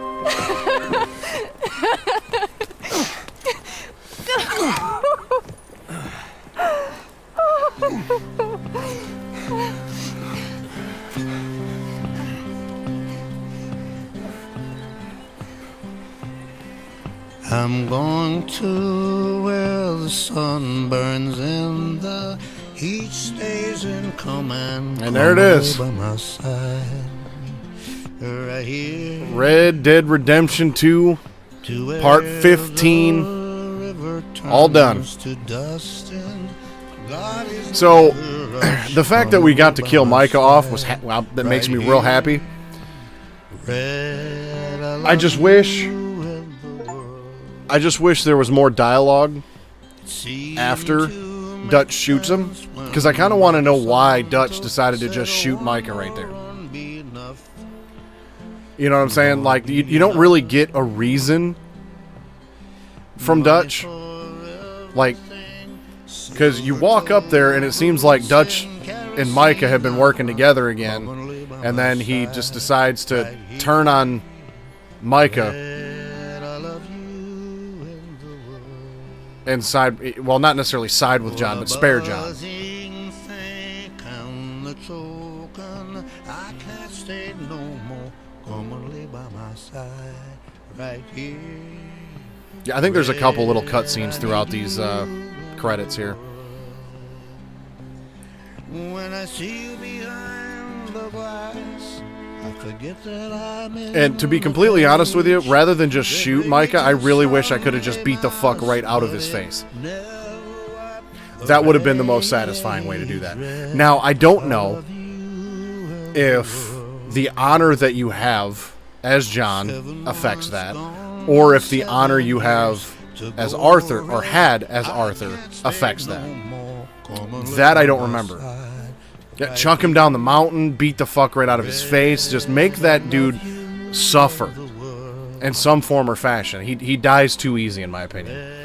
I'm going to where the sun burns and the heat stays in command. And there it is. By my side, right here. Red Dead Redemption 2, Part 15, all done. So, the fact that we got to kill Micah off was that makes me real happy. I just wish there was more dialogue after Dutch shoots him, because I kind of want to know why Dutch decided to just shoot Micah right there. You know what I'm saying? Like, you don't really get a reason from Dutch. Like, because you walk up there and it seems like Dutch and Micah have been working together again, and then he just decides to turn on Micah and side, well, not necessarily side with John, but spare John. Yeah, I think there's a couple little cutscenes throughout these credits here. When I see you behind the glass, I forget that I'm in. And to be completely honest with you, rather than just shoot Micah, I really wish I could have just beat the fuck right out of his face. That would have been the most satisfying way to do that. Now, I don't know if the honor that you have as John affects that, or if the honor you have as Arthur, or had as Arthur, affects that. That I don't remember. Yeah, chuck him down the mountain, beat the fuck right out of his face, just make that dude suffer in some form or fashion. He dies too easy, in my opinion.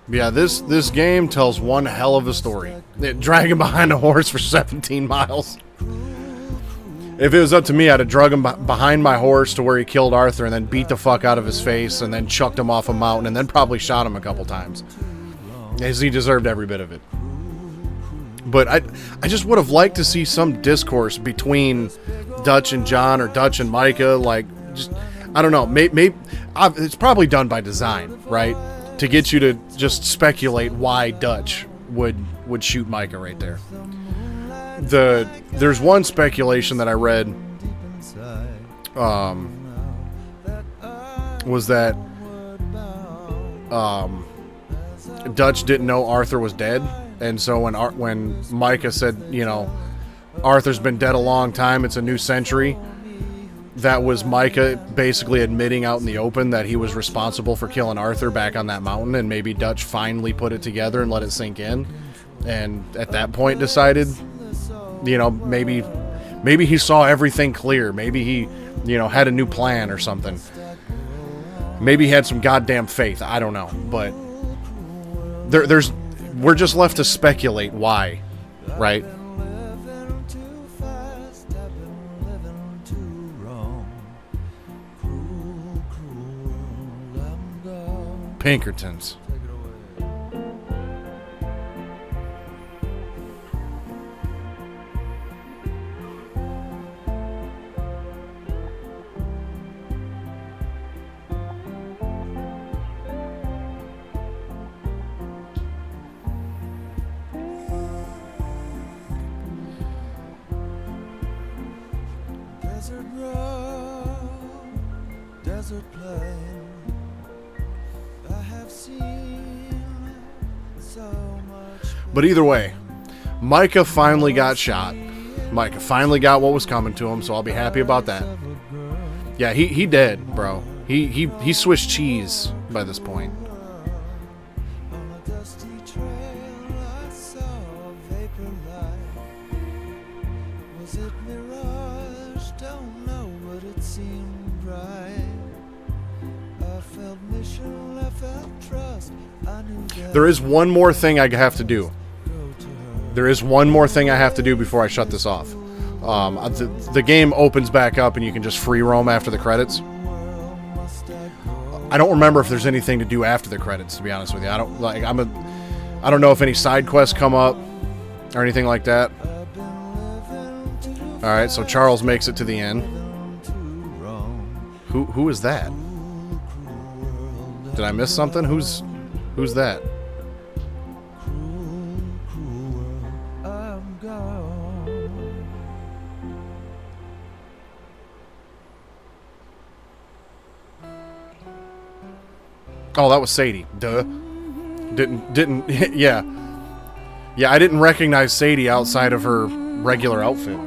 Yeah, this game tells one hell of a story. Dragging behind a horse for 17 miles. If it was up to me, I'd have drug him behind my horse to where he killed Arthur and then beat the fuck out of his face and then chucked him off a mountain and then probably shot him a couple times. As he deserved every bit of it. But I just would have liked to see some discourse between Dutch and John or Dutch and Micah. Like, just, I don't know. Maybe it's probably done by design, right? To get you to just speculate why Dutch would shoot Micah right there. There's one speculation that I read was that Dutch didn't know Arthur was dead, and so when Micah said, you know, Arthur's been dead a long time, it's a new century, that was Micah basically admitting out in the open that he was responsible for killing Arthur back on that mountain, and maybe Dutch finally put it together and let it sink in, and at that point decided, you know, maybe he saw everything clear, maybe he, you know, had a new plan or something. Maybe he had some goddamn faith. I don't know, but we're just left to speculate why, right? Pinkertons. Desert road, desert plain, I have seen so much. But either way, Micah finally got shot. Micah finally got what was coming to him, so I'll be happy about that. Yeah, he dead, bro. He Swiss cheese by this point. There is one more thing I have to do. There is one more thing I have to do before I shut this off. The game opens back up and you can just free roam after the credits. I don't remember if there's anything to do after the credits, to be honest with you. I don't know if any side quests come up or anything like that. All right, so Charles makes it to the end. Who is that? Did I miss something? Who's that? Oh, that was Sadie. Duh. Didn't yeah. Yeah, I didn't recognize Sadie outside of her regular outfit.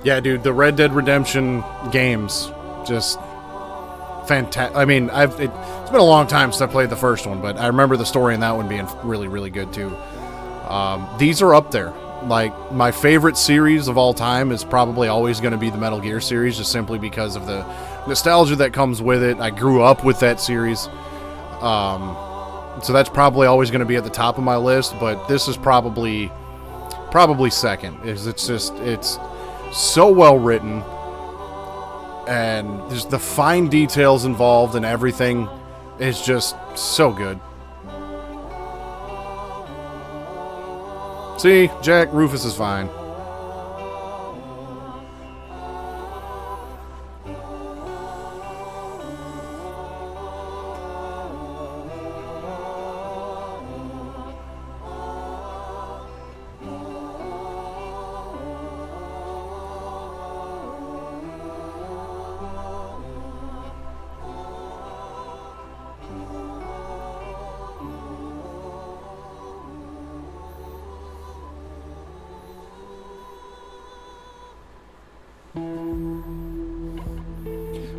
Yeah, dude, the Red Dead Redemption games, just fantastic. I mean, it's been a long time since I played the first one, but I remember the story in that one being really, really good too. These are up there. Like, my favorite series of all time is probably always going to be the Metal Gear series, just simply because of the nostalgia that comes with it. I grew up with that series. So that's probably always going to be at the top of my list, but this is probably second. It's so well written, and there's the fine details involved, and everything is just so good. See, Jack, Rufus is fine.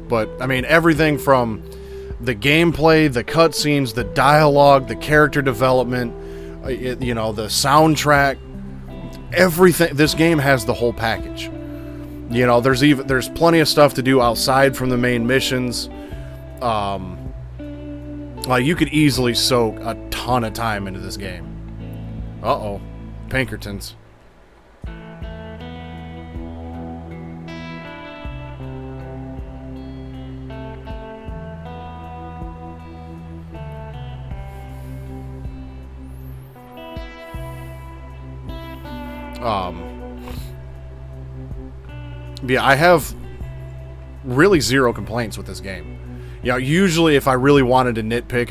But, I mean, everything from the gameplay, the cutscenes, the dialogue, the character development, the soundtrack, everything. This game has the whole package. You know, there's plenty of stuff to do outside from the main missions. Like, you could easily soak a ton of time into this game. Uh-oh. Pinkertons. Yeah, I have really zero complaints with this game. You know, usually if I really wanted to nitpick,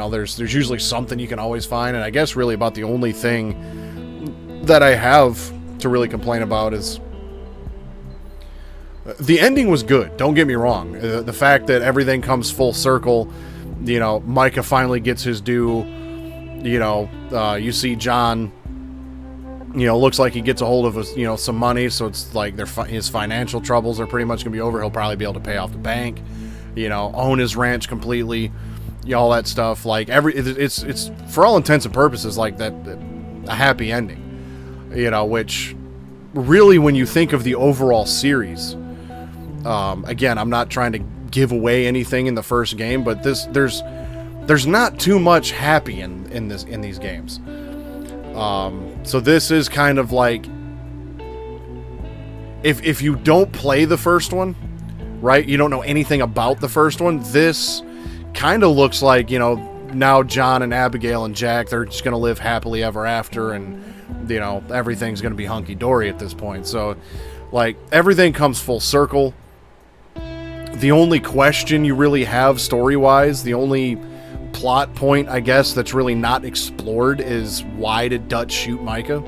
there's usually something you can always find, and I guess really about the only thing that I have to really complain about is the ending was good. Don't get me wrong. The fact that everything comes full circle, you know, Micah finally gets his due. You know, you see John. You know, looks like he gets a hold of some money, so it's like his financial troubles are pretty much gonna be over. He'll probably be able to pay off the bank, you know, own his ranch completely, all that stuff. Like it's for all intents and purposes like that a happy ending, you know. Which really, when you think of the overall series, again, I'm not trying to give away anything in the first game, but there's not too much happy in these games. So this is kind of like, if you don't play the first one, right, you don't know anything about the first one, this kind of looks like, you know, now John and Abigail and Jack, they're just going to live happily ever after, and, you know, everything's going to be hunky-dory at this point. So, like, everything comes full circle. The only question you really have story-wise, the only plot point, I guess, that's really not explored is why did Dutch shoot Micah?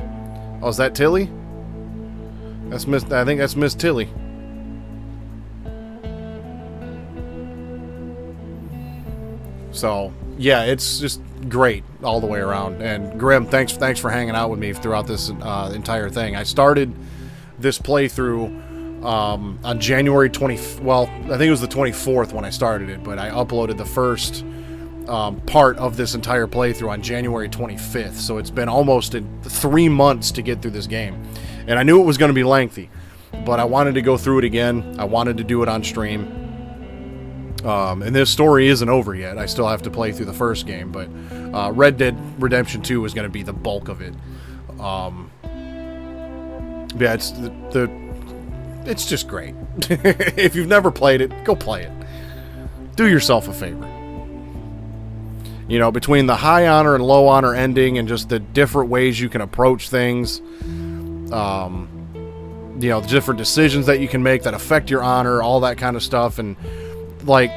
Oh, is that Tilly? I think that's Miss Tilly. So, yeah, it's just great all the way around. And Grim, thanks for hanging out with me throughout this entire thing. I started this playthrough on January 20th. Well, I think it was the 24th when I started it, but I uploaded the first part of this entire playthrough on January 25th, so it's been almost 3 months to get through this game, and I knew it was going to be lengthy, but I wanted to go through it again. I wanted to do it on stream, and this story isn't over yet. I still have to play through the first game, but Red Dead Redemption 2 is going to be the bulk of it. Yeah, it's just great. If you've never played it, go play it. Do yourself a favor. You know, between the high honor and low honor ending and just the different ways you can approach things, you know, the different decisions that you can make that affect your honor, all that kind of stuff. And, like,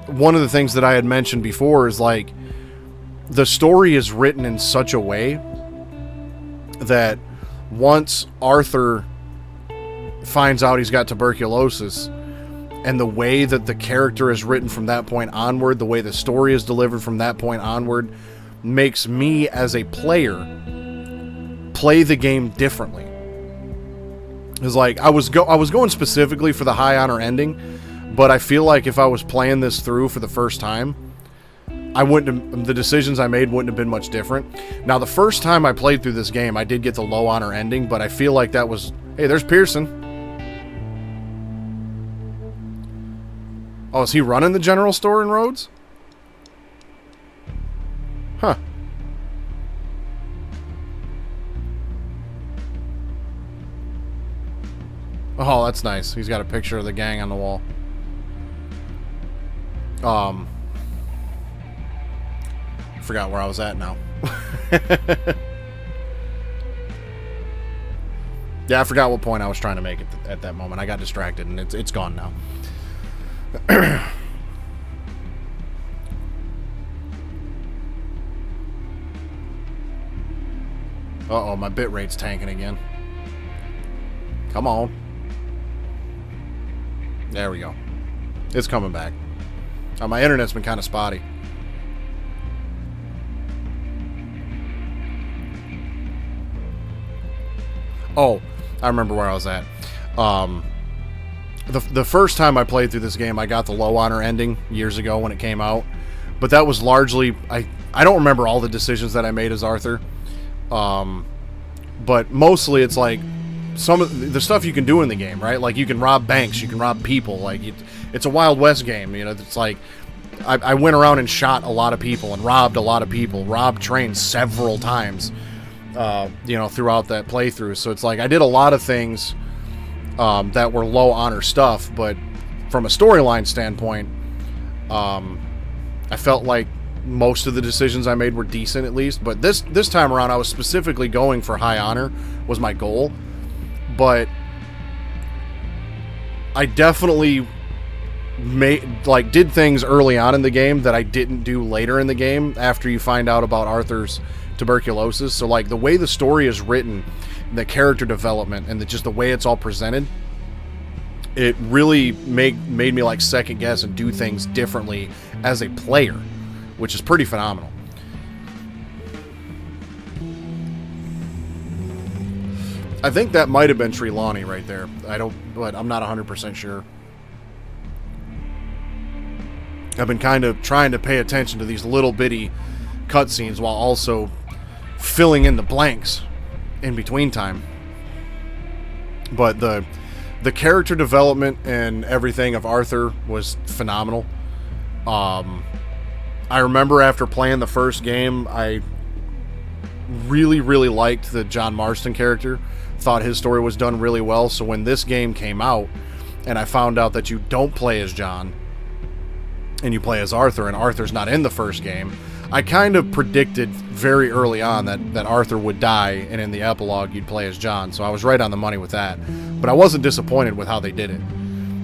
one of the things that I had mentioned before is, like, the story is written in such a way that once Arthur finds out he's got tuberculosis, and the way that the character is written from that point onward, the way the story is delivered from that point onward, makes me as a player play the game differently. It's like I was going specifically for the high honor ending, but I feel like if I was playing this through for the first time, the decisions I made wouldn't have been much different. Now, the first time I played through this game, I did get the low honor ending, but I feel like that was, hey, there's Pearson. Oh, is he running the general store in Rhodes? Huh. Oh, that's nice. He's got a picture of the gang on the wall. Forgot where I was at now. Yeah, I forgot what point I was trying to make at that moment. I got distracted, and it's gone now. Uh-oh, my bit rate's tanking again. Come on. There we go. It's coming back. My internet's been kind of spotty. Oh, I remember where I was at. The first time I played through this game, I got the low honor ending years ago when it came out. But that was largely... I don't remember all the decisions that I made as Arthur. But mostly it's like some of the stuff you can do in the game, right? Like you can rob banks, you can rob people. Like it's a Wild West game, you know. It's like I went around and shot a lot of people and robbed a lot of people, robbed trains several times, you know, throughout that playthrough. So it's like I did a lot of things that were low honor stuff, but from a storyline standpoint, I felt like most of the decisions I made were decent at least. But this time around, I was specifically going for high honor was my goal. But I definitely did things early on in the game that I didn't do later in the game after you find out about Arthur's tuberculosis. So like the way the story is written, the character development, and just the way it's all presented, it really made me like second guess and do things differently as a player, which is pretty phenomenal. I think that might have been Trelawney right there. But I'm not 100% sure. I've been kind of trying to pay attention to these little bitty cutscenes while also filling in the blanks in between time. But the character development and everything of Arthur was phenomenal. I remember after playing the first game, I really, really liked the John Marston character. Thought his story was done really well. So when this game came out and I found out that you don't play as John and you play as Arthur, and Arthur's not in the first game, I kind of predicted very early on that Arthur would die, and in the epilogue you'd play as John. So I was right on the money with that. But I wasn't disappointed with how they did it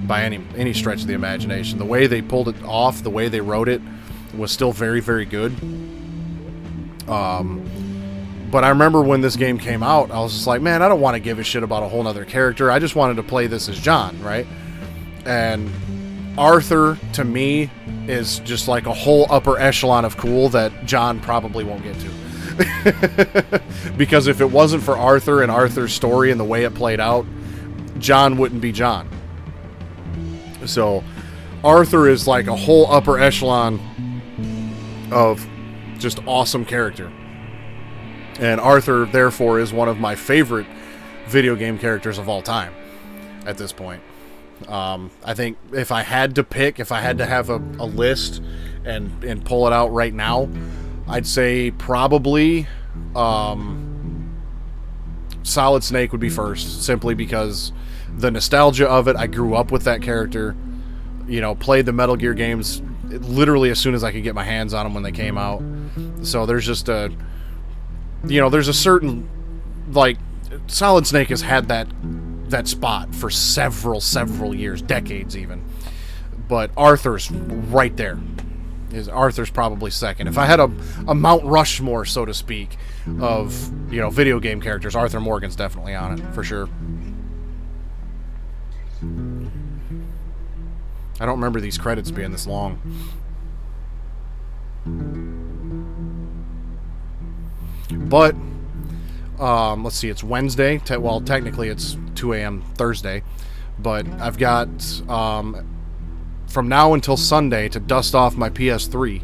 by any stretch of the imagination. The way they pulled it off, the way they wrote it, was still very, very good. But I remember when this game came out, I was just like, man, I don't want to give a shit about a whole nother character. I just wanted to play this as John, right? And Arthur, to me, is just like a whole upper echelon of cool that John probably won't get to. Because if it wasn't for Arthur and Arthur's story and the way it played out, John wouldn't be John. So Arthur is like a whole upper echelon of just awesome character. And Arthur, therefore, is one of my favorite video game characters of all time at this point. I think if I had to pick, if I had to have a list and pull it out right now, I'd say probably Solid Snake would be first, simply because the nostalgia of it. I grew up with that character, you know, played the Metal Gear games literally as soon as I could get my hands on them when they came out. So there's just a... You know, there's a certain, like, Solid Snake has had that spot for several years, decades even. But Arthur's right there. Arthur's probably second. If I had a Mount Rushmore, so to speak, of, you know, video game characters, Arthur Morgan's definitely on it, for sure. I don't remember these credits being this long. But, let's see, it's Wednesday. Well, technically it's 2 a.m. Thursday. But I've got, from now until Sunday to dust off my PS3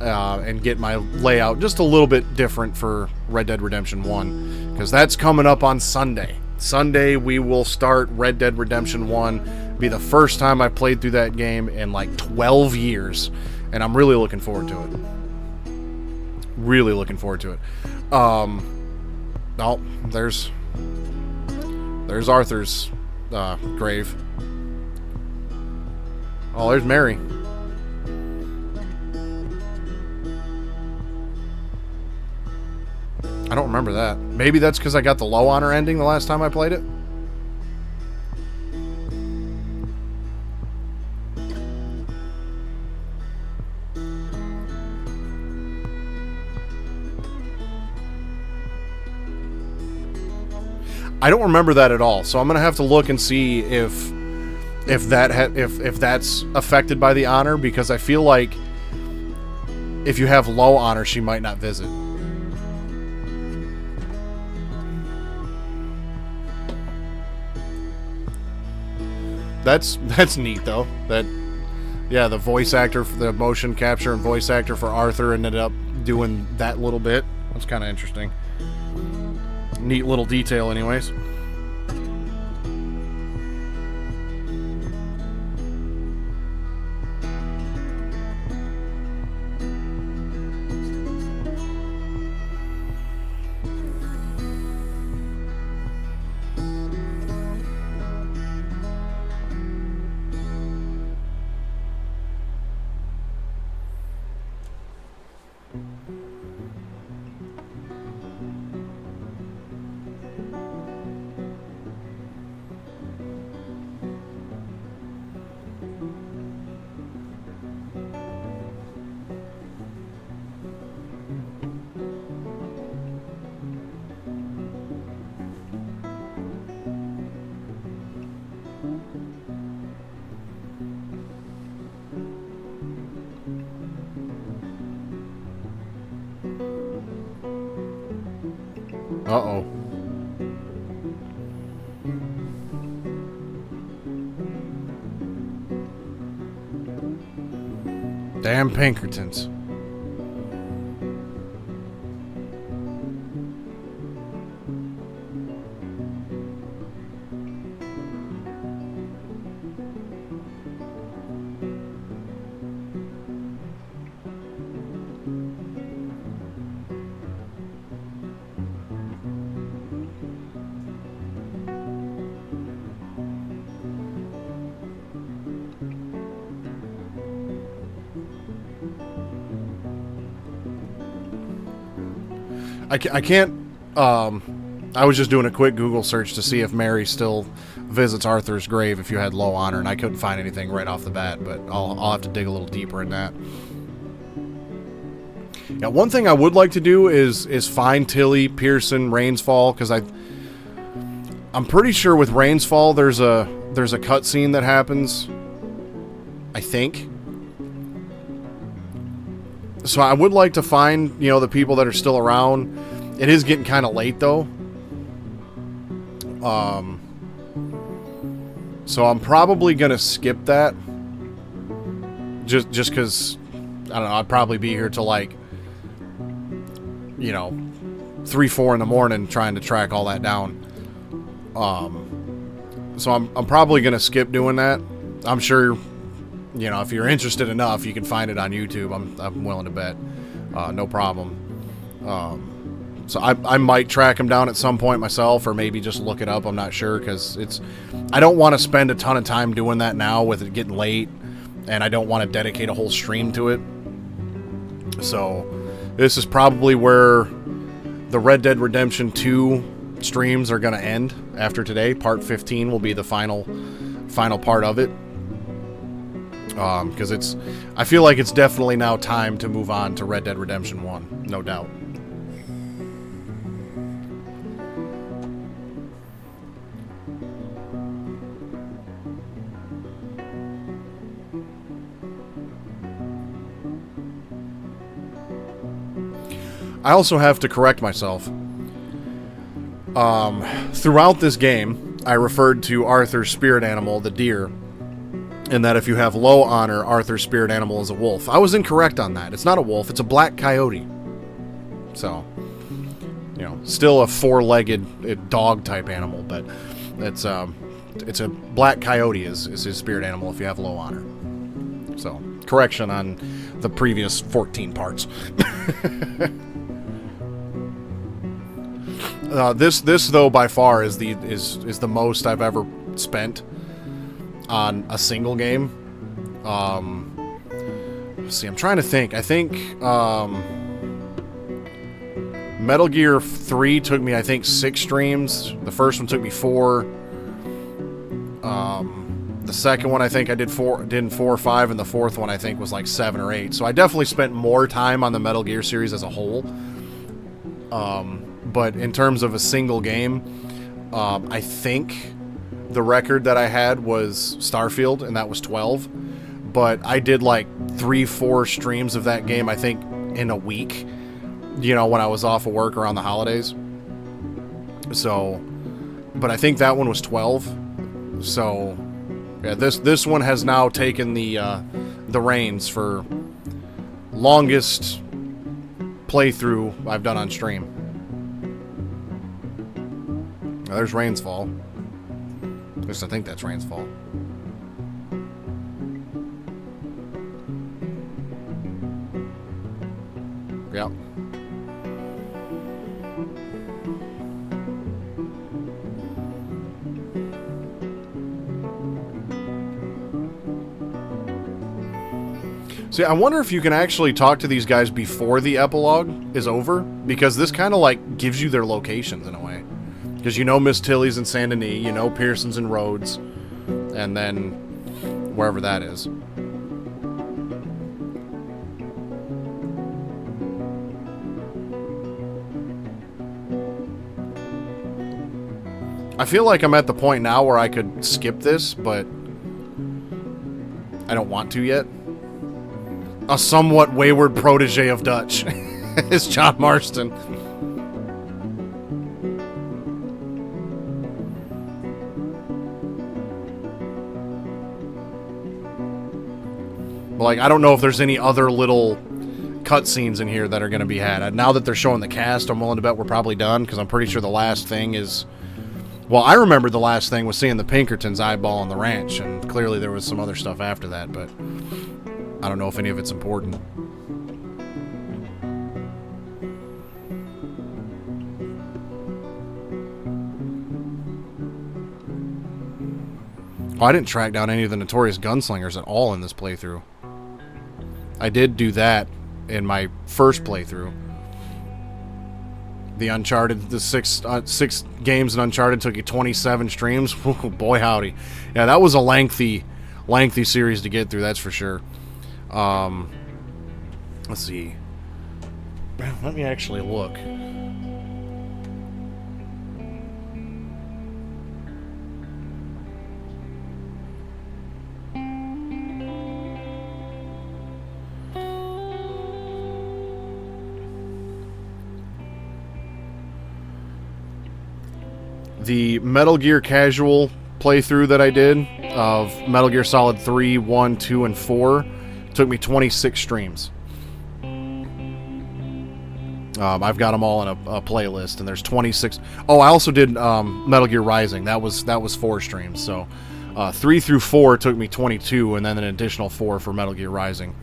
and get my layout just a little bit different for Red Dead Redemption 1. Because that's coming up on Sunday. Sunday we will start Red Dead Redemption 1. Be the first time I played through that game in like 12 years. And I'm really looking forward to it. Really looking forward to it. Oh, there's Arthur's grave. Oh, there's Mary. I don't remember that. Maybe that's because I got the low honor ending the last time I played it. I don't remember that at all, so I'm gonna have to look and see if that's affected by the honor, because I feel like if you have low honor, she might not visit. That's neat though. That, yeah, the voice actor for the motion capture and voice actor for Arthur ended up doing that little bit. That's kind of interesting. Neat little detail, anyways. Uh-oh. Damn Pinkertons. I can't, I was just doing a quick Google search to see if Mary still visits Arthur's grave if you had low honor, and I couldn't find anything right off the bat, but I'll have to dig a little deeper in that. Yeah, one thing I would like to do is find Tilly, Pearson, Rainsfall, because I'm pretty sure with Rainsfall there's a cutscene that happens, I think. So I would like to find, you know, the people that are still around. It is getting kind of late, though. So I'm probably going to skip that. Just because, I don't know, I'd probably be here till like, you know, 3, 4 in the morning trying to track all that down. So I'm probably going to skip doing that. I'm sure, you know, if you're interested enough, you can find it on YouTube. I'm willing to bet. No problem. So I might track him down at some point myself, or maybe just look it up. I'm not sure, because I don't want to spend a ton of time doing that now with it getting late, and I don't want to dedicate a whole stream to it. So this is probably where the Red Dead Redemption 2 streams are going to end after today. Part 15 will be the final part of it. Because I feel like it's definitely now time to move on to Red Dead Redemption 1, no doubt. I also have to correct myself. Throughout this game, I referred to Arthur's spirit animal, the deer, and that if you have low honor, Arthur's spirit animal is a wolf. I was incorrect on that. It's not a wolf, it's a black coyote. So, you know, still a 4-legged dog type animal, but it's a black coyote is his spirit animal if you have low honor. So, correction on the previous 14 parts. This though by far is the most I've ever spent on a single game. Let's see, I'm trying to think. I think Metal Gear 3 took me, I think, 6 streams. The first one took me 4. The second one I think I did 4 or 5, and the fourth one I think was like 7 or 8. So I definitely spent more time on the Metal Gear series as a whole. But in terms of a single game, I think the record that I had was Starfield, and that was 12. But I did like 3-4 streams of that game, I think, in a week, you know, when I was off of work around the holidays. So, but I think that one was 12. So, yeah, this one has now taken the reins for longest playthrough I've done on stream. Now, there's Rain's Fall. At least I think that's Rain's Fall. Yep. See, I wonder if you can actually talk to these guys before the epilogue is over, because this kind of like gives you their locations in a way. Because you know Miss Tilly's in Saint Denis, you know Pearson's in Rhodes, and then wherever that is. I feel like I'm at the point now where I could skip this, but I don't want to yet. A somewhat wayward protege of Dutch is John Marston. Like, I don't know if there's any other little cutscenes in here that are going to be had. Now that they're showing the cast, I'm willing to bet we're probably done, because I'm pretty sure the last thing is... Well, I remember the last thing was seeing the Pinkertons eyeball on the ranch, and clearly there was some other stuff after that, but I don't know if any of it's important. Oh, I didn't track down any of the Notorious Gunslingers at all in this playthrough. I did do that in my first playthrough. The Uncharted, the six games in Uncharted took you 27 streams. Ooh, boy howdy. Yeah, that was a lengthy series to get through, that's for sure. Let's see. Let me actually look. The Metal Gear Casual playthrough that I did of Metal Gear Solid 3, 1, 2, and 4 took me 26 streams. I've got them all in a playlist, and there's 26. Oh, I also did Metal Gear Rising. That was 4 streams. So 3 through 4 took me 22, and then an additional 4 for Metal Gear Rising.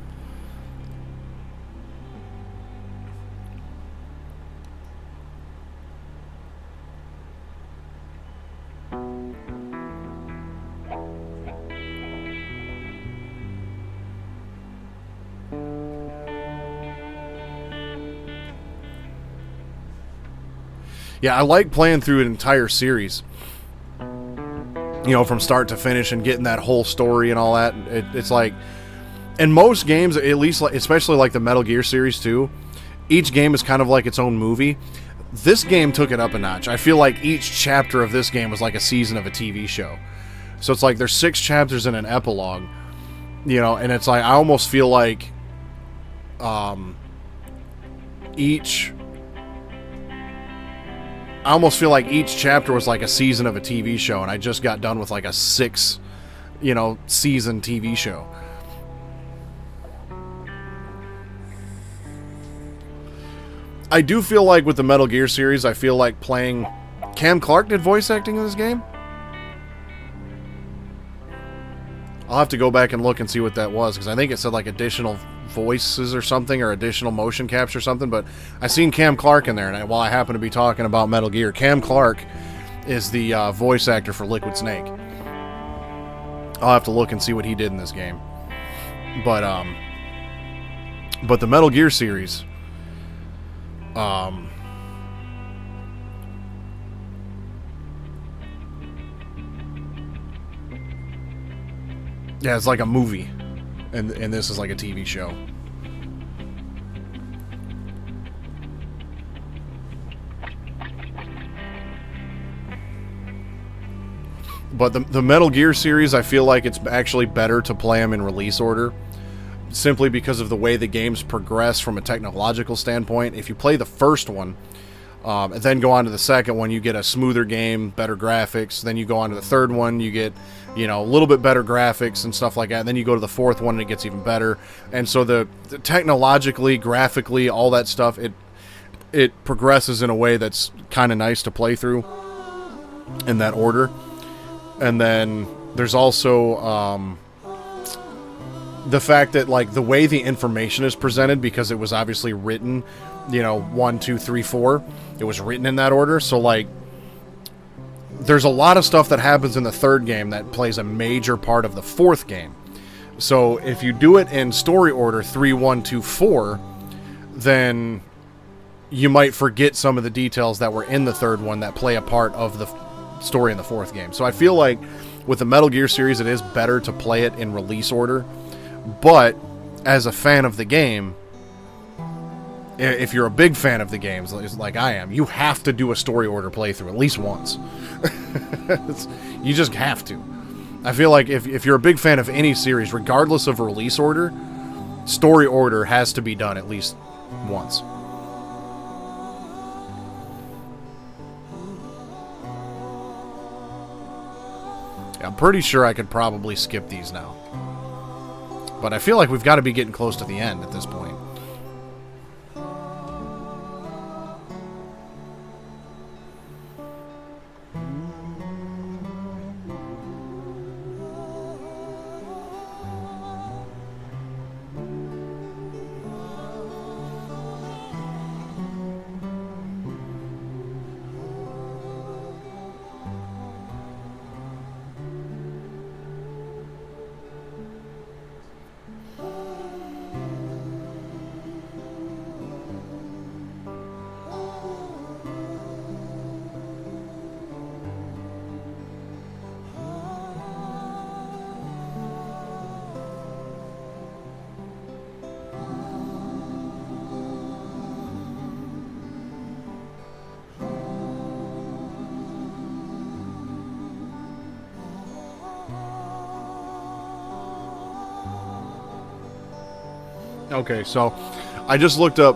Yeah, I like playing through an entire series, you know, from start to finish and getting that whole story and all that. It's like, in most games, at least, especially like the Metal Gear series too, each game is kind of like its own movie. This game took it up a notch. I feel like each chapter of this game was like a season of a TV show. So it's like there's 6 chapters in an epilogue, you know, and it's like I almost feel like each chapter was like a season of a TV show, and I just got done with like a 6, you know, season TV show. I do feel like with the Metal Gear series, I feel like playing... Cam Clark did voice acting in this game? I'll have to go back and look and see what that was, because I think it said like additional voices or something, or additional motion capture or something, but I seen Cam Clark in there, and while I happen to be talking about Metal Gear, Cam Clark is the voice actor for Liquid Snake. I'll have to look and see what he did in this game. But the Metal Gear series, yeah, it's like a movie, and this is like a TV show. But the Metal Gear series, I feel like it's actually better to play them in release order, simply because of the way the games progress from a technological standpoint. If you play the first one, and then go on to the second one, you get a smoother game, better graphics. Then you go on to the third one, you get, you know, a little bit better graphics and stuff like that. And then you go to the fourth one, and it gets even better. And so the technologically, graphically, all that stuff, it progresses in a way that's kind of nice to play through in that order. And then there's also the fact that, like, the way the information is presented, because it was obviously written, you know, 1, 2, 3, 4. It was written in that order. So, like, there's a lot of stuff that happens in the third game that plays a major part of the fourth game. So if you do it in story order 3, 1, 2, 4, then you might forget some of the details that were in the third one that play a part of the story in the fourth game. So I feel like with the Metal Gear series, it is better to play it in release order. But as a fan of the game, if you're a big fan of the games like I am, you have to do a story order playthrough at least once. You just have to. I feel like if you're a big fan of any series, regardless of release order, story order has to be done at least once. I'm pretty sure I could probably skip these now. But I feel like we've got to be getting close to the end at this point. Okay, so I just looked up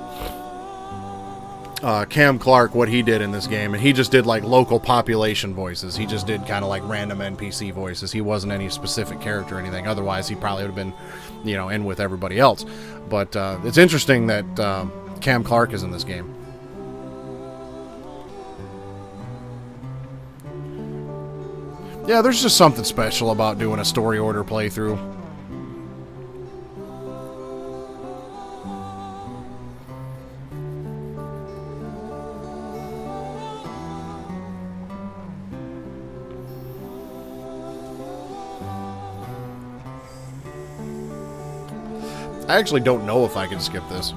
Cam Clark, what he did in this game, and he just did like local population voices. He just did kind of like random NPC voices. He wasn't any specific character or anything. Otherwise, he probably would have been, you know, in with everybody else. But it's interesting that Cam Clark is in this game. Yeah, there's just something special about doing a story order playthrough. I actually don't know if I can skip this.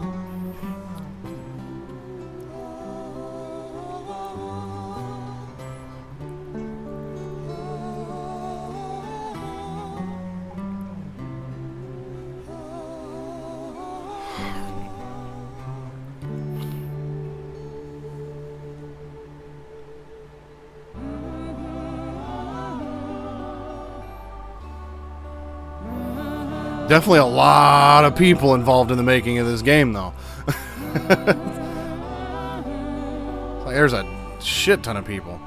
Definitely a lot of people involved in the making of this game, though. Like, there's a shit ton of people.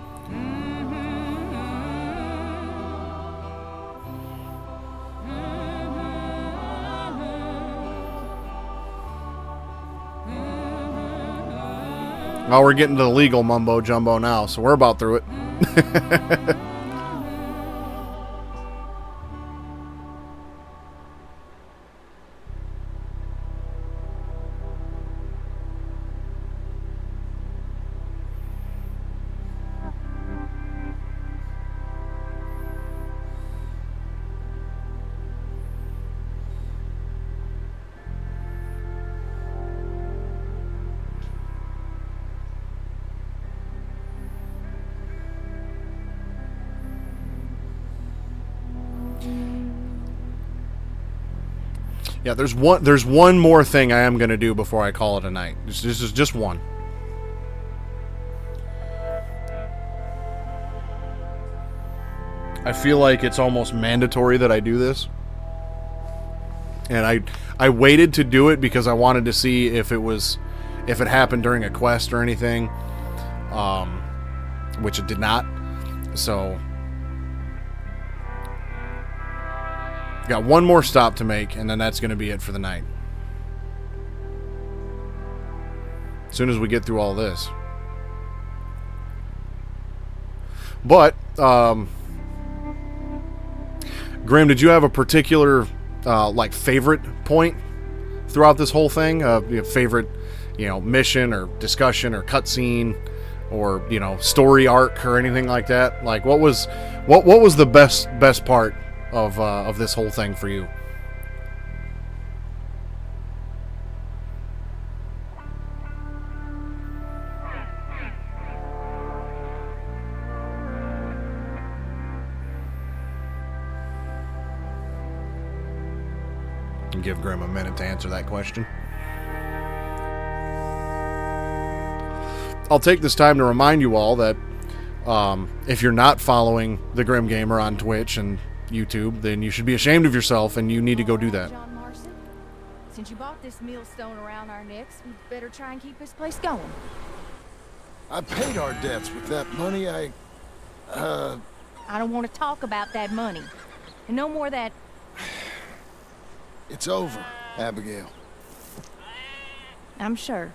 Well, we're getting to the legal mumbo jumbo now, so we're about through it. Yeah, there's one more thing I am going to do before I call it a night. This is just one. I feel like it's almost mandatory that I do this. And I waited to do it because I wanted to see if it happened during a quest or anything. Which it did not. So got one more stop to make, and then that's going to be it for the night. As soon as we get through all this. But, Graham, did you have a particular, favorite point throughout this whole thing? Favorite, mission or discussion or cutscene or, story arc or anything like that? Like, what was the best part of this whole thing for you? Give Grim a minute to answer that question. I'll take this time to remind you all that if you're not following the Grim Gamer on Twitch and YouTube, then you should be ashamed of yourself, and you need to go do that. John Marston, since you bought this millstone around our necks, we better try and keep this place going. I paid our debts with that money. I don't want to talk about that money. And no more of that. It's over, Abigail. I'm sure.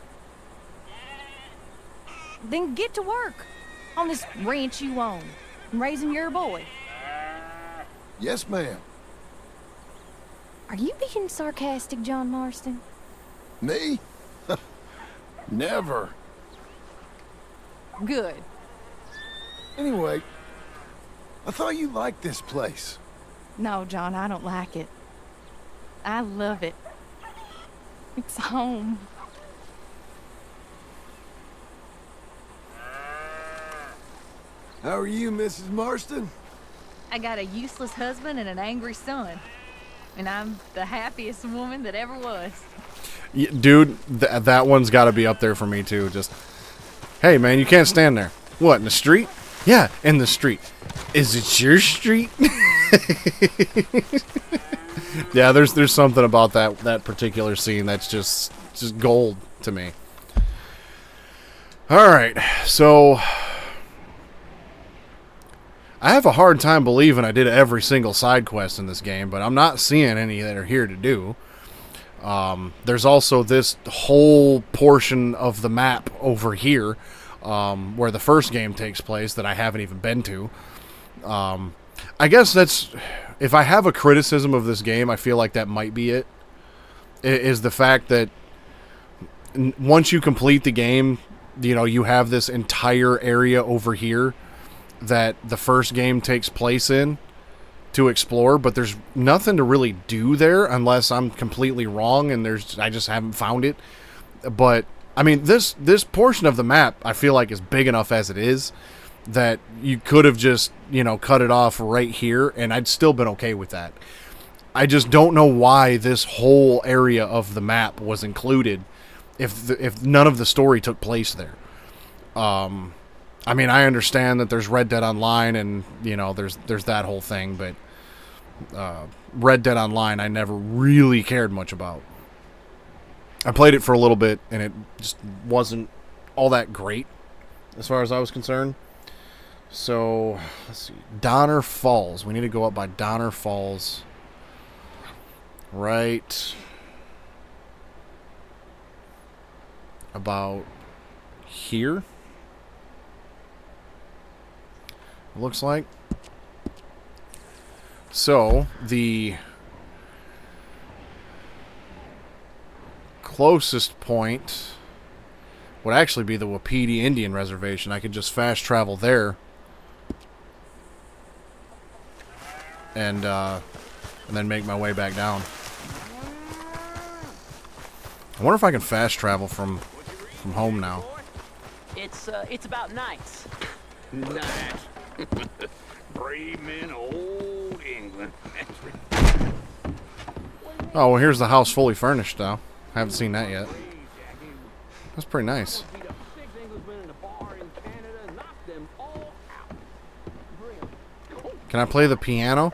Then get to work on this ranch you own and raising your boy. Yes, ma'am. Are you being sarcastic, John Marston? Me? Never. Good. Anyway, I thought you liked this place. No, John, I don't like it. I love it. It's home. How are you, Mrs. Marston? I got a useless husband and an angry son. And I'm the happiest woman that ever was. Yeah, dude, that one's got to be up there for me, too. Just, hey, man, you can't stand there. What, in the street? Yeah, in the street. Is it your street? Yeah, there's something about that particular scene that's just gold to me. All right, so I have a hard time believing I did every single side quest in this game, but I'm not seeing any that are here to do. There's also this whole portion of the map over here where the first game takes place that I haven't even been to. I guess that's... If I have a criticism of this game, I feel like that might be it. Is the fact that once you complete the game, you have this entire area over here that the first game takes place in to explore, but there's nothing to really do there unless I'm completely wrong and I just haven't found it. But I mean, this portion of the map I feel like is big enough as it is that you could have just, cut it off right here, and I'd still been okay with that. I just don't know why this whole area of the map was included if none of the story took place there. I mean, I understand that there's Red Dead Online and, there's that whole thing, but Red Dead Online I never really cared much about. I played it for a little bit, and it just wasn't all that great as far as I was concerned. So, let's see. Donner Falls. We need to go up by Donner Falls. Right about here. It looks like. So, the closest point would actually be the Wapiti Indian Reservation. I could just fast travel there. And then make my way back down. I wonder if I can fast travel from home now. It's about nights. Night. Brave men of old England. Oh, well, here's the house fully furnished, though. Haven't seen that yet. That's pretty nice. Can I play the piano?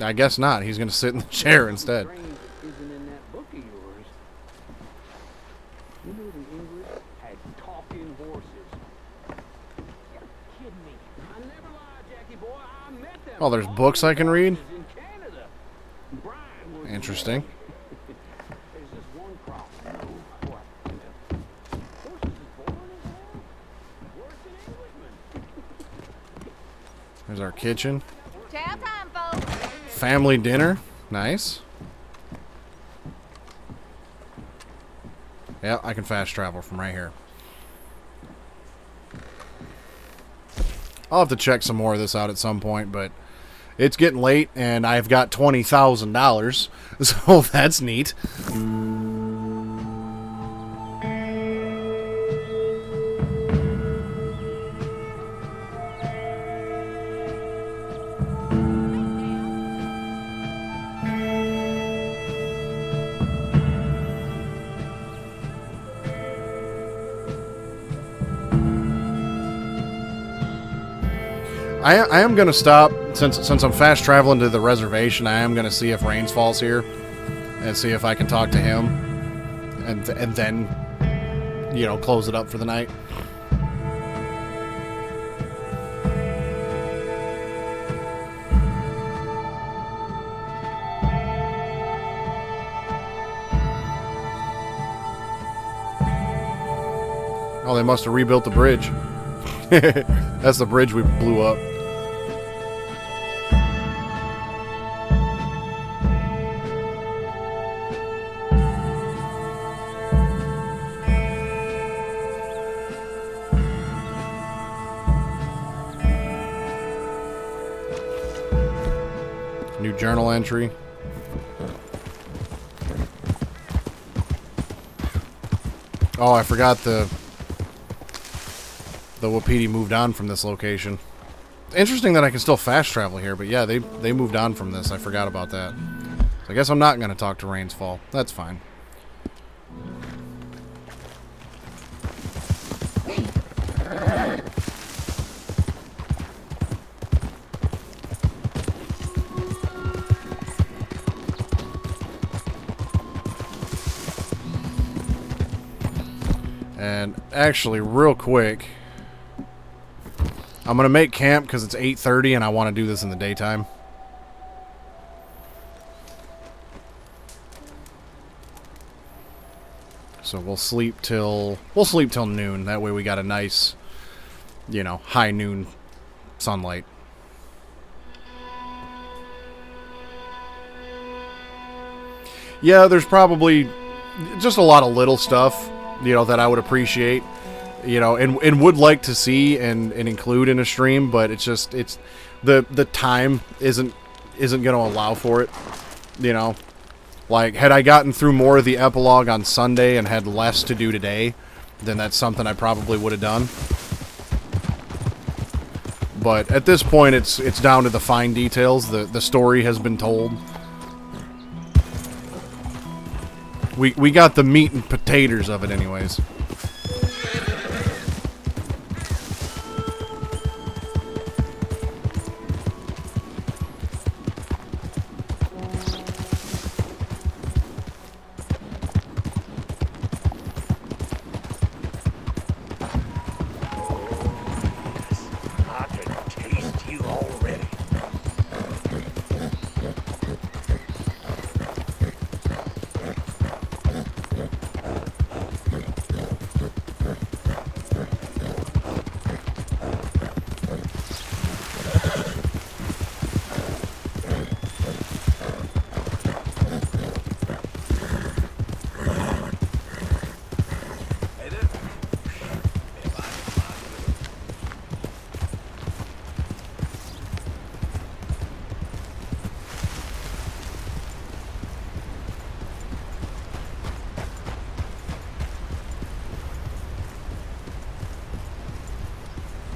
I guess not. He's going to sit in the chair instead. Oh, there's books I can read? Interesting. There's our kitchen. Chow time, folks. Family dinner. Nice. Yeah, I can fast travel from right here. I'll have to check some more of this out at some point, but it's getting late, and I've got $20,000, so that's neat. I am going to stop, since I'm fast traveling to the reservation, I am going to see if Rains Falls here, and see if I can talk to him, and then, you know, close it up for the night. Oh, they must have rebuilt the bridge. That's the bridge we blew up. New journal entry. Oh, I forgot the Wapiti moved on from this location. Interesting that I can still fast travel here, but yeah, they moved on from this. I forgot about that. So I guess I'm not going to talk to Rains Fall. That's fine. And actually, real quick, I'm going to make camp because it's 8:30 and I want to do this in the daytime. So we'll sleep till noon. That way we got a nice, you know, high noon sunlight. Yeah, there's probably just a lot of little stuff, you know, that I would appreciate, you know, and would like to see and include in a stream, but it's just, it's the time isn't going to allow for it, you know. Like, had I gotten through more of the epilogue on Sunday and had less to do today, then that's something I probably would have done. But at this point, it's down to the fine details. The story has been told. We got the meat and potatoes of it anyways.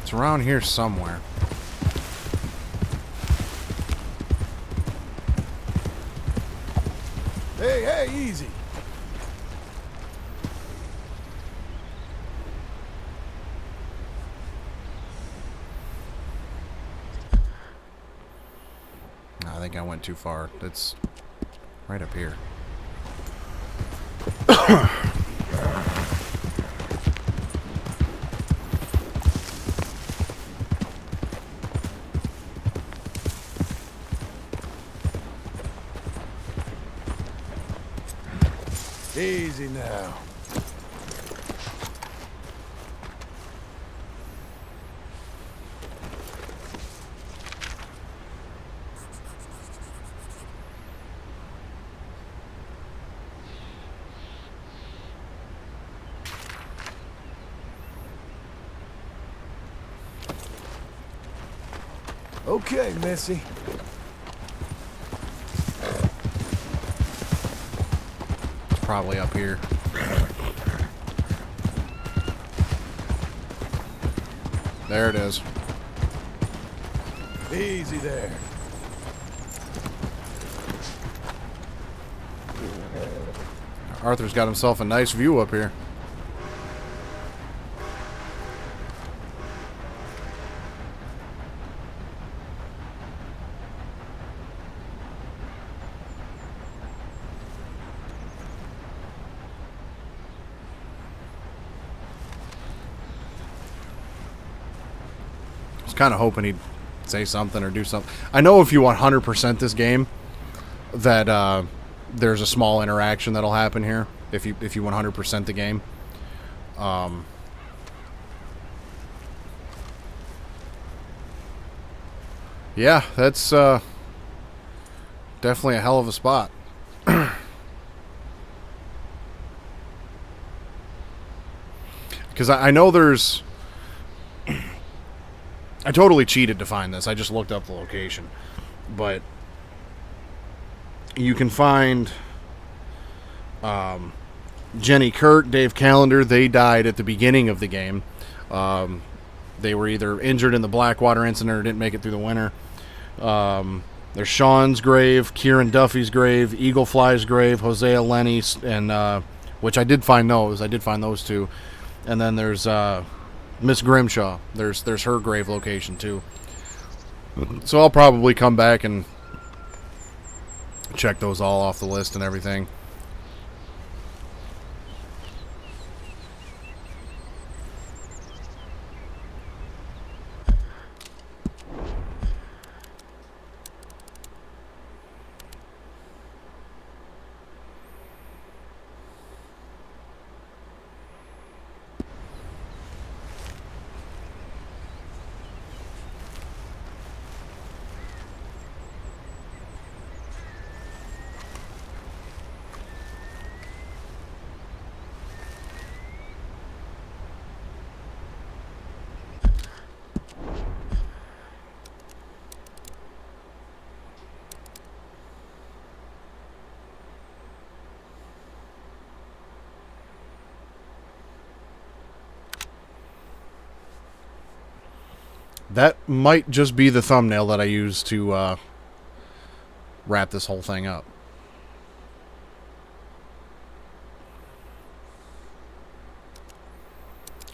It's around here somewhere. Hey, easy. I think I went too far. It's right up here. Easy now. Okay, Missy. It's probably up here. There it is. Easy there. Arthur's got himself a nice view up here. Kind of hoping he'd say something or do something. I know if you 100% this game, that there's a small interaction that'll happen here. If you 100% the game, yeah, that's definitely a hell of a spot. Because I know there's. I totally cheated to find this. I just looked up the location. But you can find Jenny Kurt, Dave Callender. They died at the beginning of the game. They were either injured in the Blackwater incident or didn't make it through the winter. There's Sean's grave, Kieran Duffy's grave, Eagle Fly's grave, Hosea Lenny's, and which I did find those. I did find those two. And then there's Miss Grimshaw. There's her grave location too. So I'll probably come back and check those all off the list and everything. That might just be the thumbnail that I use to wrap this whole thing up.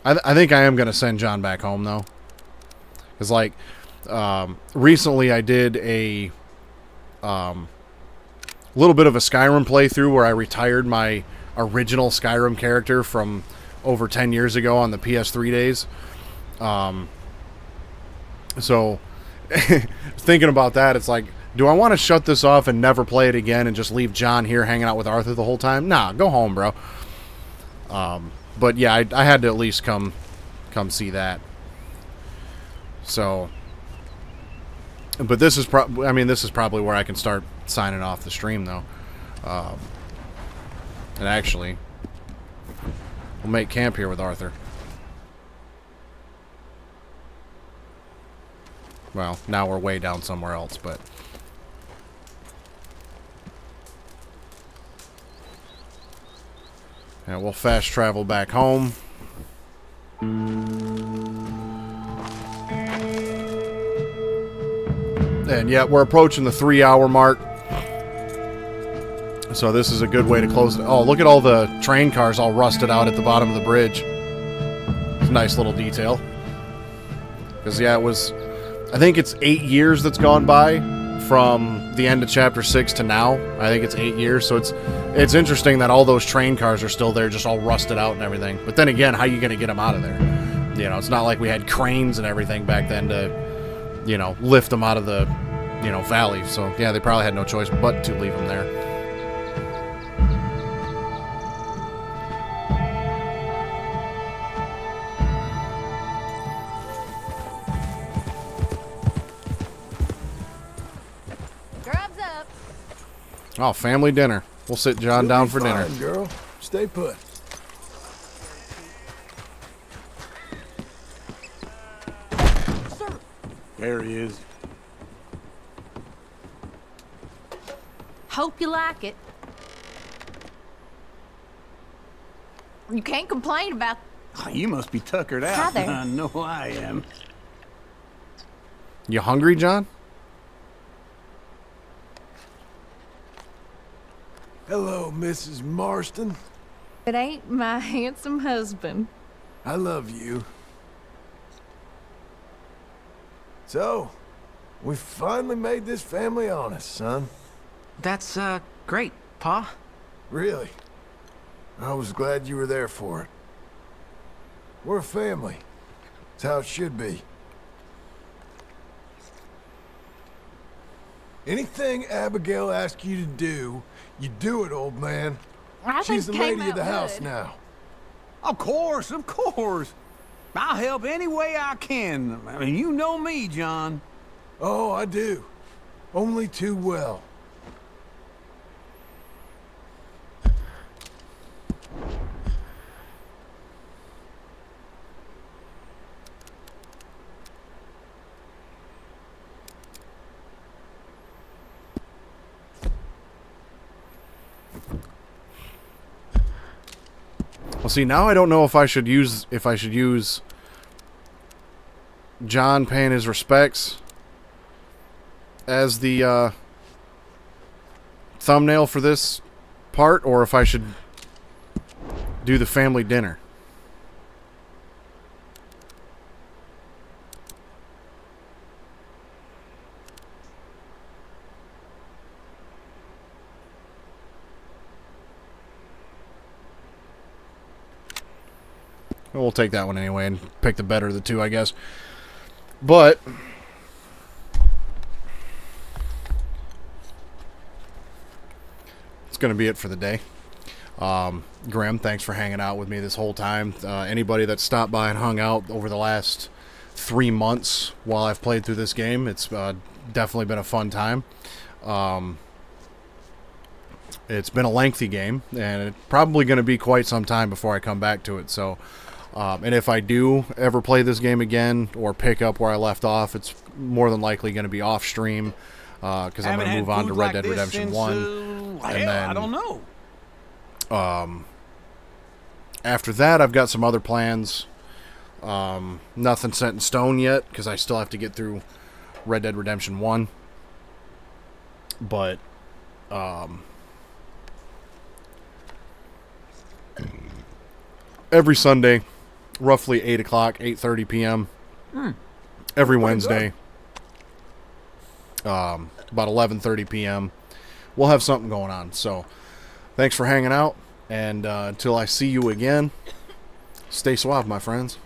I think I am going to send John back home, though. Because, like, recently I did a little bit of a Skyrim playthrough where I retired my original Skyrim character from over 10 years ago on the PS3 days. So, thinking about that, it's like, do I want to shut this off and never play it again and just leave John here hanging out with Arthur the whole time? Nah, go home, bro. But yeah, I had to at least come see that. So, but this is this is probably where I can start signing off the stream, though. And actually, we'll make camp here with Arthur. Well, now we're way down somewhere else, but... And we'll fast travel back home. And yeah, we're approaching the 3-hour mark. So this is a good way to close it. Oh, look at all the train cars all rusted out at the bottom of the bridge. It's a nice little detail. Because, yeah, it was... I think it's 8 years that's gone by from the end of Chapter 6 to now. I think it's 8 years, so it's interesting that all those train cars are still there, just all rusted out and everything. But then again, how are you going to get them out of there? You know, it's not like we had cranes and everything back then to, you know, lift them out of the, you know, valley. So, yeah, they probably had no choice but to leave them there. Oh, family dinner. We'll sit John down for dinner. Fine, girl. Stay put. Sir. There he is. Hope you like it. You can't complain about... Oh, you must be tuckered out. Hi there. I know I am. You hungry, John? Hello, Mrs. Marston. It ain't my handsome husband. I love you. So, we finally made this family honest, son. That's, great, Pa. Really? I was glad you were there for it. We're a family. It's how it should be. Anything Abigail asks you to do, you do it, old man. She's the lady of the house now. Of course, of course. I'll help any way I can. I mean, you know me, John. Oh, I do. Only too well. Well, see, now I don't know if I should use John paying his respects as the thumbnail for this part, or if I should do the family dinner. We'll take that one anyway and pick the better of the two, I guess. But it's going to be it for the day. Grim, thanks for hanging out with me this whole time. Anybody that stopped by and hung out over the last 3 months while I've played through this game, it's definitely been a fun time. It's been a lengthy game, and it's probably going to be quite some time before I come back to it. So, and if I do ever play this game again or pick up where I left off, it's more than likely going to be off stream because I'm going to move on to Red Dead Redemption 1. And then, I don't know. After that, I've got some other plans. Nothing set in stone yet because I still have to get through Red Dead Redemption 1. But every Sunday, roughly 8 o'clock, 8:30 p.m. Every Wednesday, about 11:30 p.m. We'll have something going on. So, thanks for hanging out, and until I see you again, stay suave, my friends.